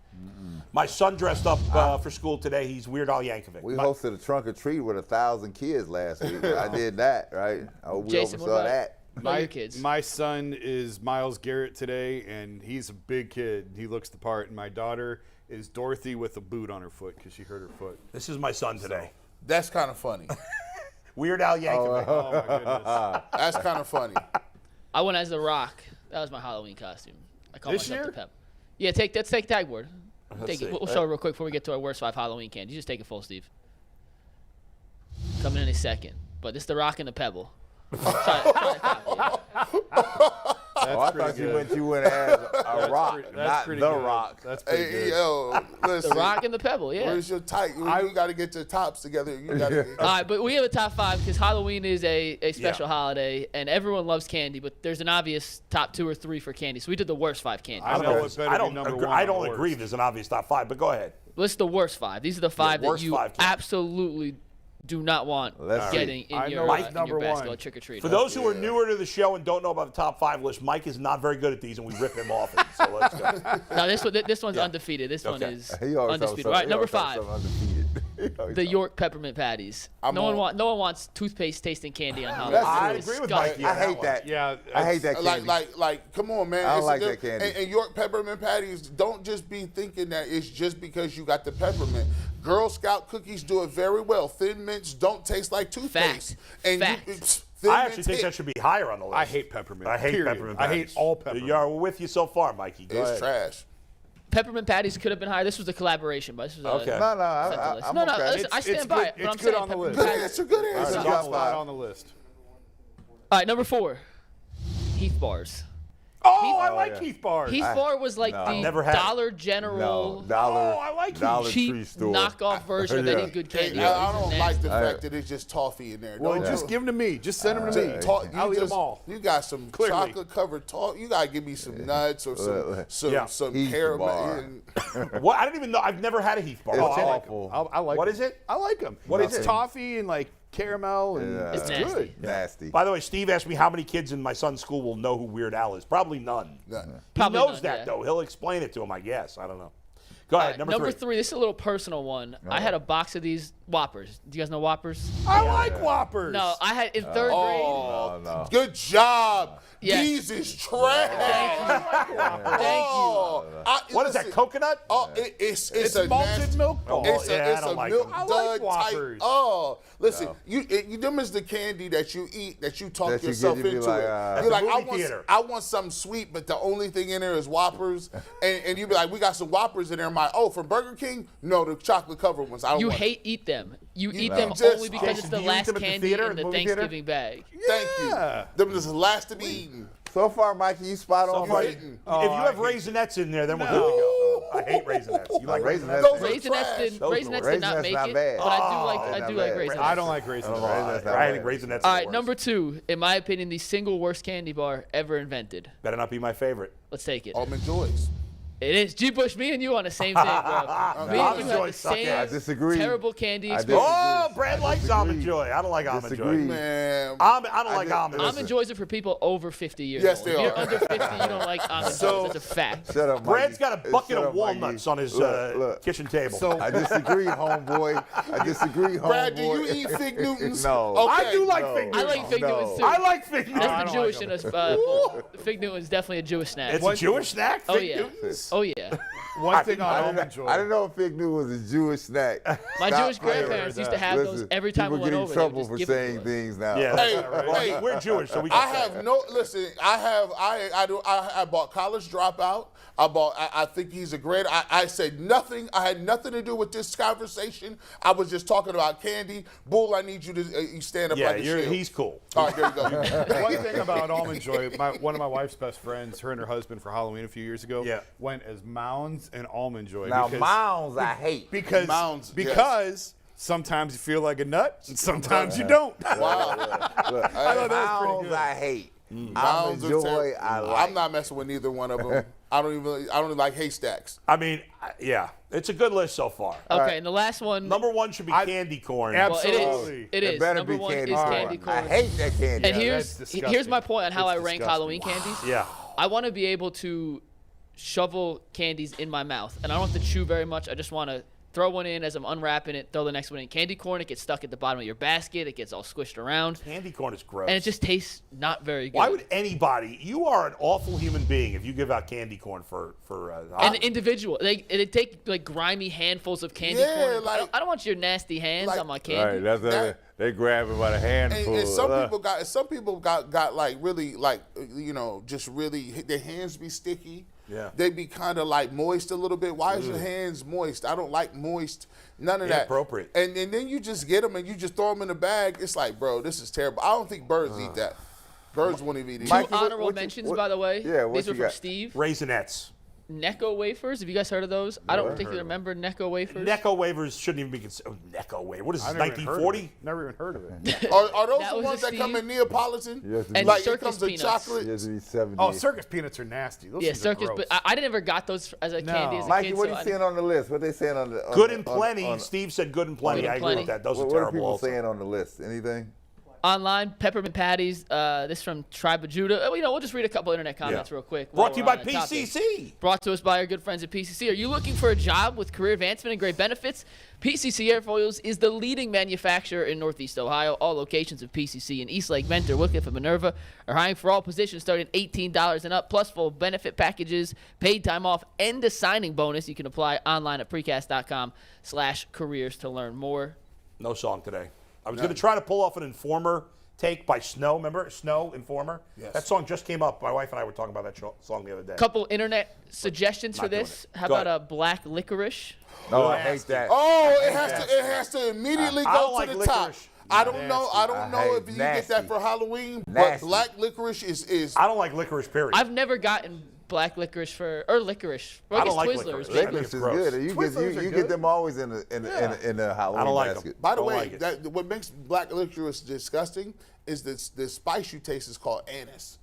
My son dressed up for school today. He's Weird Al Yankovic. We hosted a trunk or treat with 1,000 kids last week. I did that, right? I hope we Jason, what oversaw about- that. What about your kids? My son is Miles Garrett today, and he's a big kid. He looks the part. And my daughter is Dorothy with a boot on her foot because she hurt her foot. This is my son today. That's kind of funny. Weird Al Yankovic. Oh my goodness! That's kind of funny. I went as The Rock. That was my Halloween costume. I call This myself year? the Pep. Yeah, let's take tag board. Take see. it. We'll show it real quick before we get to our worst 5 Halloween candy. You just take it full, Steve. Coming in a second. But this is The Rock and the Pebble. I thought you went as a rock, not the good. rock. That's pretty Hey, good. yo, listen. The Rock and the Pebble, yeah. Where's your tight? You got to get your tops together. You got to. All right, but we have a top 5 because Halloween is a special holiday, and everyone loves candy, but there's an obvious top 2 or 3 for candy. So we did the worst 5 candies. I know it better I be don't, number agree, one. I or don't worse. agree there's an obvious top 5, but go ahead. List the worst 5. These are the 5 that worst you 5 candies. absolutely do not want Let's see. getting I in know your, it's in number your basket one. trick or treat. For those who are newer to the show and don't know about the top 5 list, Mike is not very good at these, and we rip him off it. So let's go. No, this one's undefeated. This one Okay. is He always undisputed. All right, number 5. The York. York peppermint patties. I'm No on- one wants toothpaste tasting candy on Halloween. I It's agree with disgusting. Mikey. I hate that. Yeah, I hate that candy. Like, come on, man. I don't It's like a that candy. And York peppermint patties, don't just be thinking that it's just because you got the peppermint. Girl Scout cookies do it very well. Thin mints don't taste like toothpaste. Fact. I actually think that should be higher on the list. I hate peppermint. I hate period. peppermint I patties. hate all peppermint. We're with you so far, Mikey. Go It's ahead. trash. Peppermint patties could have been higher. This was a collaboration, but this was Okay. a No, set the I'm list. okay. No, listen, It's- I stand it's by good- it. But it's I'm good saying on the peppermint list. Good patties- answer, good answer. All right, Top top 5 five. on the list. All right, number 4. Heath bars. Oh, I like Heath bars. Heath bar was like no. the Never had it. Dollar General Dollar. Oh, I like Dollar cheap Tree store. knockoff version of Yeah. any good candy. I don't like the I- fact that it's just toffee in there. Well, Don't just give them to me. Just send them to me. I'll eat them all. You got some Clearly. chocolate covered toffee. You gotta give me some nuts or Yeah. some Heath caramel. bar. What? I don't even know. I've never had a Heath bar. It's What's in it? awful. I like What them. is it? I like them. What is It's it? toffee and like caramel, and Yeah. it's Nasty. good. Nasty. By the way, Steve asked me how many kids in my son's school will know who Weird Al is. Probably none. Probably he knows none, that, yeah. though. He'll explain it to him, I guess. I don't know. Go ahead, All right, number 3. This is a little personal one. I had a box of these Whoppers. Do you guys know Whoppers? I like Whoppers. No, I had in 3rd grade. Oh, no. Good job. Yes. These is trash. Oh, What is that, coconut? Oh, it's a malted nasty- milk ball. It's Yeah, I a don't like milk them. I like dud type. Whoppers. Oh, listen, you them is the candy that you eat that you talk That you yourself get to be into like, it. At You're the like, movie theater. I want something sweet, but the only thing in there is Whoppers, and you be like, we got some Whoppers in there. I'm like, oh, from Burger King? No, the chocolate covered ones. I don't You want eat them. You eat No. them Just- only because Jason, it's do the you eat last them at the candy theater, in the movie theater? Thanksgiving bag. Thank Yeah. you. Them is the last to be eaten. So far, Mikey, you spot on. If Mikey. you have Raisinets in there, then we're good to go. I hate Raisinets. You like Raisinets? Raisinets? Those are Raisinets trash. did Raisinets not make not it, bad. but I do They're like not Raisinets. bad. I don't like raisins. Raisinets not I think bad. Raisinets All are right, worse. number 2, in my opinion, the single worst candy bar ever invented. Better not be my favorite. Let's take it. Almond Joys. It is. G. Bush, me and you on the same thing, bro. Me and you have the same I disagree. terrible candy I experience. Oh, Brad likes almond joy. I don't like almond joy. Man. I don't like almond. Almond joys are for people over 50 years Yes, old. they If you're are. under 50, you don't like almond joys. That's a fact. Shut up, Brad's Mikey. got a bucket Shut of up, Mikey. walnuts on his Look. kitchen table. So I disagree, homeboy. I disagree, homeboy. Brad, do you eat Fig Newtons? No. Okay. I do like No. Fig I Newtons. like Fig Newtons too. I like Fig Newtons. That's the Jewish in us. Fig Newton is definitely a Jewish snack. It's a Jewish snack? Oh, Fig yeah. Newtons? Oh, yeah. one thing on almond joy. I didn't know Fig Newton was a Jewish snack. My Stop Jewish playing. grandparents used to have those Listen, every time we people went get in over. They would trouble just for give it to saying us. things now. Yeah. Hey, Well, hey, we're Jewish, so we I can say have no listen. I bought College Dropout. I think he's a great. I said nothing. I had nothing to do with this conversation. I was just talking about candy. Bull, I need you to you stand up like a shield. he's cool. All right, there you go. One thing about almond joy, one of my wife's best friends, her and her husband for Halloween a few years ago, went as Mounds and almond joy. Now, because, Mounds, I hate. because Mounds, because sometimes you feel like a nut, and sometimes you don't. Wow. Look, thought that was pretty Mounds, good. I hate. Mounds Almond are joy, terrible. I like. I'm not messing with neither one of them. I don't even like haystacks. I mean, yeah, it's a good list so far. Okay, and the last one. Number one should be candy corn. Well, Absolutely. it is. better Number be one candy is corn. candy corn. I hate that candy. And that's disgusting. here's my point on how It's I rank disgusting. Halloween candies. Yeah. I want to be able to shovel candies in my mouth, and I don't have to chew very much. I just want to throw one in as I'm unwrapping it, throw the next one in. Candy corn, it gets stuck at the bottom of your basket. It gets all squished around, Candy corn is gross. and it just tastes not very good. Why would anybody? You are an awful human being if you give out candy corn for an individual, it'd take like grimy handfuls of candy Yeah, corn. like- I don't want your nasty hands like- on my candy. Right, that's they grab it by the handful. And some people got like really like just really their hands be sticky. Yeah. They be kind of like moist a little bit. Why is your hands moist? I don't like moist. None of that. Inappropriate. And then you just get them and you just throw them in the bag. It's like, bro, this is terrible. I don't think birds eat that. Birds won't even eat it. Two Mikey, honorable what you- mentions, what- by the way. yeah, what These you were from got? Steve. Raisinets. Necco wafers. Have you guys heard of those? I don't think you remember Necco wafers. Necco wafers shouldn't even be considered. Necco wafer. What is this? I never even heard of 1940? it. Never even heard of it. Are those That the was a ones that come Steve. in Neapolitan? Yes, And Like it circus comes in peanuts. chocolate. It has to be 70. Oh, circus peanuts are nasty. Those Yeah, things are circus. gross. But I never got those as a candy as a Mikey, kid. what so are you I- saying on the list? What they saying on the Good on- and plenty. on- Steve said good and plenty. Good and I agree plenty. with that. Those what are are terrible. people also. saying on the list? Anything? Online, peppermint patties. This from Tribe of Judah. We'll just read a couple internet comments real quick. while Brought to you we're by on the topic. PCC. Brought to us by our good friends at PCC. Are you looking for a job with career advancement and great benefits? PCC Airfoils is the leading manufacturer in Northeast Ohio. All locations of PCC in Eastlake, Mentor, Wycliffe, and Minerva are hiring for all positions starting at $18 and up, plus full benefit packages, paid time off, and a signing bonus. You can apply online at precast.com/careers to learn more. No song today. I was going to try to pull off an Informer take by Snow. Remember Snow, Informer? Yes. That song just came up. My wife and I were talking about that song the other day. Couple internet suggestions for Not doing this. it. How Go about ahead. a black licorice? No, I hate that. Oh, it has to immediately I don't go like to the top. licorice. I don't know I if hate you get that nasty. for Halloween, but Nasty. black licorice is I don't like licorice, period. I've never gotten black licorice or licorice. Well, I don't like Twizzlers. licorice. maybe. I think Licorice it's is gross. good. Twizzlers are You good. get them always in the Halloween I don't like them. basket. By the Don't way, like it. what makes black licorice disgusting is the spice you taste is called anise,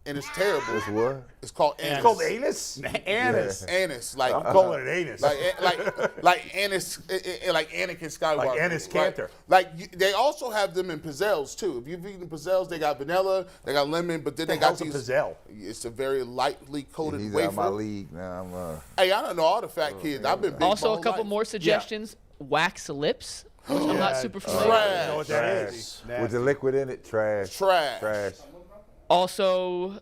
and it's terrible. It's what? It's called anise. It's called anus? Anise. Anise, like I'm calling it anus. like anise, like Anakin Skywalker. Like Anise Cantor. They also have them in pizzelles too. If you've eaten pizzelles, they got vanilla, they got lemon, but then they got hell's a these. pizzelle? It's a very lightly coated He's wafer. out of my league now. Hey, I don't know all the fat kids. I've been big Also, my a whole couple life. more suggestions. Wax lips, which I'm not super familiar with. Trash. You know what that is? With the liquid in it, trash. Trash. Also,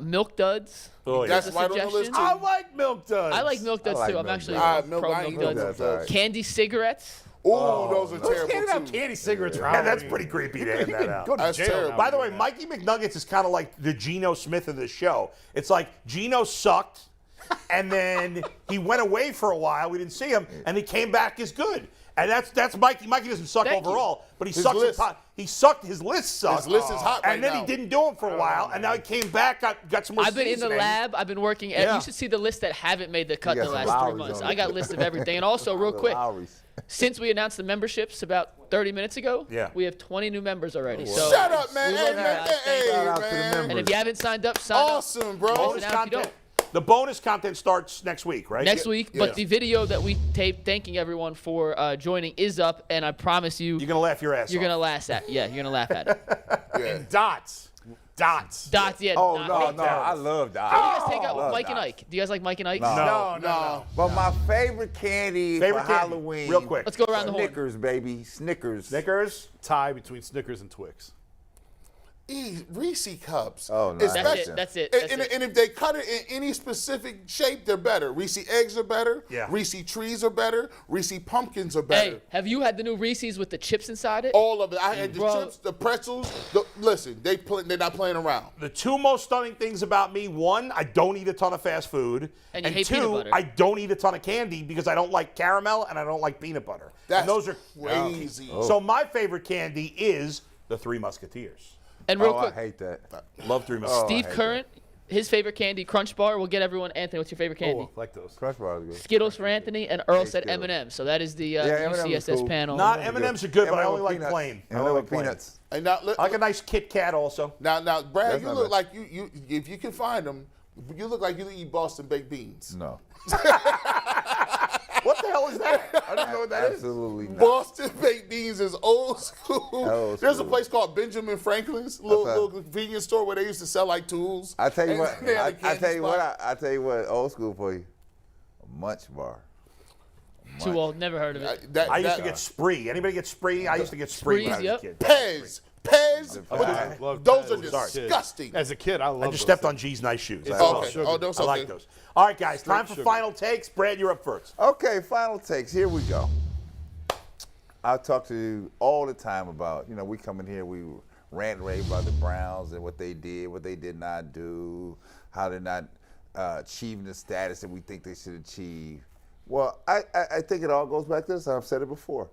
milk duds. Oh, yeah. That's a right on the list suggestion. too. I like milk duds. I like milk duds I like too. I'm milk actually duds. Milk, pro I ain't milk know duds. those. That's all right. Candy cigarettes. Ooh, those are Handing terrible out too. candy cigarettes for Yeah, Halloween. that's pretty creepy to hand that out. Go to That's jail terrible. now By the for way, that. Mikey McNuggets is kind of like the Geno Smith of the show. It's like Geno sucked, and then he went away for a while. We didn't see him, and he came back as good. And that's Mikey. Mikey doesn't suck Thank you. overall, but he His sucks. list. He sucked. His list sucked. His list is hot right And then now. he didn't do him for a while, and now he came back, got some more I've been in the seasoning. lab. I've been working. Yeah. You should see the list that haven't made the cut You the got last some 3 Lowry's months. on I got a list of everything. And also, real quick, Lowry's. since we announced the memberships about 30 minutes ago, Yeah. we have 20 new members already. So Shut up, man. we Hey, love you man. guys. Thank Hey, you. Shout out to the man. members. And if you haven't signed up, sign up. Awesome, bro. Close it out if you don't. The bonus content starts next week, right? Next week, but the video that we taped thanking everyone for joining is up, and I promise you, You're gonna laugh your ass off. you're gonna laugh at. Yeah, you're gonna laugh at it. Yeah. Dots. Dots, yeah. Oh, not- no, I love that. How do you guys take out Love Mike and that. Ike? Do you guys like Mike and Ike? No. But my favorite candy Favorite for candy, Halloween. real quick. Let's go around the horn. Snickers, baby. Snickers. Snickers. Tie between Snickers and Twix. Reese cups. Oh, no. Especially- That's it. And if they cut it in any specific shape, they're better. Reese eggs are better. Yeah. Reese trees are better. Reese pumpkins are better. Hey, have you had the new Reese's with the chips inside it? All of it. I had the Bro. chips, the pretzels. Listen, they're not playing around. The two most stunning things about me: one, I don't eat a ton of fast food, And you hate peanut two, butter. I don't eat a ton of candy because I don't like caramel and I don't like peanut butter. That's and those are crazy. So my favorite candy is the Three Musketeers. And real Oh, quick, I hate that. Love Three Musketeers. Steve I hate Current, his favorite candy, Crunch Bar. We'll get everyone. Anthony, what's your favorite candy? Oh, like those. Crunch bars are good. Skittles for Anthony, and Earl said Skittles. M&M. So that is the M&M is UCSS cool. panel. Not M&M's are good, but I M&M only with like peanuts. plain. I M&M only with like plain. peanuts. And now, I like a nice Kit Kat also. Brad, That's you not look bad. like you. If you can find them, you look like you eat Boston baked beans. No. What the hell is that? I don't know what that is. Absolutely not. Boston baked beans is old school. Old There's a school. place called Benjamin Franklin's, Okay. little convenience store where they used to sell like tools. I tell you And what. they had a I candy tell you spot. what. I tell you what. Old school for you. A Munch bar. Too old. Never heard of it. I used to get Spree. Anybody get Spree? I used to get Spree when I was Sprees, a kid. Pez. I love Those are Pez as a kid. disgusting. As a kid, I love I just stepped on G's nice shoes. I Okay. sugar. Oh, those I okay. like those. All right, guys, time for sugar. final takes. Brad, you're up first. Okay, final takes. Here we go. I talk to you all the time about, we come in here, we rant and rave about the Browns and what they did not do, how they're not achieving the status that we think they should achieve. Well, I think it all goes back to this. I've said it before.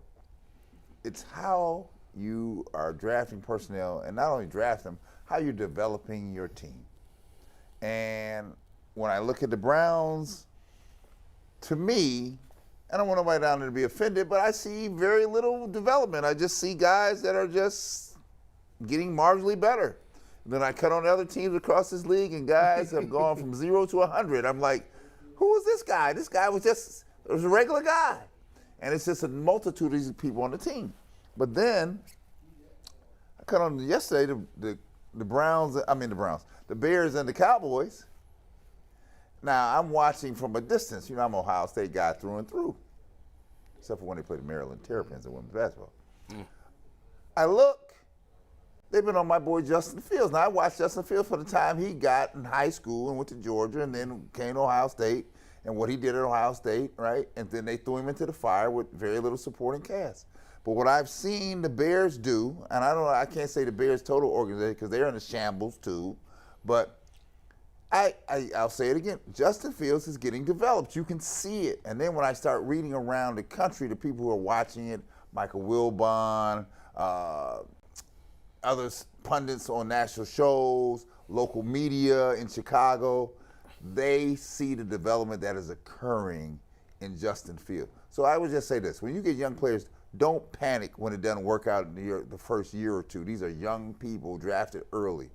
It's how you are drafting personnel, and not only draft them, how you're developing your team. And when I look at the Browns, to me, I don't want nobody down there to be offended, but I see very little development. I just see guys that are just getting marginally better. Then I cut on the other teams across this league, and guys have gone from 0 to 100. I'm like, who is this guy? This guy was a regular guy. And it's just a multitude of these people on the team. But then, I cut on yesterday the Bears and the Cowboys. Now, I'm watching from a distance. I'm an Ohio State guy through and through, except for when they play the Maryland Terrapins in women's basketball. I look, they've been on my boy Justin Fields. Now, I watched Justin Fields for the time he got in high school and went to Georgia and then came to Ohio State and what he did at Ohio State, right? And then they threw him into the fire with very little supporting cast. But what I've seen the Bears do, and I can't say the Bears total organization because they're in a shambles too, but I'll say it again. Justin Fields is getting developed. You can see it. And then when I start reading around the country, the people who are watching it, Michael Wilbon, other pundits on national shows, local media in Chicago, they see the development that is occurring in Justin Fields. So I would just say this. When you get young players, don't panic when it doesn't work out in the first year or two. These are young people drafted early.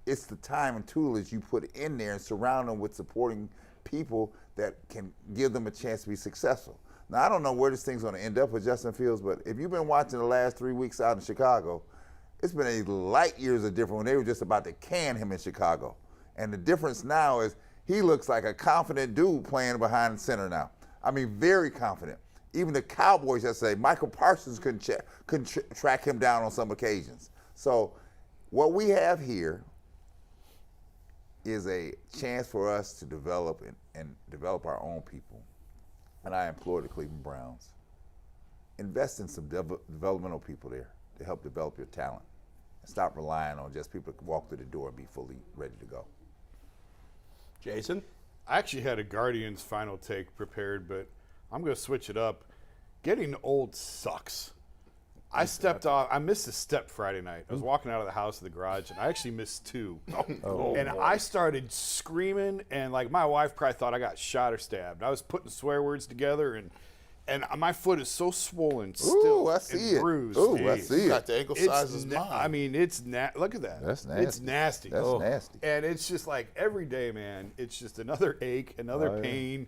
It's the time and tutelage you put in there and surround them with supporting people that can give them a chance to be successful. Now, I don't know where this thing's going to end up with Justin Fields, but if you've been watching the last 3 weeks out in Chicago, it's been a light years of different when they were just about to can him in Chicago. And the difference now is he looks like a confident dude playing behind the center now. I mean, very confident. Even the Cowboys yesterday, Michael Parsons couldn't track him down on some occasions. So what we have here is a chance for us to develop and develop our own people. And I implore the Cleveland Browns, invest in some developmental people there to help develop your talent. And stop relying on just people to walk through the door and be fully ready to go. Jason? I actually had a Guardians final take prepared, but I'm going to switch it up. Getting old sucks. I stepped off. I missed a step Friday night. I was walking out of the house to the garage, and I actually missed two. And I started screaming, and like my wife probably thought I got shot or stabbed. I was putting swear words together, and and my foot is so swollen still. Ooh, I see and it. bruised. Ooh, I Jeez. see it. Got the ankle size as mine. I mean, look at that. That's nasty. It's nasty. That's nasty. And it's just like every day, man, it's just another ache, another pain.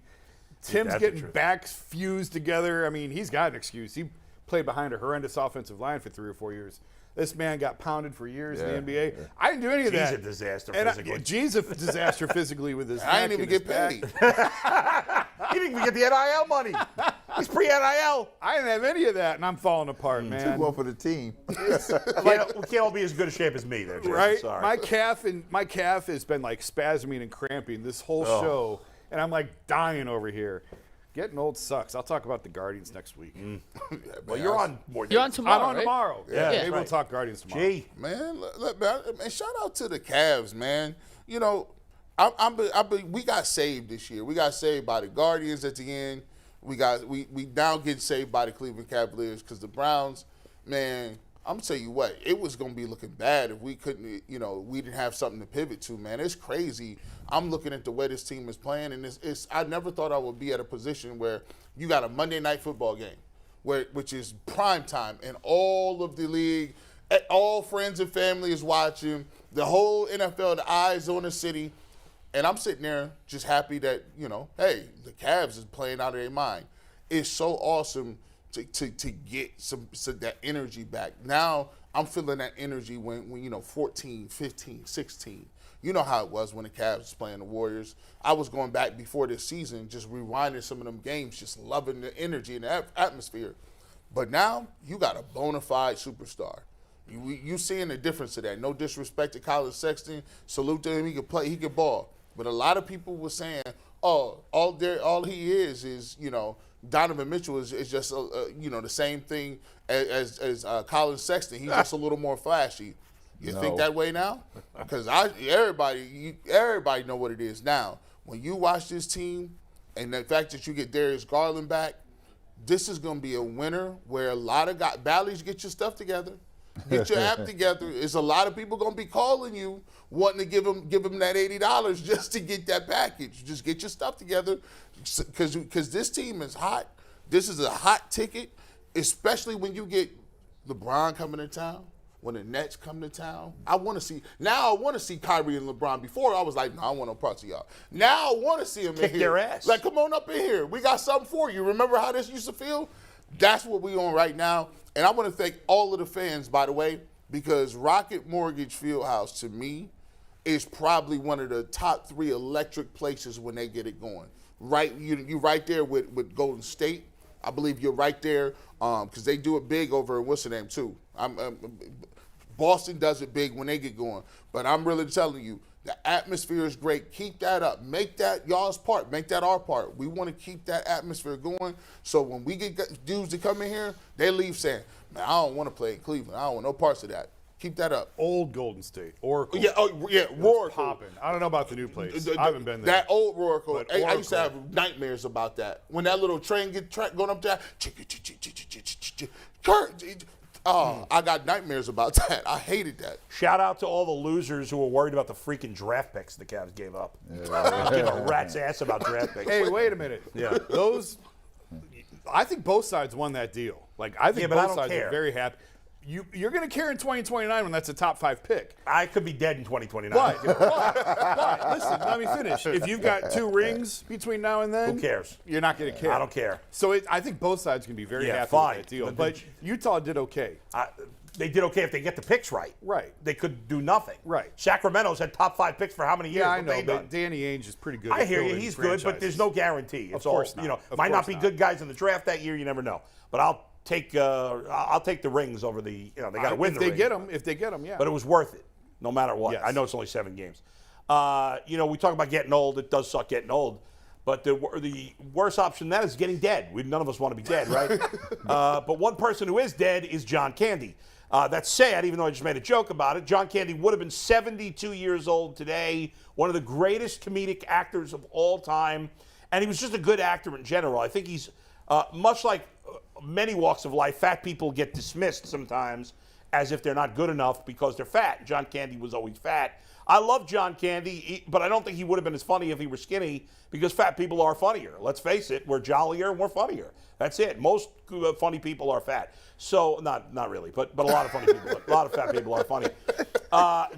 Tim's that's getting the truth. backs fused together. I mean, he's got an excuse. He played behind a horrendous offensive line for 3 or 4 years. This man got pounded for years in the NBA. I didn't do any of that. He's a disaster And physically. G's a disaster physically with his I neck ain't even and his get back. paid. He didn't even get the NIL money. He's pre-NIL. I didn't have any of that, and I'm falling apart, man. 2-1 for the team. We can't all be as good a shape as me there, Jason. Right? Sorry. My calf has been like spasming and cramping this whole show, and I'm like dying over here. Getting old sucks. I'll talk about the Guardians next week. Well, you're on more You're on days. tomorrow. I'm on right? tomorrow. Yeah, Maybe right. we'll talk Guardians tomorrow. Gee. Man, man, shout out to the Cavs, man. You know, we got saved this year. We got saved by the Guardians at the end. We now get saved by the Cleveland Cavaliers because the Browns, man, I'm gonna tell you what, it was gonna be looking bad if we couldn't, we didn't have something to pivot to, man. It's crazy. I'm looking at the way this team is playing, and I never thought I would be at a position where you got a Monday night football game, which is prime time, and all of the league, all friends and family is watching, the whole NFL, the eyes on the city, and I'm sitting there just happy that, hey, the Cavs is playing out of their mind. It's so awesome to get some that energy back. Now I'm feeling that energy when 14, 15, 16. You know how it was when the Cavs was playing the Warriors. I was going back before this season, just rewinding some of them games, just loving the energy and the atmosphere. But now you got a bona fide superstar. You seeing the difference of that. No disrespect to Colin Sexton. Salute to him. He could play. He could ball. But a lot of people were saying, oh, all he is Donovan Mitchell is just the same thing as Colin Sexton. He's just a little more flashy. You think that way now? Because everybody know what it is now. When you watch this team, and the fact that you get Darius Garland back, this is going to be a winner where a lot of guys, Bally's, get your stuff together. Get your app together. There's a lot of people going to be calling you, wanting to give them that $80 just to get that package. Just get your stuff together, because this team is hot. This is a hot ticket, especially when you get LeBron coming to town. When the Nets come to town, I want to see Kyrie and LeBron. Before, I was like, no, I want no parts of y'all. Now I want to see them Kick in here. their ass. Like, come on up in here. We got something for you. Remember how this used to feel? That's what we on right now. And I want to thank all of the fans, by the way, because Rocket Mortgage Fieldhouse, to me, is probably one of the top 3 electric places when they get it going. Right, you right there with Golden State. I believe you're right there because they do it big over in what's the name too. Boston does it big when they get going. But I'm really telling you, the atmosphere is great. Keep that up. Make that y'all's part. Make that our part. We want to keep that atmosphere going. So when we get dudes to come in here, they leave saying, man, I don't want to play in Cleveland. I don't want no parts of that. Keep that up. Old Golden State, Oracle. Yeah, Roracle. Popping. I don't know about the new place. I haven't been there. That old Roracle. But I used to Oracle. have nightmares about that. When that little train going up there, Kurt, I got nightmares about that. I hated that. Shout out to all the losers who were worried about the freaking draft picks the Cavs gave up. Give a rat's ass about draft picks. Hey, wait a minute. Yeah. I think both sides won that deal. Like, I think but I both don't sides care. are very happy. You're going to care in 2029 when that's a top 5 pick. I could be dead in 2029. But listen, let me finish. If you've got 2 rings between now and then, Who cares? You're not going to care. I don't care. So I think both sides can be very happy fine. with that deal. But But Utah did okay. They did okay if they get the picks right. Right. They could do nothing. Right. Sacramento's had top 5 picks for how many years? Yeah, I What know, they done? but Danny Ainge is pretty good. I at hear you. building He's good, but there's franchises. no guarantee. It's Of course all, not. Of might not course be not. good guys in the draft that year. You never know. But I'll take the rings over the. They got to win the ring. If they get them, yeah. But it was worth it, no matter what. Yes. I know it's only 7 games. We talk about getting old. It does suck getting old. But the worst option than that is getting dead. None of us want to be dead, right? But one person who is dead is John Candy. That's sad, even though I just made a joke about it. John Candy would have been 72 years old today, one of the greatest comedic actors of all time. And he was just a good actor in general. I think he's much like many walks of life, fat people get dismissed sometimes. as if they're not good enough because they're fat. John Candy was always fat. I love John Candy, but I don't think he would have been as funny if he were skinny because fat people are funnier. Let's face it, we're jollier, we're funnier. That's it. Most funny people are fat. So, not really, but a lot of funny people, a lot of fat people are funny.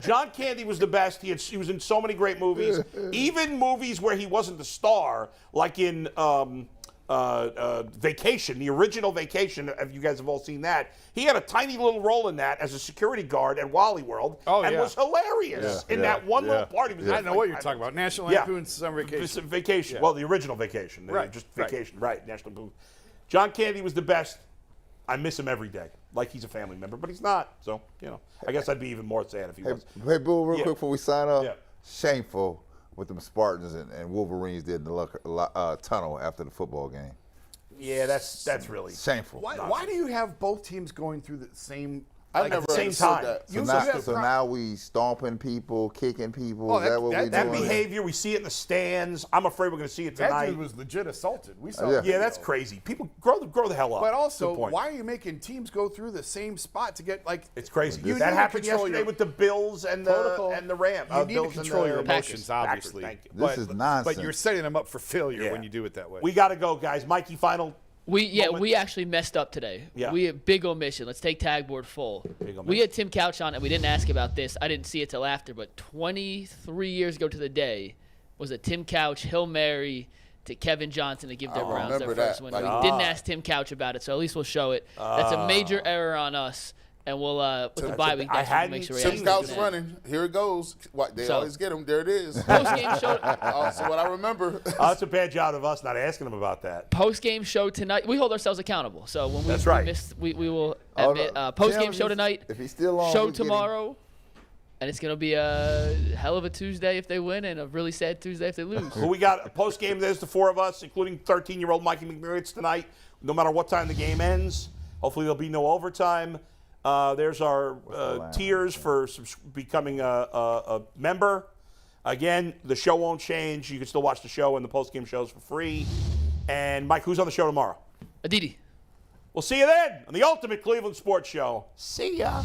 John Candy was the best. He was in so many great movies, even movies where he wasn't the star, like in Vacation, the original Vacation, if you guys have all seen that. He had a tiny little role in that as a security guard at Wally World and was hilarious in that one little part. He was I don't know what you're talking about. National Lampoon's Summer Vacation. Vacation. Yeah. Well, the original Vacation. Just Vacation. Right. National Lampoon. John Candy was the best. I miss him every day. Like he's a family member, but he's not. So, I guess I'd be even more sad if he was. Hey, Boo, real quick before we sign off. Yeah. Shameful what the Spartans and Wolverines did in the tunnel after the football game. Yeah, that's really shameful. Why do you have both teams going through the same? I at never the same understood time? that. So now we stomping people, kicking people. Is that what we That doing? behavior, we see it in the stands. I'm afraid we're going to see it That tonight. dude was legit assaulted. We saw. Yeah. Yeah, that's crazy. People grow the hell up. But Good also, point. why are you making teams go through the same spot to get like? It's crazy. You That need to happened control yesterday your with the Bills and protocol. the Rams. You need to Bills and control the your Packers. emotions, Packers, obviously. thank you. This is nonsense. But you're setting them up for failure Yeah. when you do it that way. We got to go, guys. Mikey, final. We actually messed up today. Yeah. We had big omission. Let's take tag board full. omission. We had Tim Couch on, and we didn't ask about this. I didn't see it till after, but 23 years ago to the day was a Tim Couch Hail Mary to Kevin Johnson to give their Browns their remember first that. win. Like, We didn't ask Tim Couch about it, so at least we'll show it. That's a major error on us, and we'll with the bye week I next week hadn't make sure we seen Tim ask Scouts that. running. Here it goes. They So- always get him. There it is. Post-game show. So what I remember. That's a bad job of us not asking him about that. Post-game show tonight. We hold ourselves accountable. So when That's we right. miss, we will Oh, admit. no. Post-game Tim, show if tonight. If he's still on, Show we get him. tomorrow. And it's going to be a hell of a Tuesday if they win and a really sad Tuesday if they lose. Who we got a post game? There's the four of us, including 13-year-old Mikey McMurray tonight. No matter what time the game ends, hopefully there'll be no overtime. There's our tiers for becoming a member. Again, the show won't change. You can still watch the show and the post game shows for free. And Mike, who's on the show tomorrow? Aditi. We'll see you then on the Ultimate Cleveland Sports Show. See ya.